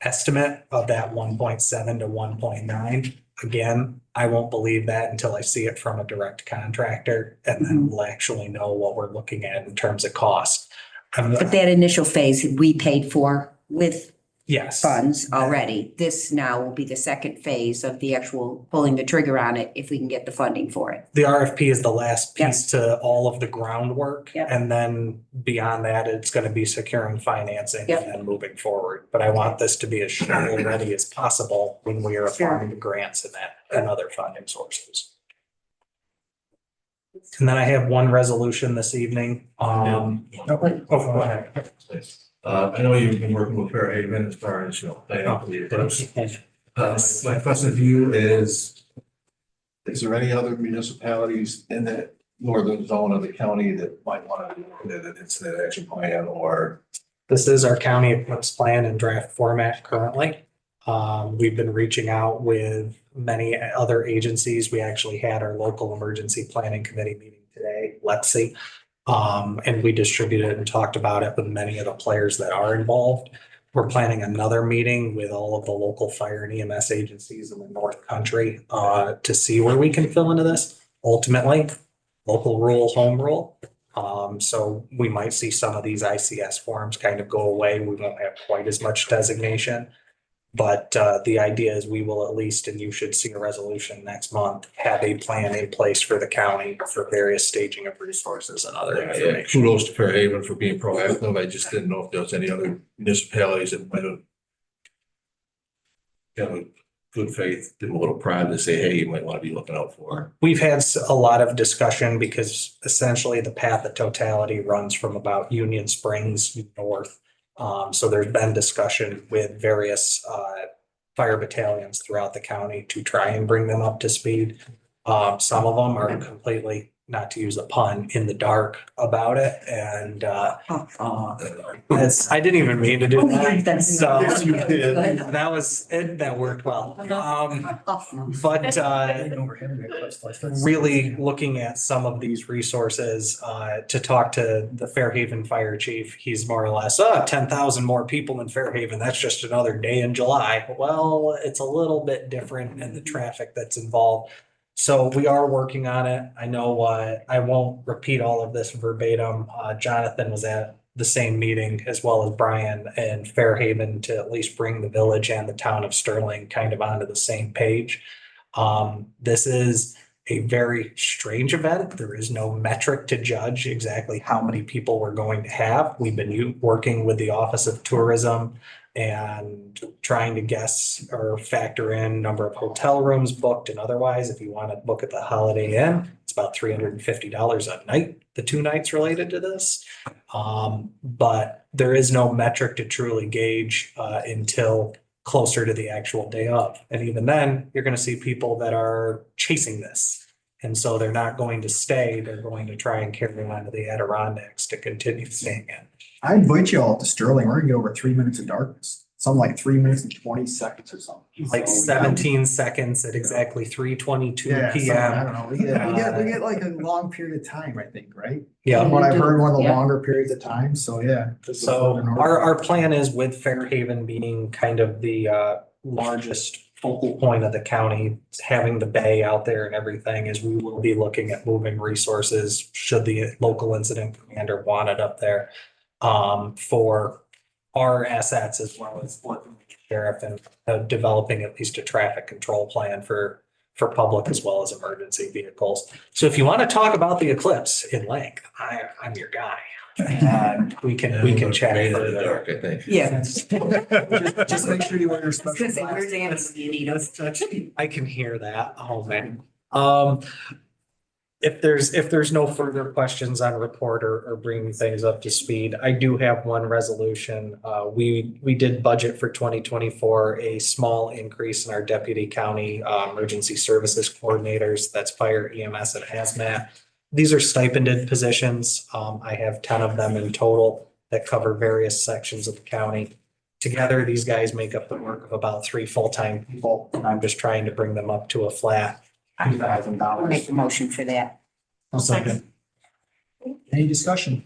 estimate of that 1.7 to 1.9. Again, I won't believe that until I see it from a direct contractor, and then we'll actually know what we're looking at in terms of cost. But that initial phase we paid for with Yes. funds already. This now will be the second phase of the actual pulling the trigger on it if we can get the funding for it. The RFP is the last piece to all of the groundwork. Yep. And then beyond that, it's going to be securing financing Yep. and then moving forward. But I want this to be as shovel ready as possible when we are applying to grants and other funding sources. And then I have one resolution this evening. Go ahead. I know you've been working with Fairhaven as far as, paying off the eclipse. My question to you is there any other municipalities in that northern zone of the county that might want to look at an incident action plan or? This is our county eclipse plan in draft format currently. We've been reaching out with many other agencies. We actually had our local emergency planning committee meeting today, LEPSI. And we distributed and talked about it with many of the players that are involved. We're planning another meeting with all of the local fire and EMS agencies in the North Country to see where we can fill into this. Ultimately, local rule, home rule. So we might see some of these ICS forms kind of go away. We won't have quite as much designation. But the idea is we will at least, and you should see a resolution next month, have a plan in place for the county for various staging of resources and other Yeah, information. kudos to Fairhaven for being proactive. I just didn't know if there was any other municipalities that might have good faith, did a little pride to say, hey, you might want to be looking out for. We've had a lot of discussion because essentially the path of totality runs from about Union Springs north. So there's been discussion with various fire battalions throughout the county to try and bring them up to speed. Some of them are completely, not to use a pun, in the dark about it. And I didn't even mean to do that. So that worked well. But really looking at some of these resources to talk to the Fairhaven fire chief, he's more or less, 10,000 more people in Fairhaven. That's just another day in July. Well, it's a little bit different in the traffic that's involved. So we are working on it. I know I won't repeat all of this verbatim. Jonathan was at the same meeting as well as Brian and Fairhaven to at least bring the village and the town of Sterling kind of onto the same page. This is a very strange event. There is no metric to judge exactly how many people we're going to have. We've been working with the Office of Tourism and trying to guess or factor in number of hotel rooms booked and otherwise. If you want to book at the Holiday Inn, it's about $350 a night, the 2 nights related to this. But there is no metric to truly gauge until closer to the actual day of. And even then, you're going to see people that are chasing this. And so they're not going to stay. They're going to try and carry on to the Adirondacks to continue staying in. I invite you all to Sterling. We're gonna get over 3 minutes of darkness. Something like 3 minutes and 20 seconds or something. Like 17 seconds at exactly 3:22 Yeah, PM. I don't know. We get like a long period of time, I think, right? Yeah. From what I've heard, one of the Yeah. longer periods of time. So, yeah. So our plan is with Fairhaven being kind of the largest focal point of the county, having the bay out there and everything, is we will be looking at moving resources should the local incident commander want it up there for our assets as well as working with the sheriff and developing at least a traffic control plan for public as well as emergency vehicles. So if you want to talk about the eclipse in length, I'm your guy. And we can chat further. Dark, I think. Yeah. Just make sure you wear your special Where's Anna? You need us. I can hear that. Oh, man. If there's no further questions on report or bringing things up to speed, I do have one resolution. We did budget for 2024, a small increase in our deputy county emergency services coordinators. That's fire, EMS, and hazmat. These are stipended positions. I have 10 of them in total that cover various sections of the county. Together, these guys make up the work of about 3 full-time people. And I'm just trying to bring them up to a flat $2,000. Make the motion for that. I'll second. Any discussion?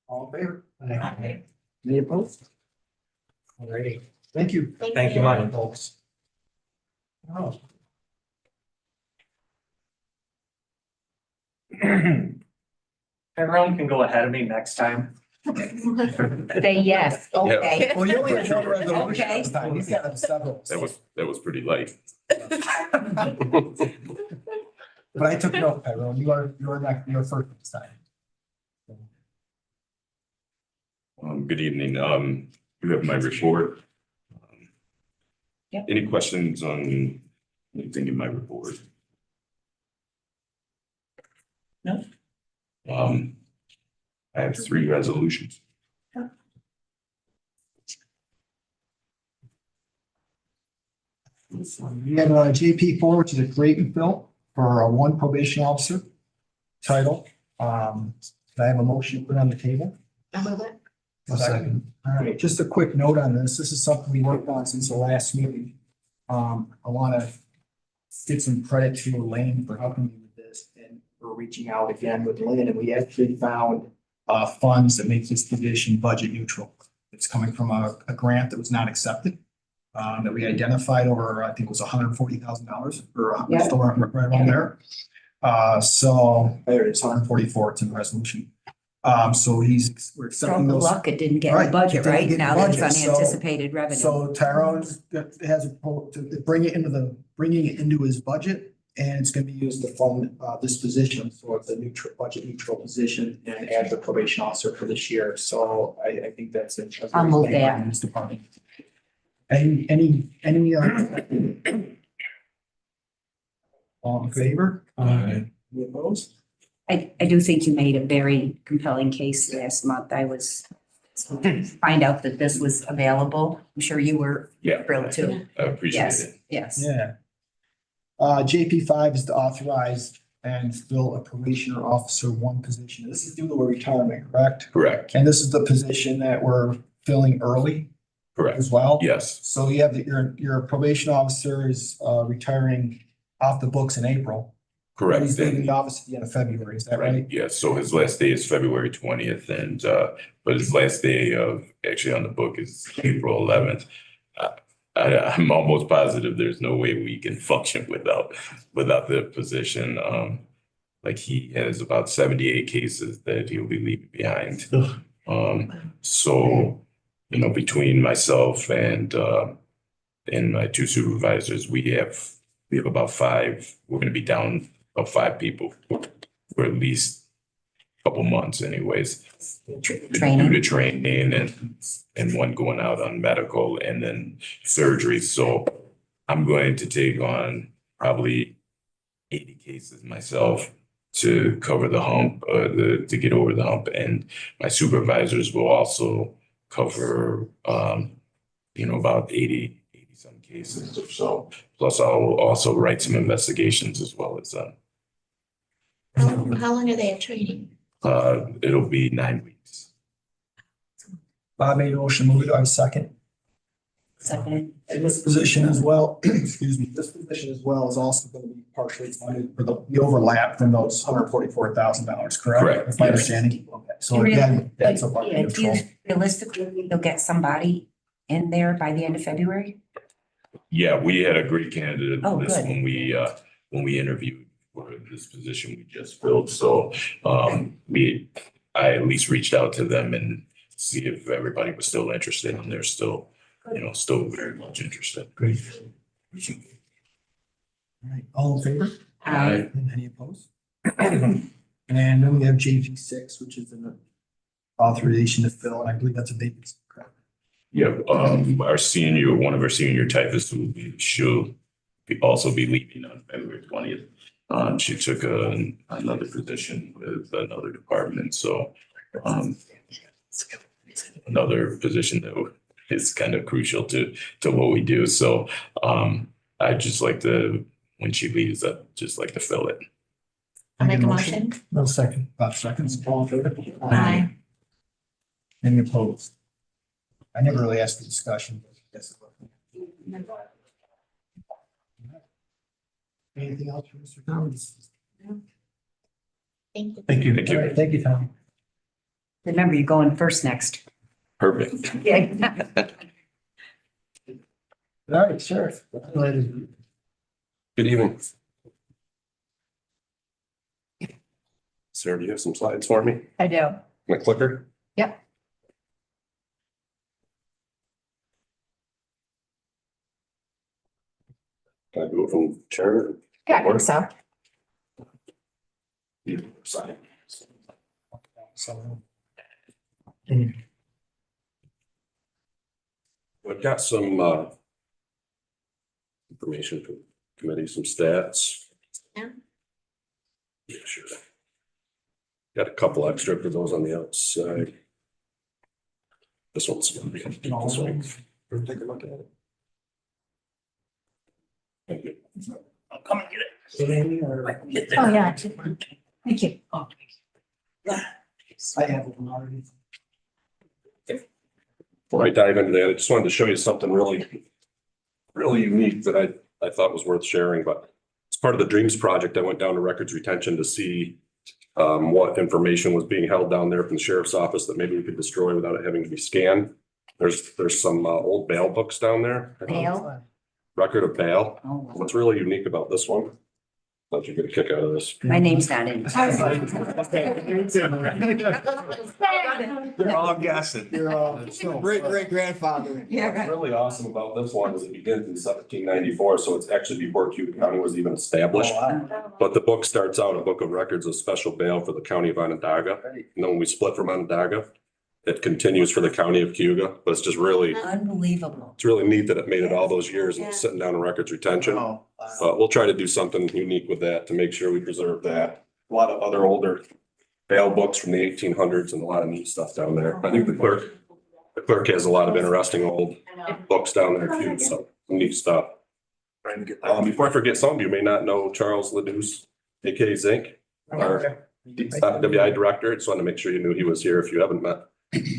All in favor? Any opposed? Alrighty. Thank you. Thank you much, folks. Oh. Everyone can go ahead of me next time. Say yes, okay. Well, you only had one resolution Okay. this time. He's got several. That was pretty light. But I took it off, Tyrone. You're first this time. Good evening. You have my report. Yep. Any questions on anything in my report? No. I have 3 resolutions. We have JP4, which is a create and fill for 1 probation officer. title. Can I have a motion to put on the table? I move it. A second. All right, just a quick note on this. This is something we worked on since the last meeting. I want to give some credit to Elaine for helping me with this, and we're reaching out again with Lynn, and we actually found funds that make this position budget neutral. It's coming from a grant that was not accepted, that we identified over, I think it was $140,000 or Yeah. still right around there. So there it is, 144, it's in the resolution. So we're accepting Stroke of those. luck, it didn't get in Right, the it budget, didn't right? get in the Now it's budget, so- unanticipated revenue. So Tyrone's has to bring it bringing it into his budget, and it's gonna be used to fund this position. So it's a neutral, budget neutral position, and add the probation officer for this year. So I think that's a I'll move great thing that. in this department. Any all in favor? Any opposed? I do think you made a very compelling case last month. I was find out that this was available. I'm sure you were Yeah. thrilled too. I appreciate Yes, it. yes. Yeah. JP5 is to authorize and fill a probationer officer one position. This is due to a retirement, correct? Correct, And this is the position that we're filling early correct. as well? Yes, So you have your probation officer is retiring off the books in April. correct. He's leaving And- the office at the end of February, is that right? Yeah, so his last day is February 20th and, but his last day of actually on the book is April 11th. I'm almost positive there's no way we can function without the position. Like he has about 78 cases that he'll be leaving behind. So, you know, between myself and my two supervisors, we have about five, we're gonna be down about five people for at least a couple months anyways. Training. Due to training and one going out on medical and then surgery. So I'm going to take on probably 80 cases myself to cover the hump, to get over the hump. And my supervisors will also cover, you know, about 80 some cases or so. Plus I'll also write some investigations as well as, How long are they in training? it'll be 9 weeks. Bob made a motion, move it, I second. Second. And this position as well, excuse me, this position as well is also going to be partially funded for the overlap from those $144,000, correct? Correct, If my yes. understanding. Okay, so again, that's a budget Yeah, do you neutral. realistically, you'll get somebody in there by the end of February? Yeah, we had a great candidate Oh, list good. when we interviewed for this position we just filled. So I at least reached out to them and see if everybody was still interested, and they're still, you know, still very much interested. Great. All right, all in favor? Aye. Any opposed? And then we have JP6, which is an authorization to fill, and I believe that's a vacancy, correct? Yeah, one of our senior typists she'll also be leaving on February 20th. She took another position with another department, so another position that is kind of crucial to what we do. So I just like to, when she leaves, I just like to fill it. I'll make a motion. No second, 5 seconds, all in favor? Aye. Any opposed? I never really asked the discussion. But that's anything else for Mr. Thomas? Thank you. Thank you. Thank All you. right, thank you, Tom. Remember, you're going first next. Perfect. Yeah. All right, Sheriff. Good evening. Sarah, do you have some slides for me? I do. My clicker? Yep. Can I do it from chair? Yeah, I think so. Sign. I've got some information for the committee, some stats. Yeah. Yeah, sure. Got a couple extra for those on the outside. This one's gonna be. This one. Take a look at it. Thank you. I'll come and get it. Oh, yeah. Thank you. Oh, I have one already. Before I dive into that, I just wanted to show you something really, really unique that I thought was worth sharing, but as part of the Dreams project, I went down to records retention to see what information was being held down there from the sheriff's office that maybe we could destroy without it having to be scanned. There's some old bail books down there. Bail? Record of bail. Oh, What's really unique about this one? Thought you'd get a kick out of this. my name's not in. You're all guessing. Your great grandfather. Yeah, What's right. really awesome about this one is it begins in 1794, so it's actually before Cayuga County was even established. But the book starts out a book of records of special bail for the county of Onondaga. And then when we split from Onondaga, it continues for the county of Cayuga, but it's just really, Unbelievable. it's really neat that it made it all those years and it's sitting down in records retention. But we'll try to do something unique with that to make sure we preserve that. A lot of other older bail books from the 1800s and a lot of neat stuff down there. I think the clerk has a lot of interesting old books down there too, so neat stuff. Before I forget, some of you may not know Charles Ledouce, aka Zink, our WI director. Just wanted to make sure you knew he was here if you haven't met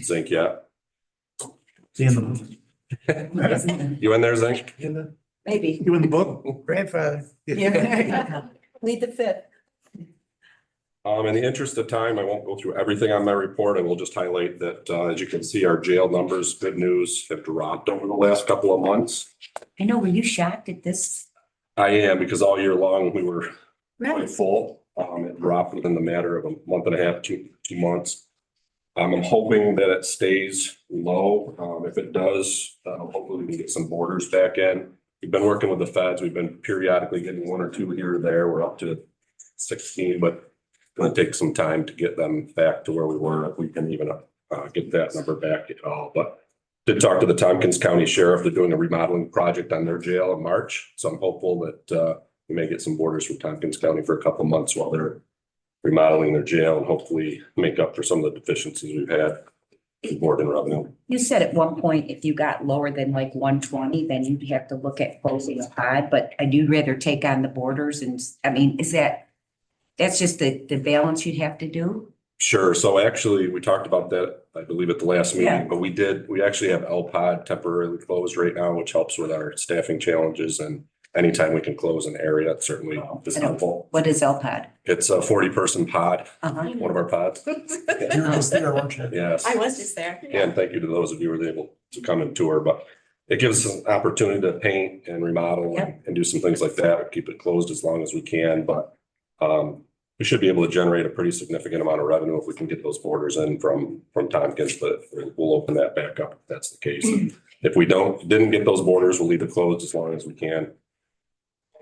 Zink yet. See in the movie. You in there, Zink? Maybe. You in the book? Grandfather. Lead the fifth. In the interest of time, I won't go through everything on my report. I will just highlight that, as you can see, our jail numbers, good news, have dropped over the last couple of months. I know, were you shocked at this? I am, because all year long we were quite Right. full. It dropped within the matter of a month and a half, two months. I'm hoping that it stays low. If it does, hopefully we can get some borders back in. We've been working with the feds. We've been periodically getting one or two here or there. We're up to 16, but it's going to take some time to get them back to where we were, if we can even get that number back at all. But did talk to the Tompkins County Sheriff. They're doing a remodeling project on their jail in March. So I'm hopeful that we may get some borders from Tompkins County for a couple of months while they're remodeling their jail and hopefully make up for some of the deficiencies we've had in board and revenue. You said at one point, if you got lower than like 120, then you'd have to look at closing a pod, but I do rather take on the borders and, I mean, that's just the balance you'd have to do? Sure. So actually, we talked about that, I believe, at the last Yeah. meeting, but we actually have LPOD temporarily closed right now, which helps with our staffing challenges, and anytime we can close an area, it certainly is helpful. What is LPAD? It's a 40-person pod, Uh-huh. one of our pods. Yes. I was just there. And thank you to those of you who were able to come and tour, but it gives us an opportunity to paint and remodel and do some things like that, keep it closed as long as we can, but we should be able to generate a pretty significant amount of revenue if we can get those borders in from Tompkins, but we'll open that back up if that's the case. If we didn't get those borders, we'll leave it closed as long as we can.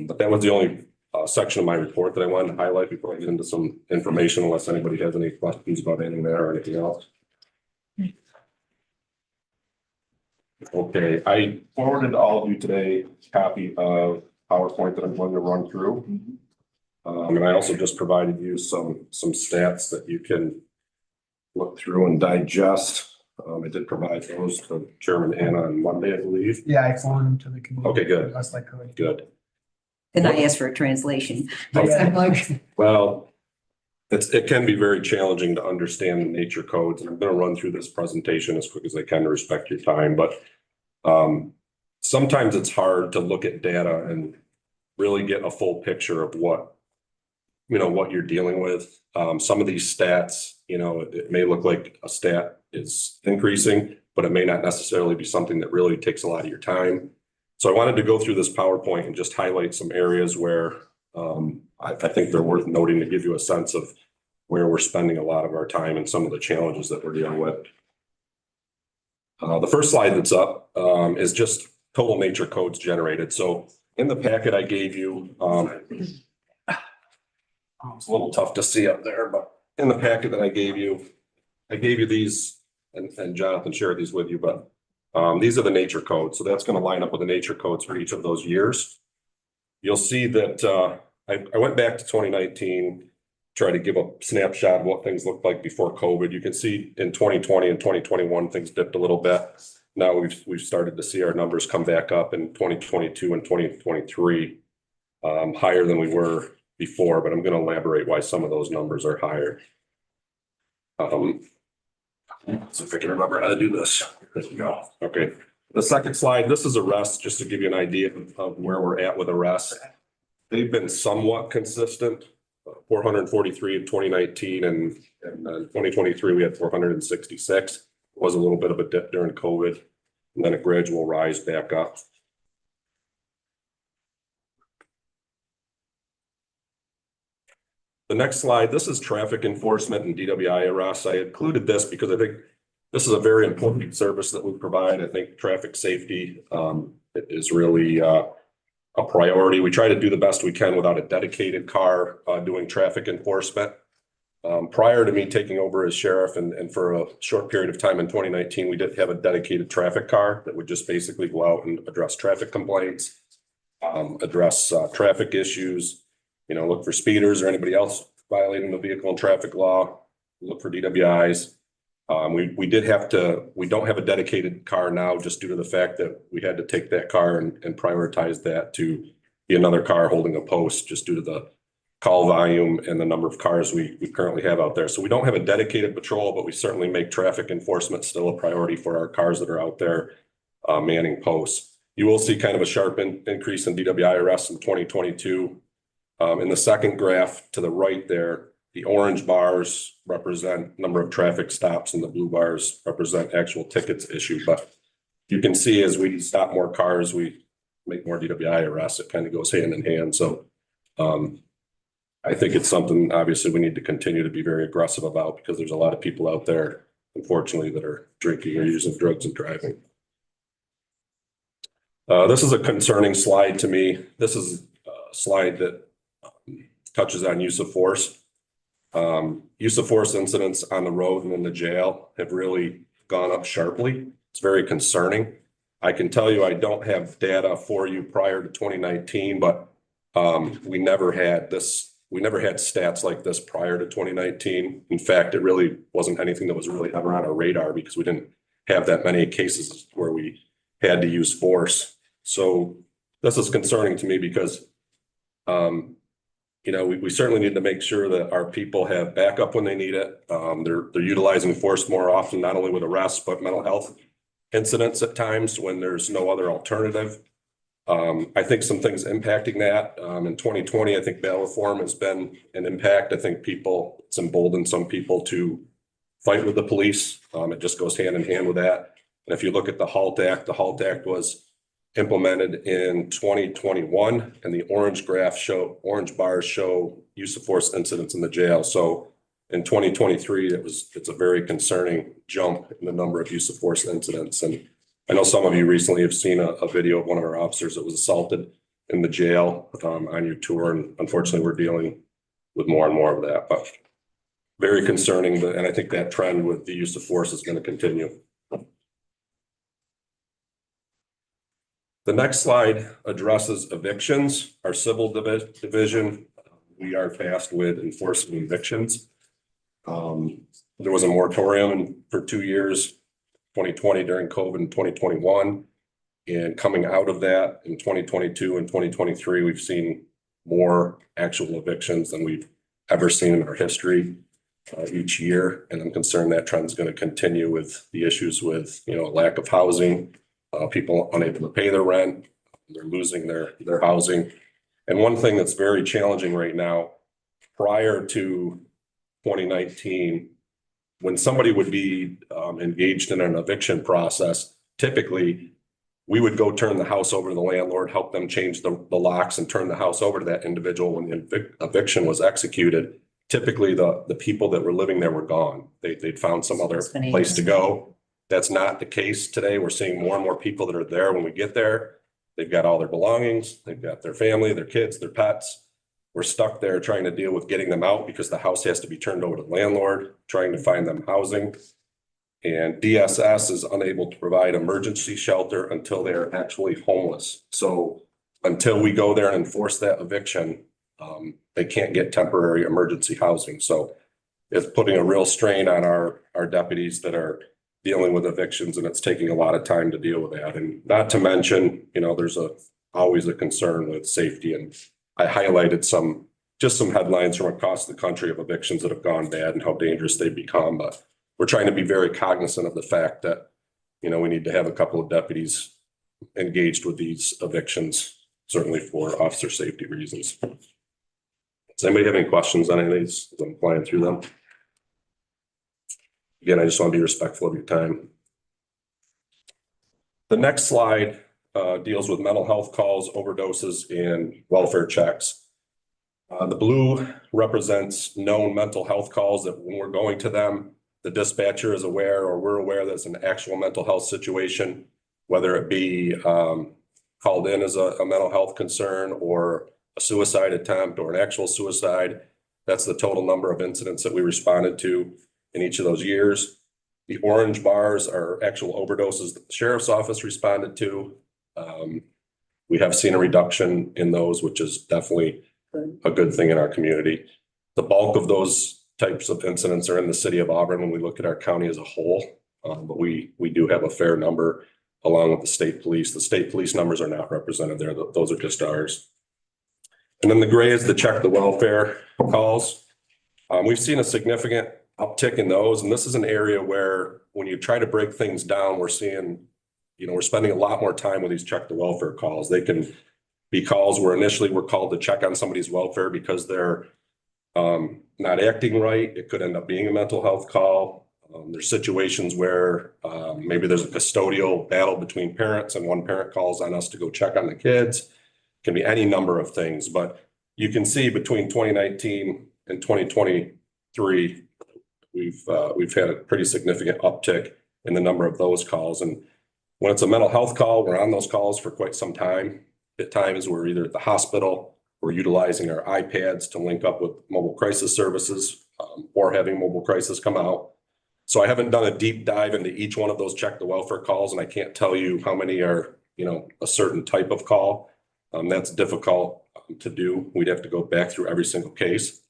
But that was the only section of my report that I wanted to highlight before I get into some information, unless anybody has any questions about anything there or anything else. Okay, I forwarded all of you today a copy of PowerPoint that I'm going to run through. And I also just provided you some stats that you can look through and digest. I did provide those to Chairman Anna on Monday, I believe. Yeah, I forwarded them to the committee. Okay, good. Best I could. Good. Then I asked for a translation. Well, it can be very challenging to understand the nature codes, and I'm going to run through this presentation as quick as I can to respect your time, but sometimes it's hard to look at data and really get a full picture of what you're dealing with. Some of these stats, it may look like a stat is increasing, but it may not necessarily be something that really takes a lot of your time. So I wanted to go through this PowerPoint and just highlight some areas where I think they're worth noting to give you a sense of where we're spending a lot of our time and some of the challenges that we're dealing with. The first slide that's up is just total nature codes generated. So in the packet I gave you, it's a little tough to see up there, but in the packet that I gave you these, and Jonathan shared these with you, but these are the nature codes. So that's going to line up with the nature codes for each of those years. You'll see that I went back to 2019, try to give a snapshot of what things looked like before COVID. You can see in 2020 and 2021, things dipped a little bit. Now we've started to see our numbers come back up in 2022 and 2023, higher than we were before, but I'm gonna elaborate why some of those numbers are higher. So if I can remember how to do this. There we go. Okay. The second slide, this is arrests, just to give you an idea of where we're at with arrests. They've been somewhat consistent, 443 in 2019 and 2023, we had 466. Was a little bit of a dip during COVID and then a gradual rise back up. The next slide, this is traffic enforcement and DWI arrests. I included this because I think this is a very important service that we provide. I think traffic safety is really a priority. We try to do the best we can without a dedicated car doing traffic enforcement. Prior to me taking over as sheriff and for a short period of time in 2019, we did have a dedicated traffic car that would just basically go out and address traffic complaints, address traffic issues, look for speeders or anybody else violating the vehicle and traffic law, look for DWIs. We don't have a dedicated car now just due to the fact that we had to take that car and prioritize that to be another car holding a post just due to the call volume and the number of cars we currently have out there. So we don't have a dedicated patrol, but we certainly make traffic enforcement still a priority for our cars that are out there manning posts. You will see kind of a sharp increase in DWI arrests in 2022. In the second graph to the right there, the orange bars represent number of traffic stops and the blue bars represent actual tickets issued. But you can see as we stop more cars, we make more DWI arrests. It kind of goes hand in hand. So I think it's something obviously we need to continue to be very aggressive about because there's a lot of people out there, unfortunately, that are drinking or using drugs and driving. This is a concerning slide to me. This is a slide that touches on use of force. Use of force incidents on the road and in the jail have really gone up sharply. It's very concerning. I can tell you I don't have data for you prior to 2019, but we never had stats like this prior to 2019. In fact, it really wasn't anything that was really ever on our radar because we didn't have that many cases where we had to use force. So this is concerning to me because we certainly need to make sure that our people have backup when they need it. They're utilizing force more often, not only with arrests, but mental health incidents at times when there's no other alternative. I think some things impacting that. In 2020, I think bail reform has been an impact. I think it's emboldened some people to fight with the police. It just goes hand in hand with that. And if you look at the HALT Act was implemented in 2021, and the orange bars show use of force incidents in the jail. So in 2023, it's a very concerning jump in the number of use of force incidents. And I know some of you recently have seen a video of one of our officers that was assaulted in the jail on your tour. And unfortunately, we're dealing with more and more of that, but very concerning. And I think that trend with the use of force is going to continue. The next slide addresses evictions. Our civil division, we are tasked with enforcing evictions. There was a moratorium for 2 years, 2020 during COVID and 2021. And coming out of that in 2022 and 2023, we've seen more actual evictions than we've ever seen in our history each year. And I'm concerned that trend is going to continue with the issues with, lack of housing, people unable to pay their rent, they're losing their housing. And one thing that's very challenging right now, prior to 2019, when somebody would be engaged in an eviction process, typically we would go turn the house over to the landlord, help them change the locks and turn the house over to that individual. When the eviction was executed, typically the people that were living there were gone. They'd found some other place to go. That's not the case today. We're seeing more and more people that are there when we get there. They've got all their belongings, they've got their family, their kids, their pets. We're stuck there trying to deal with getting them out because the house has to be turned over to the landlord, trying to find them housing. And DSS is unable to provide emergency shelter until they are actually homeless. So until we go there and enforce that eviction, they can't get temporary emergency housing. So it's putting a real strain on our deputies that are dealing with evictions, and it's taking a lot of time to deal with that. And not to mention, there's always a concern with safety. And I highlighted some just some headlines from across the country of evictions that have gone bad and how dangerous they've become. But we're trying to be very cognizant of the fact that, you know, we need to have a couple of deputies engaged with these evictions, certainly for officer safety reasons. Does anybody have any questions on any of these as I'm flying through them? Again, I just want to be respectful of your time. The next slide deals with mental health calls, overdoses, and welfare checks. The blue represents known mental health calls that when we're going to them, the dispatcher is aware or we're aware that it's an actual mental health situation, whether it be called in as a mental health concern or a suicide attempt or an actual suicide. That's the total number of incidents that we responded to in each of those years. The orange bars are actual overdoses that the sheriff's office responded to. We have seen a reduction in those, which is definitely a good thing in our community. The bulk of those types of incidents are in the city of Auburn when we look at our county as a whole. But we do have a fair number along with the state police. The state police numbers are not represented there. Those are just ours. And then the gray is the check the welfare calls. We've seen a significant uptick in those. And this is an area where when you try to break things down, we're seeing, you know, we're spending a lot more time with these check the welfare calls. They can be calls where initially we're called to check on somebody's welfare because they're not acting right. It could end up being a mental health call. There's situations where maybe there's a custodial battle between parents and one parent calls on us to go check on the kids. It can be any number of things, but you can see between 2019 and 2023, we've had a pretty significant uptick in the number of those calls. And when it's a mental health call, we're on those calls for quite some time. At times, we're either at the hospital, we're utilizing our iPads to link up with mobile crisis services, or having mobile crisis come out. So I haven't done a deep dive into each one of those check the welfare calls, and I can't tell you how many are, you know, a certain type of call. That's difficult to do. We'd have to go back through every single case.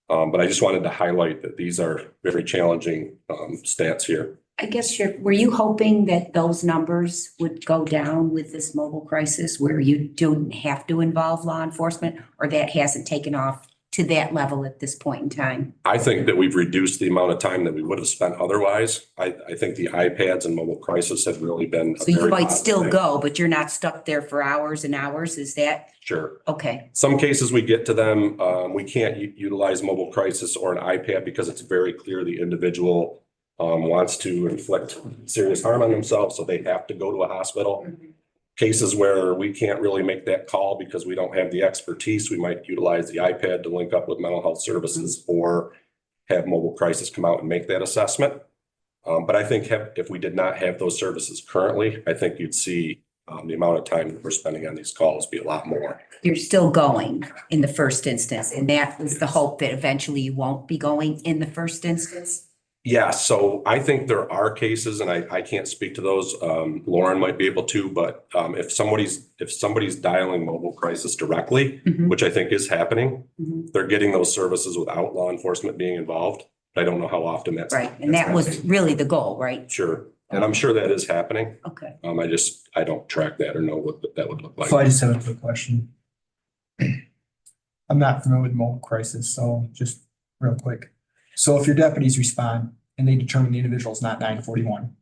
But I just wanted to highlight that these are very challenging stats here. I guess were you hoping that those numbers would go down with this mobile crisis where you don't have to involve law enforcement, or that hasn't taken off to that level at this point in time? I think that we've reduced the amount of time that we would have spent otherwise. I think the iPads and mobile crisis have really been. So you might still go, but you're not stuck there for hours and hours, is that? Sure. Okay. Some cases we get to them, we can't utilize mobile crisis or an iPad because it's very clear the individual wants to inflict serious harm on themselves, so they have to go to a hospital. Cases where we can't really make that call because we don't have the expertise, we might utilize the iPad to link up with mental health services or have mobile crisis come out and make that assessment. But I think if we did not have those services currently, I think you'd see the amount of time that we're spending on these calls be a lot more. You're still going in the first instance, and that was the hope that eventually you won't be going in the first instance? Yeah, so I think there are cases, and I can't speak to those. Lauren might be able to, but if somebody's dialing mobile crisis directly, which I think is happening, they're getting those services without law enforcement being involved. I don't know how often that's right, and that was really the goal, right? Sure, and I'm sure that is happening. Okay. I don't track that or know what that would look like. So I just have a quick question. I'm not familiar with mobile crisis, so just real quick. So if your deputies respond and they determine the individual is not 941,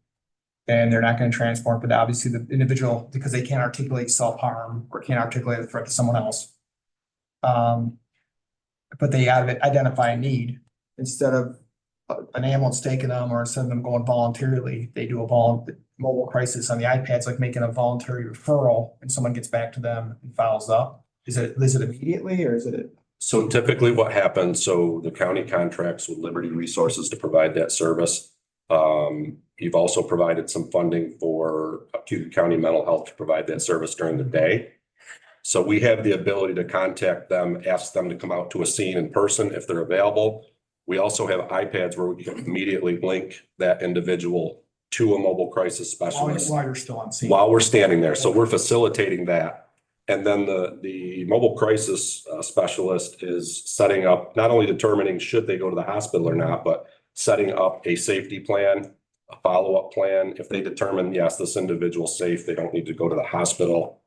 then they're not going to transport, but obviously the individual, because they can't articulate self-harm or can't articulate a threat to someone else. But they identify a need. Instead of an ambulance taking them or instead of them going voluntarily, they do a mobile crisis on the iPads, like making a voluntary referral, and someone gets back to them and follows up. Is it immediately or is it? So typically what happens, so the county contracts with Liberty Resources to provide that service. You've also provided some funding for Cayuga County Mental Health to provide that service during the day. So we have the ability to contact them, ask them to come out to a scene in person if they're available. We also have iPads where we can immediately link that individual to a mobile crisis specialist. While you're still on scene. While we're standing there. So we're facilitating that. And then the mobile crisis specialist is setting up, not only determining should they go to the hospital or not, but setting up a safety plan, a follow-up plan. If they determine, yes, this individual's safe, they don't need to go to the hospital.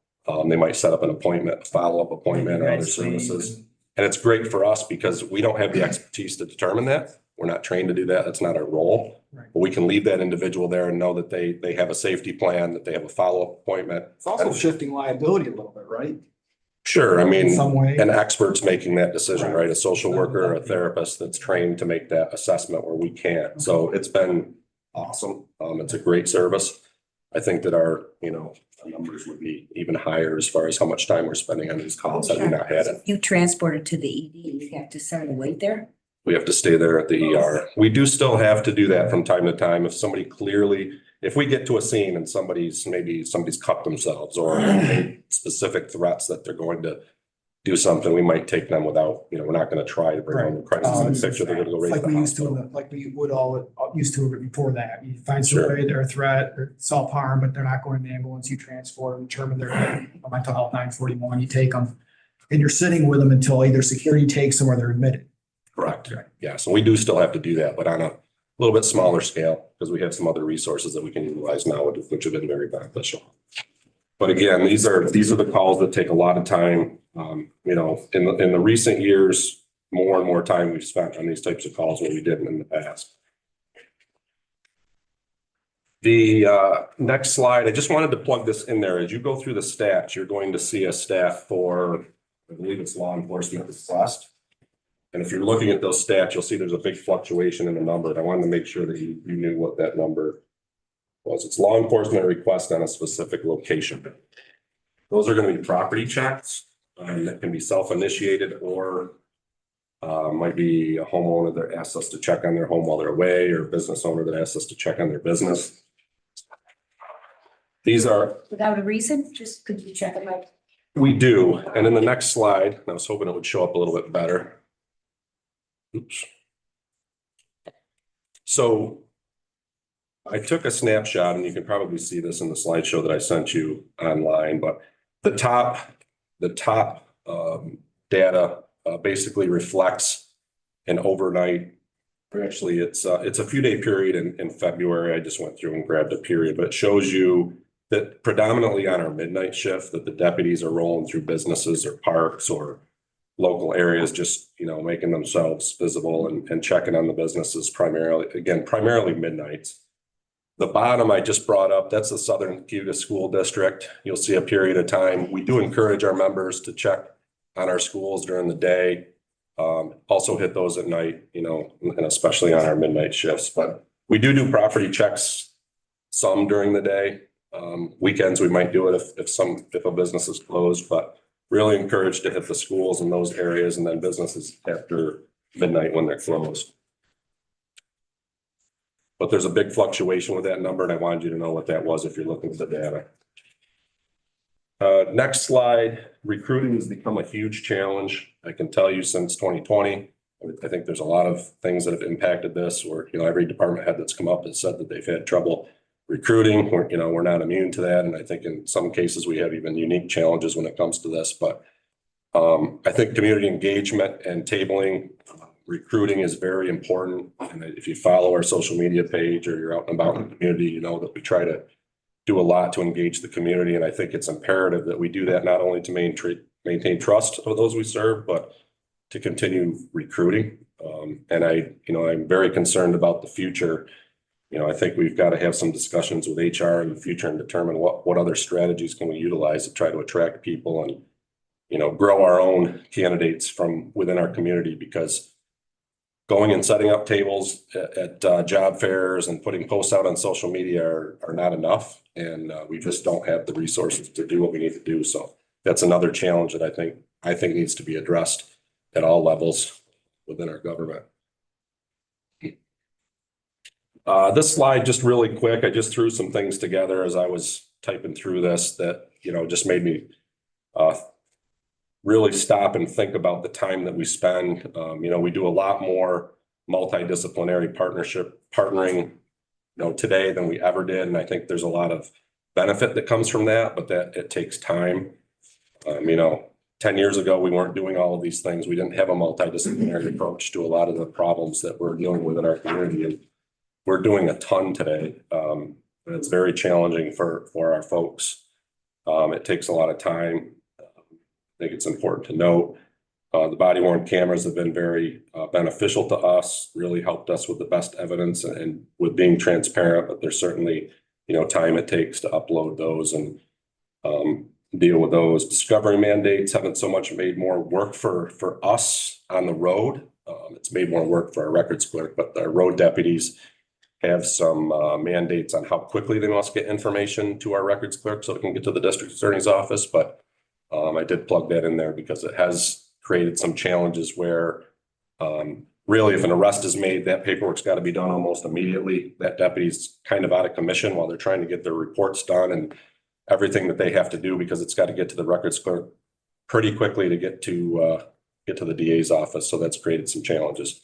They might set up an appointment, a follow-up appointment or other services. And it's great for us because we don't have the expertise to determine that. We're not trained to do that. That's not our role. But we can leave that individual there and know that they have a safety plan, that they have a follow-up appointment. It's also shifting liability a little bit, right? Sure, I mean, In some way. an expert's making that decision, right? A social worker or a therapist that's trained to make that assessment where we can't. So it's been awesome. It's a great service. I think that our, numbers would be even higher as far as how much time we're spending on these calls had we not had it. You transport it to the ED, you have to sit and wait there? We have to stay there at the ER. We do still have to do that from time to time. If somebody if we get to a scene and somebody's cut themselves or made specific threats that they're going to do something, we might take them without, we're not going to try to bring them to crisis picture. They're going to go right to Like the we used to, hospital. like we would all used to before that. You find somebody, they're a threat or self-harm, but they're not going in the ambulance. You transport them, determine their mental health 941, you take them. And you're sitting with them until either security takes them or they're admitted. Correct. Yeah. So we do still have to do that, but on a little bit smaller scale because we have some other resources that we can utilize now, which have been very beneficial. But again, these are the calls that take a lot of time. In the recent years, more and more time we've spent on these types of calls than we did in the past. The next slide, I just wanted to plug this in there. As you go through the stats, you're going to see a stat for, I believe it's law enforcement request. And if you're looking at those stats, you'll see there's a big fluctuation in the number. And I wanted to make sure that you knew what that number was. It's law enforcement request on a specific location. Those are going to be property checks that can be self-initiated or might be a homeowner that asks us to check on their home while they're away or a business owner that asks us to check on their business. These are. Without a reason, just could you check them out? We do. And in the next slide, I was hoping it would show up a little bit better. Oops. So I took a snapshot and you can probably see this in the slideshow that I sent you online, but the top data basically reflects an overnight. Actually, it's a few day period in February. I just went through and grabbed a period, but it shows you that predominantly on our midnight shift that the deputies are rolling through businesses or parks or local areas, just, making themselves visible and checking on the businesses primarily midnights. The bottom I just brought up, that's the Southern Cayuga School District. You'll see a period of time. We do encourage our members to check on our schools during the day. Also hit those at night, and especially on our midnight shifts. But we do property checks some during the day. Weekends, we might do it if a business is closed, but really encouraged to hit the schools in those areas and then businesses after midnight when they're closed. But there's a big fluctuation with that number, and I wanted you to know what that was if you're looking at the data. Next slide, recruiting has become a huge challenge. I can tell you since 2020, I think there's a lot of things that have impacted this where, every department head that's come up has said that they've had trouble recruiting. We're not immune to that. And I think in some cases we have even unique challenges when it comes to this, but I think community engagement and tabling recruiting is very important. And if you follow our social media page or you're out and about in the community, you know that we try to do a lot to engage the community. And I think it's imperative that we do that not only to maintain trust of those we serve, but to continue recruiting. And I'm very concerned about the future. I think we've got to have some discussions with HR in the future and determine what other strategies can we utilize to try to attract people and, grow our own candidates from within our community, because going and setting up tables at job fairs and putting posts out on social media are not enough. And we just don't have the resources to do what we need to do. So that's another challenge that I think needs to be addressed at all levels within our government. This slide, just really quick, I just threw some things together as I was typing through this that, just made me really stop and think about the time that we spend. We do a lot more multidisciplinary partnering, today than we ever did. And I think there's a lot of benefit that comes from that, but that it takes time. 10 years ago, we weren't doing all of these things. We didn't have a multidisciplinary approach to a lot of the problems that we're dealing with in our community. And we're doing a ton today. And it's very challenging for our folks. It takes a lot of time. I think it's important to note. The body worn cameras have been very beneficial to us, really helped us with the best evidence and with being transparent, but there's certainly, time it takes to upload those and deal with those. Discovery mandates haven't so much made more work for us on the road. It's made more work for our records clerk, but our road deputies have some mandates on how quickly they must get information to our records clerk so it can get to the district attorney's office. But I did plug that in there because it has created some challenges where really if an arrest is made, that paperwork's got to be done almost immediately. That deputy's kind of out of commission while they're trying to get their reports done and everything that they have to do because it's got to get to the records clerk pretty quickly to get to the DA's office. So that's created some challenges.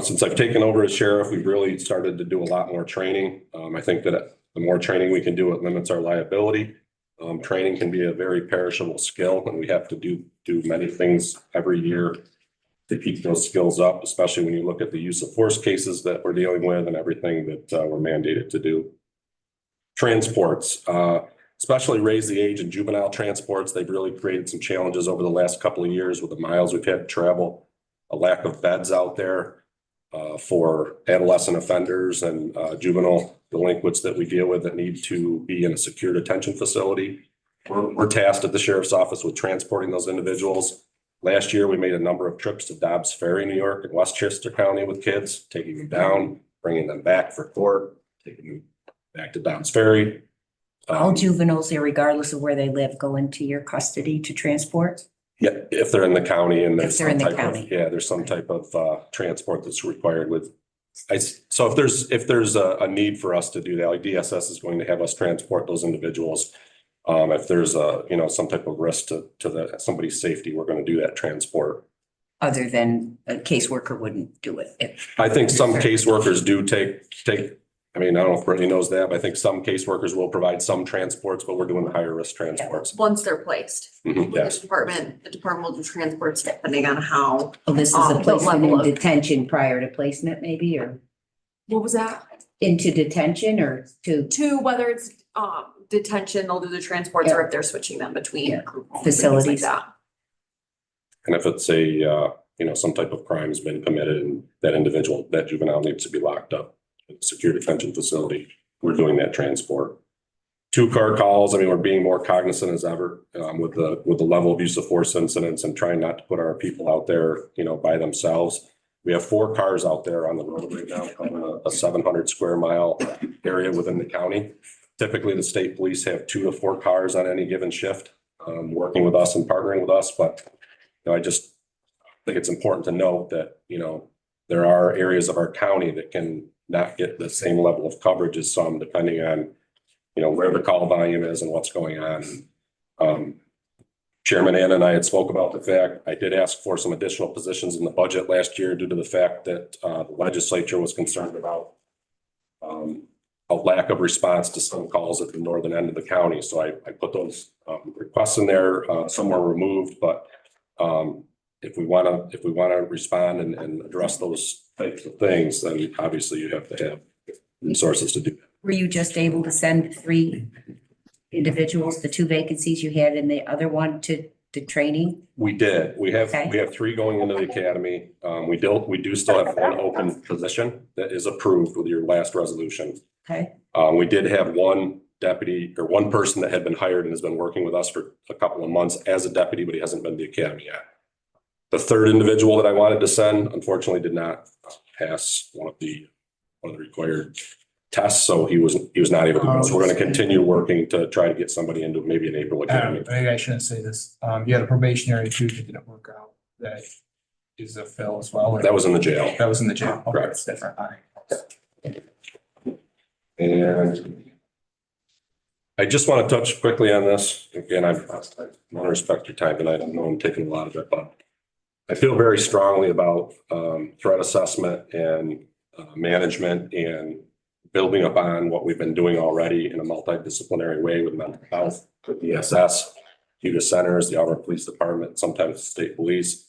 Since I've taken over as sheriff, we've really started to do a lot more training. I think that the more training we can do, it limits our liability. Training can be a very perishable skill, and we have to do many things every year to keep those skills up, especially when you look at the use of force cases that we're dealing with and everything that we're mandated to do. Transports, especially raise the age in juvenile transports. They've really created some challenges over the last couple of years with the miles we've had to travel, a lack of beds out there for adolescent offenders and juvenile delinquents that we deal with that need to be in a secure detention facility. We're tasked at the sheriff's office with transporting those individuals. Last year, we made a number of trips to Dobbs Ferry, New York, and Westchester County with kids, taking them down, bringing them back for court, taking them back to Dobbs Ferry. All juveniles, regardless of where they live, go into your custody to transport? Yeah, if they're in the county and there's If they're in some the type of, county. there's some type of transport that's required with. So if there's a need for us to do that, like DSS is going to have us transport those individuals. If there's some type of risk to somebody's safety, we're going to do that transport. Other than a caseworker wouldn't do it. I think some caseworkers do take. I mean, I don't know if Brittany knows that, but I think some caseworkers will provide some transports, but we're doing the higher risk transports. Once they're placed. Mhm, yes. The department will do transports depending on how. Oh, this is a the placement level in of- detention prior to placement maybe, or What was that? into detention or to To whether it's detention, they'll do the transports or if they're switching them between group homes and things like facilities. that. And if it's some type of crime has been committed and that juvenile needs to be locked up in a secure detention facility, we're doing that transport. 2-car calls, I mean, we're being more cognizant as ever with the level of use of force incidents and trying not to put our people out there, by themselves. We have 4 cars out there on the road right now, covering a 700 square mile area within the county. Typically, the state police have 2 to 4 cars on any given shift, working with us and partnering with us. But I just think it's important to note that, there are areas of our county that can not get the same level of coverage as some, depending on, where the call volume is and what's going on. Chairman Ann and I had spoke about the fact, I did ask for some additional positions in the budget last year due to the fact that the legislature was concerned about a lack of response to some calls at the northern end of the county. So I put those requests in there. Some were removed, but if we want to respond and address those types of things, then obviously you have to have resources to do that. were you just able to send 3 individuals, the 2 vacancies you had and the other one to training? We did. We have Okay. 3 going into the academy. We do still have 1 open position that is approved with your last resolution. Okay. We did have 1 deputy or 1 person that had been hired and has been working with us for a couple of months as a deputy, but he hasn't been to the academy yet. The 3rd individual that I wanted to send, unfortunately, did not pass one of the required tests, so he was not able to go. So we're going to continue working to try to get somebody into maybe an April academy. Maybe I shouldn't say this. You had a probationary too that didn't work out. That is a fail as well. That was in the jail. That was in the jail. Okay, Correct. it's different. All right. And I just want to touch quickly on this. Again, I want to respect your time tonight. I know I'm taking a lot of it, but I feel very strongly about threat assessment and management and building upon what we've been doing already in a multidisciplinary way with mental health, with DSS, Cayuga centers, the Auburn Police Department, sometimes the state police.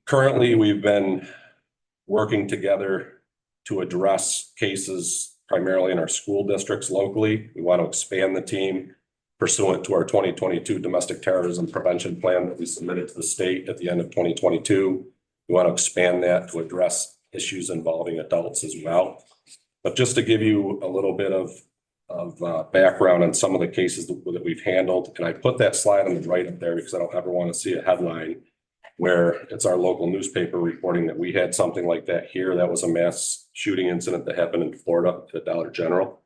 Currently, we've been working together to address cases primarily in our school districts locally. We want to expand the team. pursuant to our 2022 domestic terrorism prevention plan that we submitted to the state at the end of 2022. We want to expand that to address issues involving adults as well. But just to give you a little bit of background on some of the cases that we've handled, and I put that slide on the right up there because I don't ever want to see a headline where it's our local newspaper reporting that we had something like that here. That was a mass shooting incident that happened in Florida at Dollar General.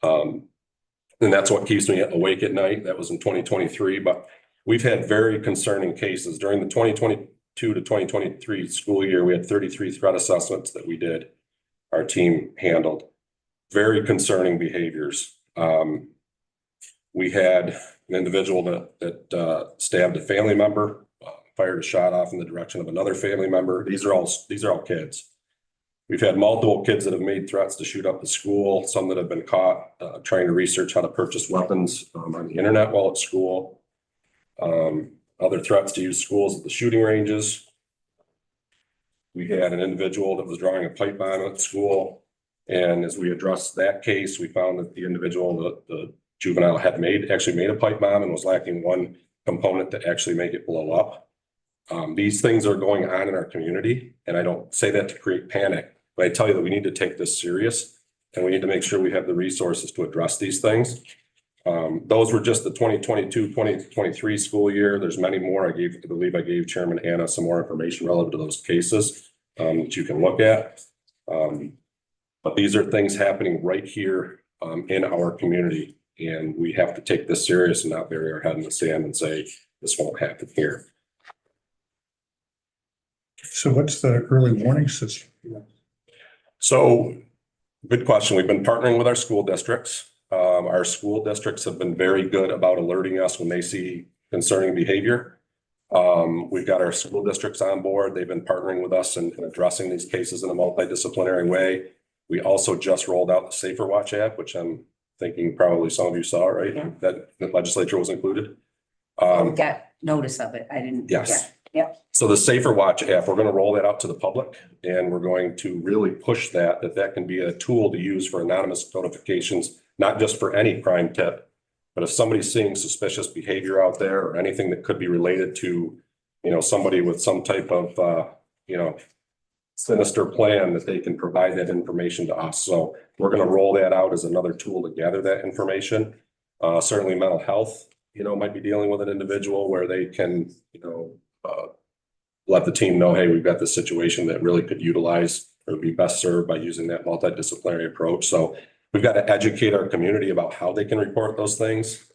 And that's what keeps me awake at night. That was in 2023, but we've had very concerning cases. During the 2022 to 2023 school year, we had 33 threat assessments that we did. Our team handled very concerning behaviors. We had an individual that stabbed a family member, fired a shot off in the direction of another family member. These are all kids. We've had multiple kids that have made threats to shoot up the school, some that have been caught trying to research how to purchase weapons on the internet while at school. Other threats to use schools at the shooting ranges. We had an individual that was drawing a pipe bomb at school. And as we addressed that case, we found that the individual, the juvenile, had actually made a pipe bomb and was lacking one component to actually make it blow up. These things are going on in our community, and I don't say that to create panic, but I tell you that we need to take this serious and we need to make sure we have the resources to address these things. Those were just the 2022-2023 school year. There's many more. I believe I gave Chairman Anna some more information relative to those cases that you can look at. But these are things happening right here in our community, and we have to take this serious and not bury our head in the sand and say, this won't happen here. So what's the early warning system? So, good question. We've been partnering with our school districts. Our school districts have been very good about alerting us when they see concerning behavior. We've got our school districts on board. They've been partnering with us in addressing these cases in a multidisciplinary way. We also just rolled out the Safer Watch app, which I'm thinking probably some of you saw, right? Yeah. That the legislature was included. Got notice of it. I didn't. Yes. Yep. So the Safer Watch app, we're going to roll that out to the public, and we're going to really push that can be a tool to use for anonymous notifications, not just for any crime tip, but if somebody's seeing suspicious behavior out there or anything that could be related to, somebody with some type of, sinister plan, that they can provide that information to us. So we're going to roll that out as another tool to gather that information. Certainly mental health, might be dealing with an individual where they can, let the team know, hey, we've got this situation that really could utilize or be best served by using that multidisciplinary approach. So we've got to educate our community about how they can report those things.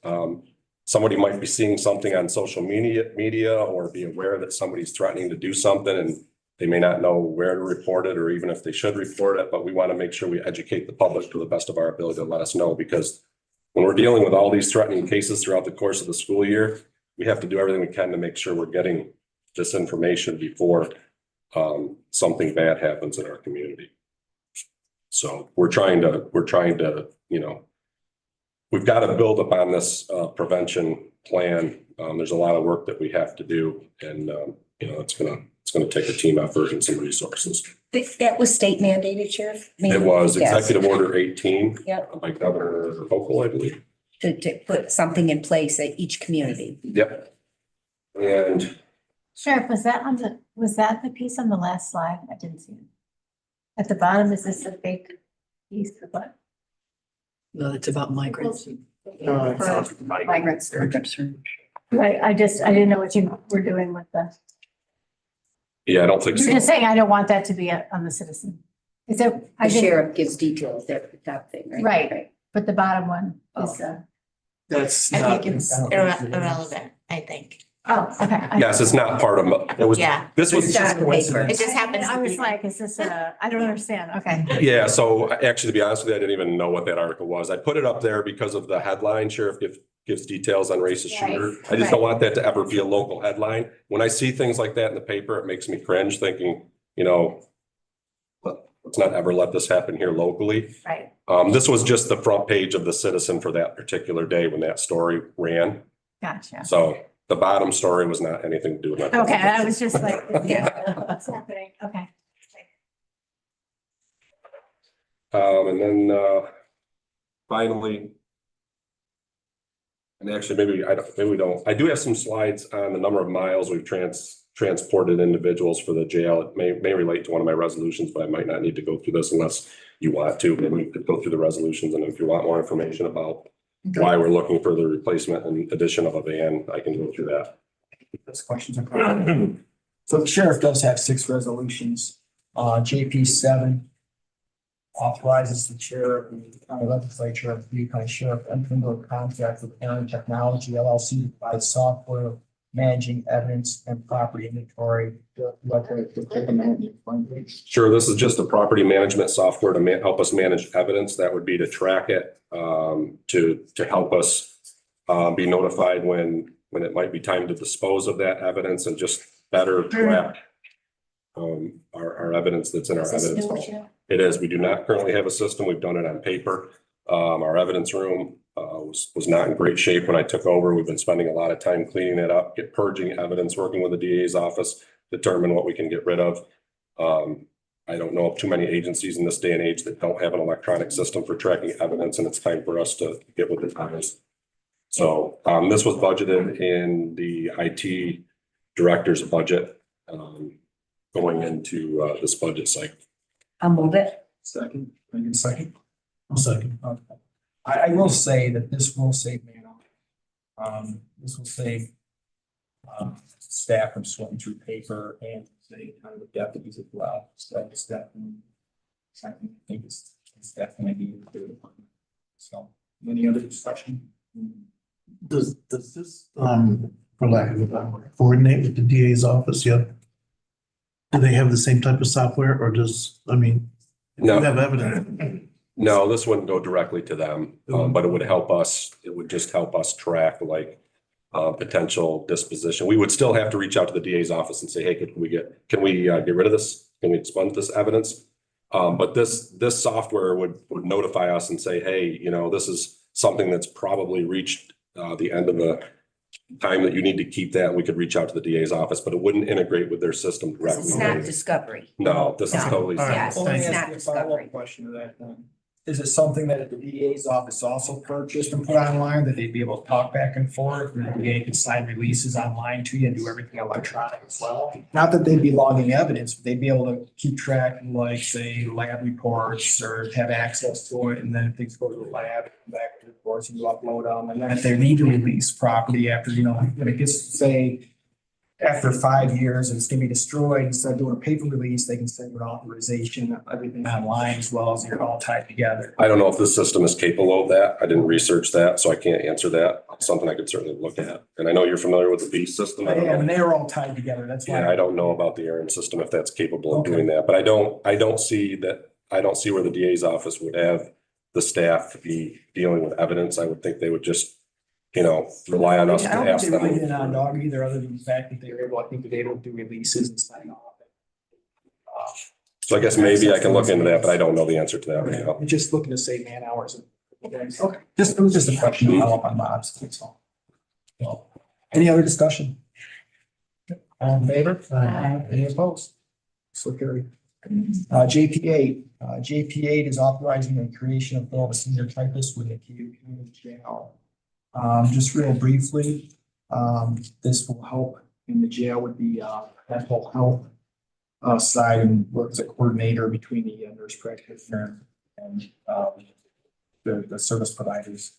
Somebody might be seeing something on social media or be aware that somebody's threatening to do something, and they may not know where to report it or even if they should report it, but we want to make sure we educate the public to the best of our ability to let us know, because when we're dealing with all these threatening cases throughout the course of the school year, we have to do everything we can to make sure we're getting this information before something bad happens in our community. So we're trying to, we've got to build upon this prevention plan. There's a lot of work that we have to do, and it's gonna take a team effort and some resources. That was state mandated, Sheriff? It was Yes. Executive Order 18 Yep. by Governor Hochul, I believe. To put something in place at each community. Yep. And Sheriff, was that the piece on the last slide? I didn't see it. At the bottom, is this a big piece of what? No, it's about migrants. Migrants. Right, I didn't know what you were doing with the, yeah, I don't think you're so. just saying, I don't want that to be on the citizen. Is there? The sheriff gives details there at the top thing, right? Right, but the bottom one is, That's I not. think it's irrelevant, I think. oh, okay. Yes, it's not part of, it was, Yeah. this was, It just happens. I was like, is this I don't understand, okay. yeah, so actually, to be honest with you, I didn't even know what that article was. I put it up there because of the headline, Sheriff gives details on racist shooter. I just don't want that to ever be a local headline. When I see things like that in the paper, it makes me cringe thinking, let's not ever let this happen here locally. Right. This was just the front page of the Citizen for that particular day when that story ran. Gotcha. So the bottom story was not anything to do with that. Okay, I was just like, what's happening? Okay. And then finally, And actually, maybe we don't, I do have some slides on the number of miles we've transported individuals for the jail. It may relate to one of my resolutions, but I might not need to go through this unless you want to. Maybe we could go through the resolutions, and if you want more information about why we're looking for the replacement and addition of a van, I can go through that. Those questions are correct. So the sheriff does have 6 resolutions. JP 7 authorizes the chair of the county legislature of the county sheriff enter into a contract with Aaron Technology LLC to provide software managing evidence and property inventory. Sure, this is just a property management software to help us manage evidence. That would be to track it, to help us be notified when it might be time to dispose of that evidence and just better track our evidence that's in our evidence vault. It is. We do not currently have a system. We've done it on paper. Our evidence room was not in great shape when I took over. We've been spending a lot of time cleaning it up, purging evidence, working with the DA's office, determine what we can get rid of. I don't know of too many agencies in this day and age that don't have an electronic system for tracking evidence, and it's time for us to get with the times. So this was budgeted in the IT director's budget going into this budget cycle. I'll move it. Second, can I get a second? I'll second. Okay. I will say that this will save man-hours. This will save staff from sweating through paper and save kind of the deputies as well. So it's definitely, I think it's definitely needed to do. So, any other discussion? Does this, for lack of a better word, coordinate with the DA's office yet? Do they have the same type of software, or if No. you have evidence? No, this wouldn't go directly to them, but it would help us. It would just help us track potential disposition. We would still have to reach out to the DA's office and say, hey, can we get rid of this? Can we expunge this evidence? But this software would notify us and say, hey, this is something that's probably reached the end of the time that you need to keep that. We could reach out to the DA's office, but it wouldn't integrate with their system directly. It's not discovery. No, this is totally. Yes, Well, let me it's ask not you a follow-up discovery. question to that then. Is it something that the DA's office also purchased and put online that they'd be able to talk back and forth? And the DA could sign releases online to you and do everything electronic as well? Not that they'd be logging evidence, but they'd be able to keep track of say lab reports or have access to it. And then if things go to the lab, back to the reports and you upload them. And then if they need to release property after, when it gets, say, after 5 years and it's gonna be destroyed, instead of doing a paper release, they can send an authorization, everything online as well as you're all tied together. I don't know if this system is capable of that. I didn't research that, so I can't answer that. It's something I could certainly look at. And I know you're familiar with the B system. I don't Yeah, know. and they're all tied together. That's why. Yeah, I don't know about the Aaron system, if that's capable of doing that, but I don't see where the DA's office would have the staff to be dealing with evidence. I would think they would just, rely on us to I don't ask think they really them. did on dog either, other than the fact that they were able, I think they're able to do releases and sign off. So I guess maybe I can look into that, but I don't know the answer to that right now. We're just looking to save man hours. Okay, it was just a question to follow up on Bob's, that's all. Well, any other discussion? All in favor? Any opposed? So carried. JP8 is authorizing the creation of a senior typist with the Cayuga County Jail. Just real briefly, this will help in the jail with the mental health side and work as a coordinator between the nurse practitioner and the service providers.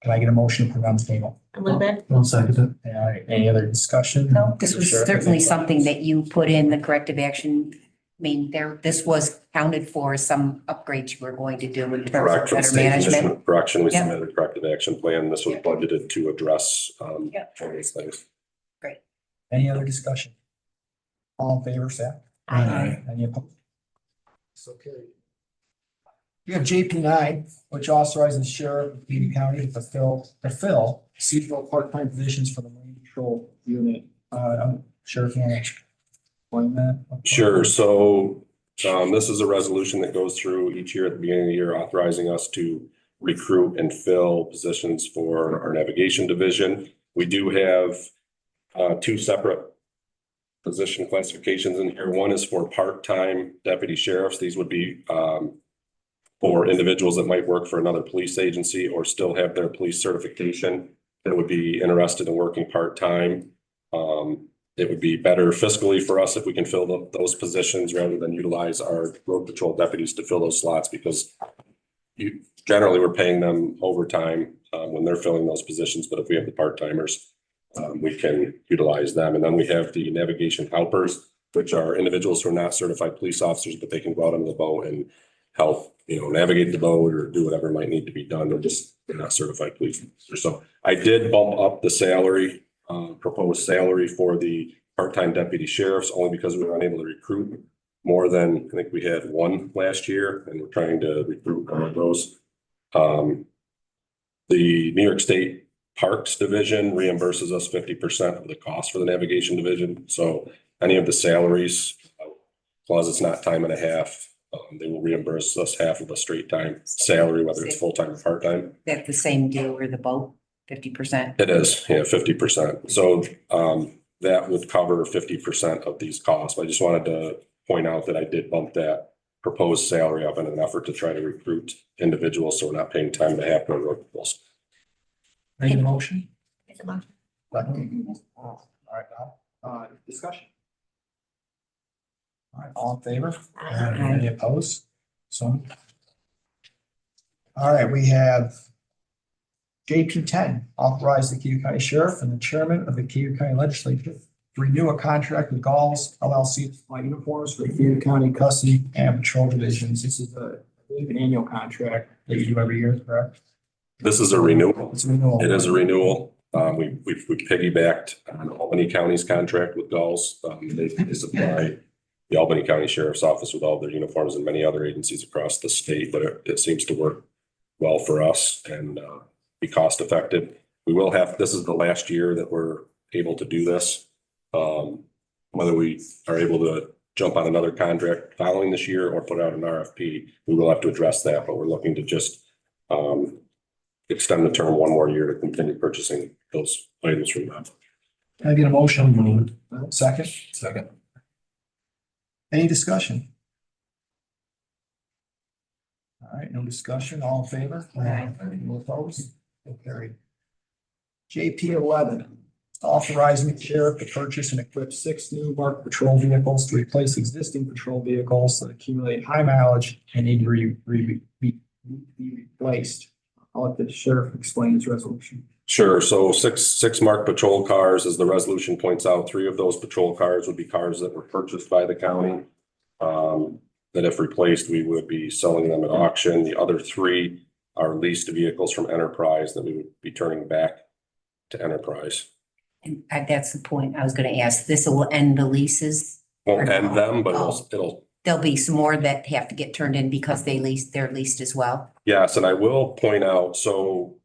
Can I get a motion to put it on the table? A little bit. I'll second it. All right, any other discussion? No, this was Sure. certainly something that you put in the corrective action. This was counted for some upgrades you were going to do in terms of Correct, from better state management. commission correction, we Yep. submitted a corrective action plan. This was budgeted to address all these things. Any other discussion? All in favor, say aye. Aye. Any opposed? So carried. We have JP9, which authorizes the sheriff of Cayuga County to fill seasonal part-time positions for the Marine Patrol unit. Sheriff, you want to explain that? Sure, so this is a resolution that goes through each year at the beginning of the year, authorizing us to recruit and fill positions for our navigation division. We do have two separate position classifications in here. One is for part-time deputy sheriffs. These would be for individuals that might work for another police agency or still have their police certification that would be interested in working part-time. It would be better fiscally for us if we can fill those positions rather than utilize our road patrol deputies to fill those slots, because generally we're paying them overtime when they're filling those positions. But if we have the part-timers, we can utilize them. And then we have the navigation helpers, which are individuals who are not certified police officers, but they can go out on the boat and help, navigate the boat or do whatever might need to be done. They're not certified police officers. So I did bump up the salary, proposed salary for the part-time deputy sheriffs, only because we were unable to recruit more than, I think we had one last year, and we're trying to recruit one of those. The New York State Parks Division reimburses us 50% of the cost for the navigation division. So any of the salaries, as long as it's not time and a half, they will reimburse us half of the straight time salary, whether it's full-time or part-time. That's the same deal with the boat, 50%? It is, yeah, 50%. So that would cover 50% of these costs. I just wanted to point out that I did bump that proposed salary up in an effort to try to recruit individuals, so we're not paying time and a half for road patrols. Make a motion? Make a motion. All right, now, discussion. All right, all in favor? Any opposed? So. All right, we have JP 10, authorize the Cayuga County Sheriff and the Chairman of the Cayuga County Legislature to renew a contract with Galls LLC to supply uniforms for the Cayuga County Custody and Patrol Divisions. This is I believe, an annual contract that you do every year, correct? This is a renewal. It's a renewal. It is a renewal. We piggybacked on Albany County's contract with Galls. They supply the Albany County Sheriff's Office with all their uniforms and many other agencies across the state, but it seems to work well for us and be cost effective. This is the last year that we're able to do this. Whether we are able to jump on another contract following this year or put out an RFP, we will have to address that, but we're looking to just extend the term one more year to continue purchasing those items from them. Can I get a motion? Second? Second. Any discussion? All right, no discussion, all in favor? Any opposed? So carried. JP 11, authorizing the sheriff to purchase and equip 6 new marked patrol vehicles to replace existing patrol vehicles that accumulate high mileage and need to be replaced. I'll let the sheriff explain his resolution. Sure. So six marked patrol cars, as the resolution points out, 3 of those patrol cars would be cars that were purchased by the county. That if replaced, we would be selling them at auction. The other 3 are leased vehicles from Enterprise that we would be turning back to Enterprise. And that's the point I was gonna ask. This will end the leases? Won't end them, but it'll. There'll be some more that have to get turned in because they're leased as well? Yes, and I will point out, so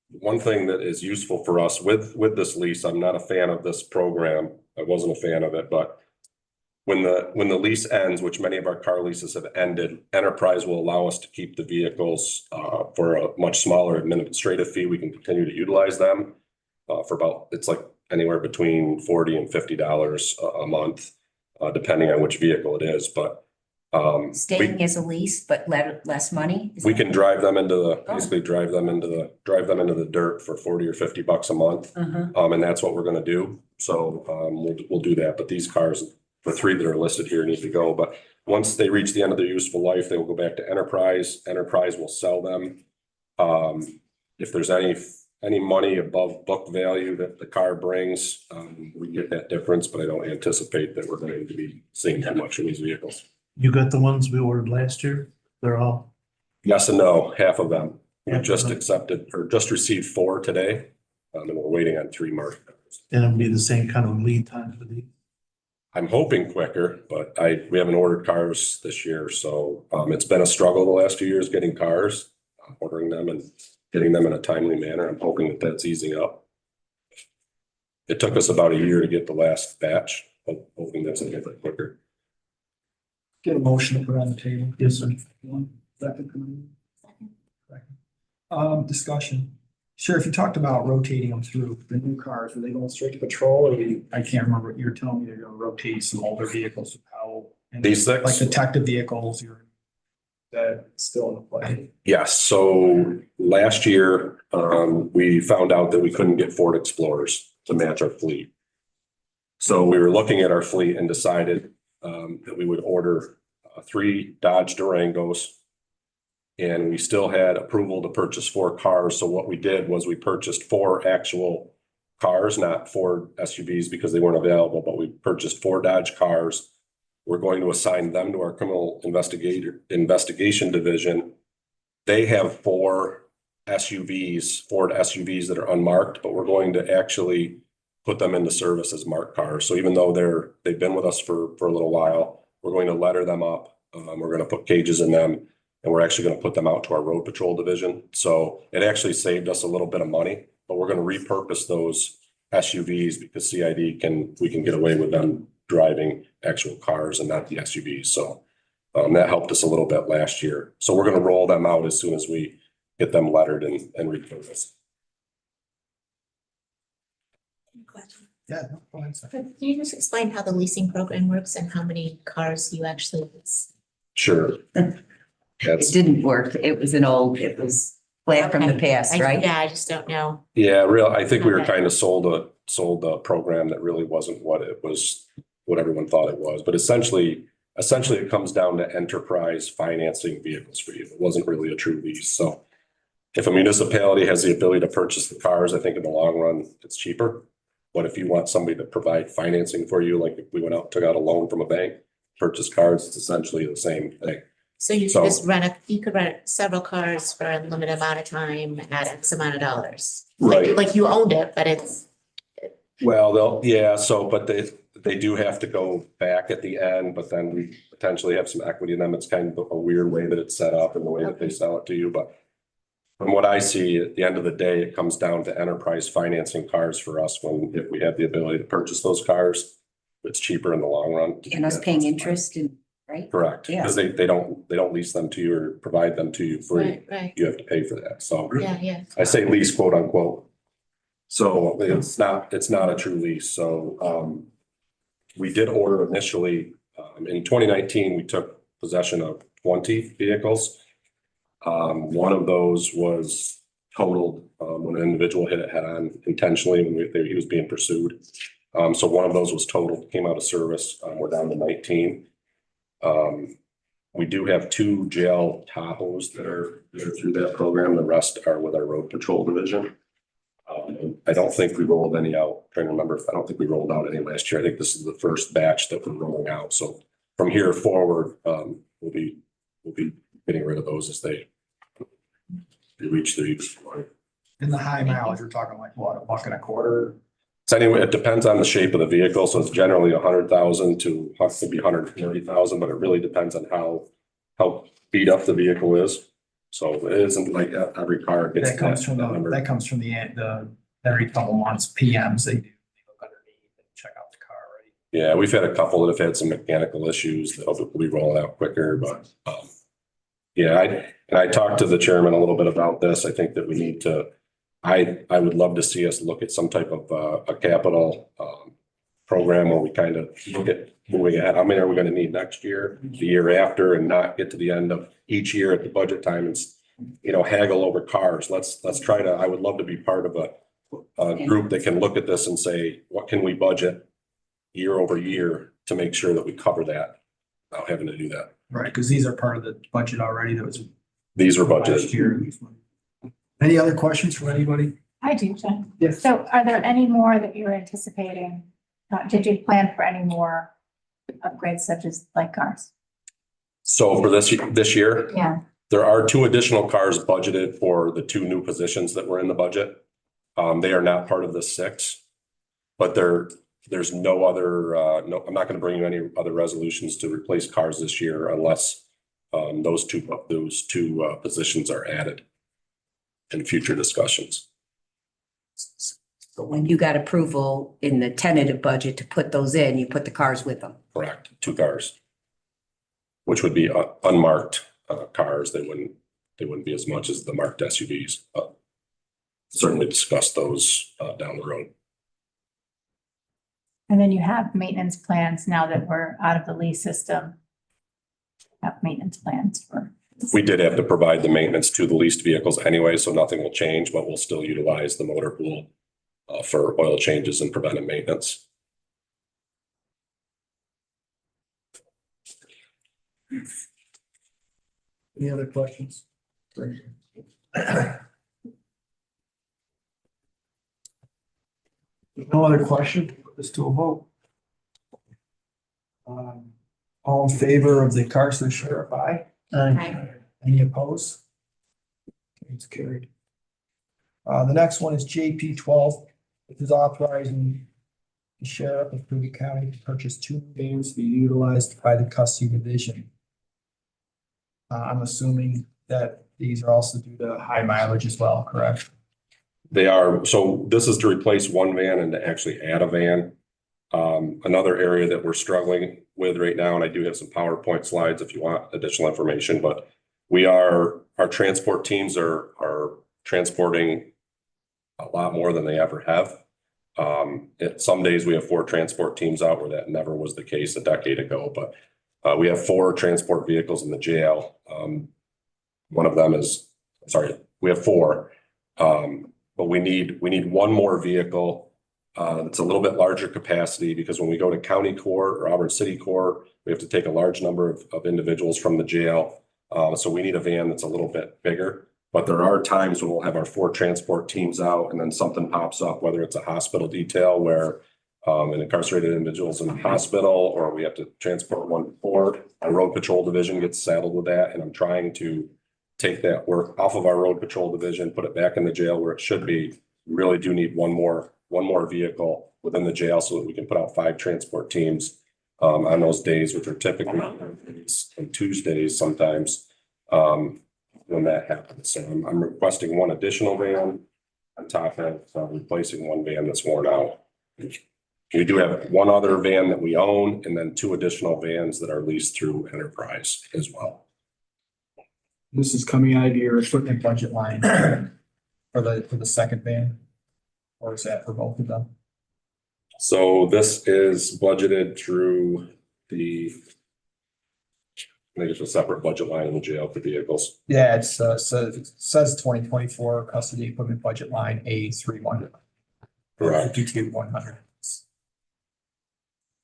one thing that is useful for us with this lease, I'm not a fan of this program. I wasn't a fan of it, but when the lease ends, which many of our car leases have ended, Enterprise will allow us to keep the vehicles for a much smaller administrative fee. We can continue to utilize them for about, it's like anywhere between $40 and $50 a month, depending on which vehicle it is. But Staying as a lease, but less money? We can drive them into the, basically drive them into the dirt for $40 or $50 a month. And that's what we're gonna do. So we'll do that. But these cars, the 3 that are listed here, need to go. But once they reach the end of their useful life, they will go back to Enterprise. Enterprise will sell them. If there's any money above book value that the car brings, we get that difference, but I don't anticipate that we're going to be seeing too much in these vehicles. You got the ones we ordered last year? They're all? Yes and no, half of them. We just accepted or just received 4 today. And we're waiting on 3 more. And it'll be the same kind of lead time for these? I'm hoping quicker, but we haven't ordered cars this year. So it's been a struggle the last few years getting cars, ordering them and getting them in a timely manner. I'm hoping that that's easing up. It took us about a year to get the last batch, but hoping that's a little bit quicker. Get a motion to put on the table. Yes, sir. Second. Discussion. Sheriff, you talked about rotating them through the new cars. Are they going straight to patrol, or I can't remember. You're telling me they're going to rotate some older vehicles to Powell. These 6? Like detective vehicles. That still in the play. Yes, so last year, we found out that we couldn't get Ford Explorers to match our fleet. So we were looking at our fleet and decided, that we would order 3 Dodge Durangos. And we still had approval to purchase 4 cars. So what we did was we purchased 4 actual cars, not 4 SUVs because they weren't available, but we purchased 4 Dodge cars. We're going to assign them to our criminal investigation division. They have 4 SUVs, Ford SUVs that are unmarked, but we're going to actually put them into service as marked cars. So even though they've been with us for a little while, we're going to letter them up. We're going to put cages in them, and we're actually going to put them out to our road patrol division. So it actually saved us a little bit of money, but we're going to repurpose those SUVs because we can get away with them driving actual cars and not the SUVs. So that helped us a little bit last year. So we're going to roll them out as soon as we get them lettered and repurposed. Yeah. No, go ahead, sir. Can you just explain how the leasing program works and how many cars you actually lease? Sure. It didn't work. It was flat from the past, right? Yeah, I just don't know. Yeah, I think we were kind of sold a program that really wasn't what everyone thought it was. But essentially it comes down to enterprise financing vehicles for you. It wasn't really a true lease. So if a municipality has the ability to purchase the cars, I think in the long run, it's cheaper. But if you want somebody to provide financing for you, like if we went out, took out a loan from a bank, purchase cars, it's essentially the same thing. So you could just you could rent several cars for a limited amount of time at X amount of dollars. Right. Like you owned it, but it's. Well, but they do have to go back at the end, but then we potentially have some equity in them. It's kind of a weird way that it's set up and the way that they sell it to you. But from what I see, at the end of the day, it comes down to enterprise financing cars for us if we have the ability to purchase those cars. It's cheaper in the long run. And us paying interest and, right? Correct, because they don't lease them to you or provide them to you free. Right. You have to pay for that. So Yeah. I say lease, quote unquote. So it's not a true lease. So we did order initially, in 2019, we took possession of 20 vehicles. One of those was totaled when an individual hit it head on intentionally when he was being pursued. So one of those was totaled, came out of service. We're down to 19. We do have 2 jail Tahoes that are through that program. The rest are with our road patrol division. I don't think we rolled any out. Trying to remember, I don't think we rolled out any last year. I think this is the first batch that we're rolling out. So from here forward, we'll be getting rid of those as they reach their useful life. In the high mileage, you're talking like what, $1.25? So anyway, it depends on the shape of the vehicle. So it's generally 100,000 to maybe 130,000, but it really depends on how beat up the vehicle is. So it isn't like every car gets That comes from the every couple months PMs they do. They look underneath and check out the car, right? Yeah, we've had a couple that have had some mechanical issues that hopefully roll out quicker, but I talked to the chairman a little bit about this. I think that we need to, I would love to see us look at some type of a capital program where we kind of look at moving ahead. How many are we going to need next year, the year after, and not get to the end of each year at the budget time and, haggle over cars. Let's try to, I would love to be part of a group that can look at this and say, what can we budget year over year to make sure that we cover that without having to do that. Right, because these are part of the budget already that was. These were last budgeted. year. Any other questions from anybody? I do, Jen. Yes. So are there any more that you're anticipating? Did you plan for any more upgrades such as like cars? So for this year, Yeah. there are 2 additional cars budgeted for the 2 new positions that were in the budget. They are not part of the 6, but there's no other, I'm not going to bring you any other resolutions to replace cars this year unless those two positions are added in future discussions. But when you got approval in the tentative budget to put those in, you put the cars with them. Correct, 2 cars, which would be unmarked cars. They wouldn't be as much as the marked SUVs. Certainly discuss those down the road. And then you have maintenance plans now that we're out of the lease system. Have maintenance plans for We did have to provide the maintenance to the leased vehicles anyway, so nothing will change, but we'll still utilize the motor pool for oil changes and preventive maintenance. Any other questions? No other question, put this to a vote. All in favor of the Carson Sheriff, aye? Aye. Any opposed? It's carried. The next one is JP 12. It is authorizing the sheriff of Cayuga County to purchase 2 vans to be utilized by the custody division. I'm assuming that these are also due to high mileage as well, correct? They are, so this is to replace one van and to actually add a van. Another area that we're struggling with right now, and I do have some PowerPoint slides if you want additional information, but our transport teams are transporting a lot more than they ever have. Some days we have 4 transport teams out where that never was the case a decade ago, but we have 4 transport vehicles in the jail. One of them is, we have 4. But we need one more vehicle. It's a little bit larger capacity because when we go to county court or Auburn City Court, we have to take a large number of individuals from the jail. So we need a van that's a little bit bigger. But there are times when we'll have our 4 transport teams out and then something pops up, whether it's a hospital detail where an incarcerated individual's in the hospital, or we have to transport one forward. Our road patrol division gets saddled with that, and I'm trying to take that work off of our road patrol division, put it back in the jail where it should be. We really do need one more vehicle within the jail so that we can put out 5 transport teams on those days, which are typically on Tuesdays sometimes when that happens. So I'm requesting 1 additional van on top of replacing 1 van that's worn out. We do have 1 other van that we own and then 2 additional vans that are leased through Enterprise as well. This is coming out of your equipment budget line for the second van, or is that for both of them? So this is budgeted through I think it's a separate budget line in the jail for vehicles. Yeah, it says 2024 custody equipment budget line A31. Correct. 52,100.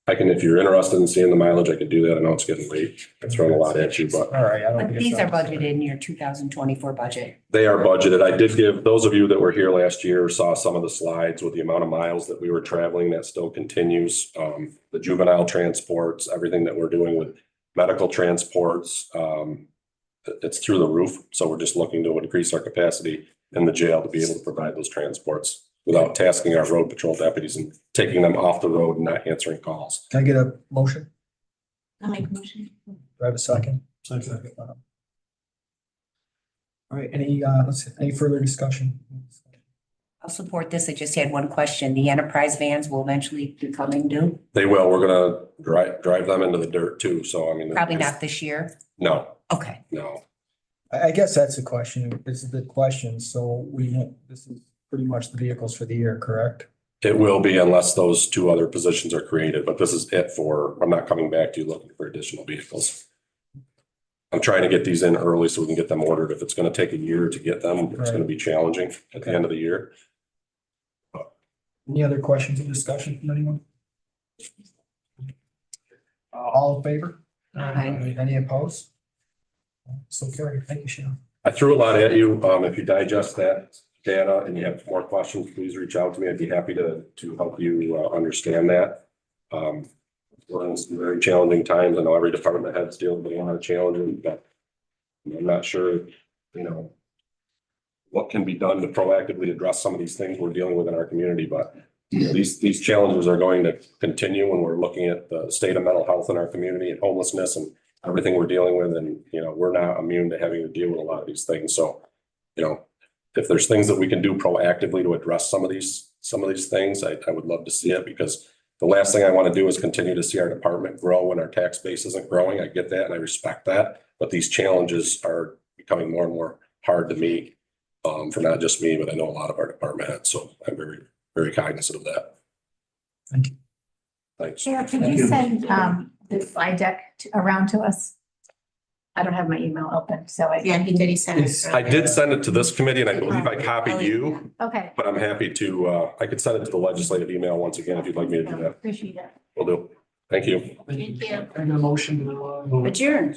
If you're interested in seeing the mileage, I could do that. I know it's getting late. I'm throwing a lot at you, but. All right. But these are budgeted in your 2024 budget. They are budgeted. I did give, those of you that were here last year saw some of the slides with the amount of miles that we were traveling. That still continues. The juvenile transports, everything that we're doing with medical transports, it's through the roof. So we're just looking to increase our capacity in the jail to be able to provide those transports without tasking our road patrol deputies and taking them off the road and not answering calls. Can I get a motion? I'll make a motion. Do I have a second? Second. All right, any further discussion? I'll support this. I just had one question. The enterprise vans will eventually be coming due? They will. We're gonna drive them into the dirt too. So I mean. Probably not this year. No. Okay. No. I guess that's the question. This is the question. So this is pretty much the vehicles for the year, correct? It will be unless those 2 other positions are created, but this is it I'm not coming back to you looking for additional vehicles. I'm trying to get these in early so we can get them ordered. If it's gonna take a year to get them, it's gonna be challenging at the end of the year. Any other questions or discussion from anyone? All in favor? Aye. Any opposed? So carried. Thank you, Sharon. I threw a lot at you. If you digest that data and you have more questions, please reach out to me. I'd be happy to help you understand that. We're in some very challenging times. I know every department head's dealing with a lot of challenges, but I'm not sure, what can be done to proactively address some of these things we're dealing with in our community. But these challenges are going to continue when we're looking at the state of mental health in our community and homelessness and everything we're dealing with. And, we're not immune to having to deal with a lot of these things. So, if there's things that we can do proactively to address some of these things, I would love to see it, because the last thing I want to do is continue to see our department grow when our tax base isn't growing. I get that and I respect that, but these challenges are becoming more and more hard to meet for not just me, but I know a lot of our department heads. So I'm very, very cognizant of that. Thank you. Thanks. Chair, can you send the slide deck around to us? I don't have my email open, so I. Yeah, he did, he sent it. I did send it to this committee and I believe I copied you, Okay, but I'm happy to, I could send it to the legislative email once again if you'd like me to do that. appreciate it. Will do. Thank you. Thank you. And a motion to, Adjourn.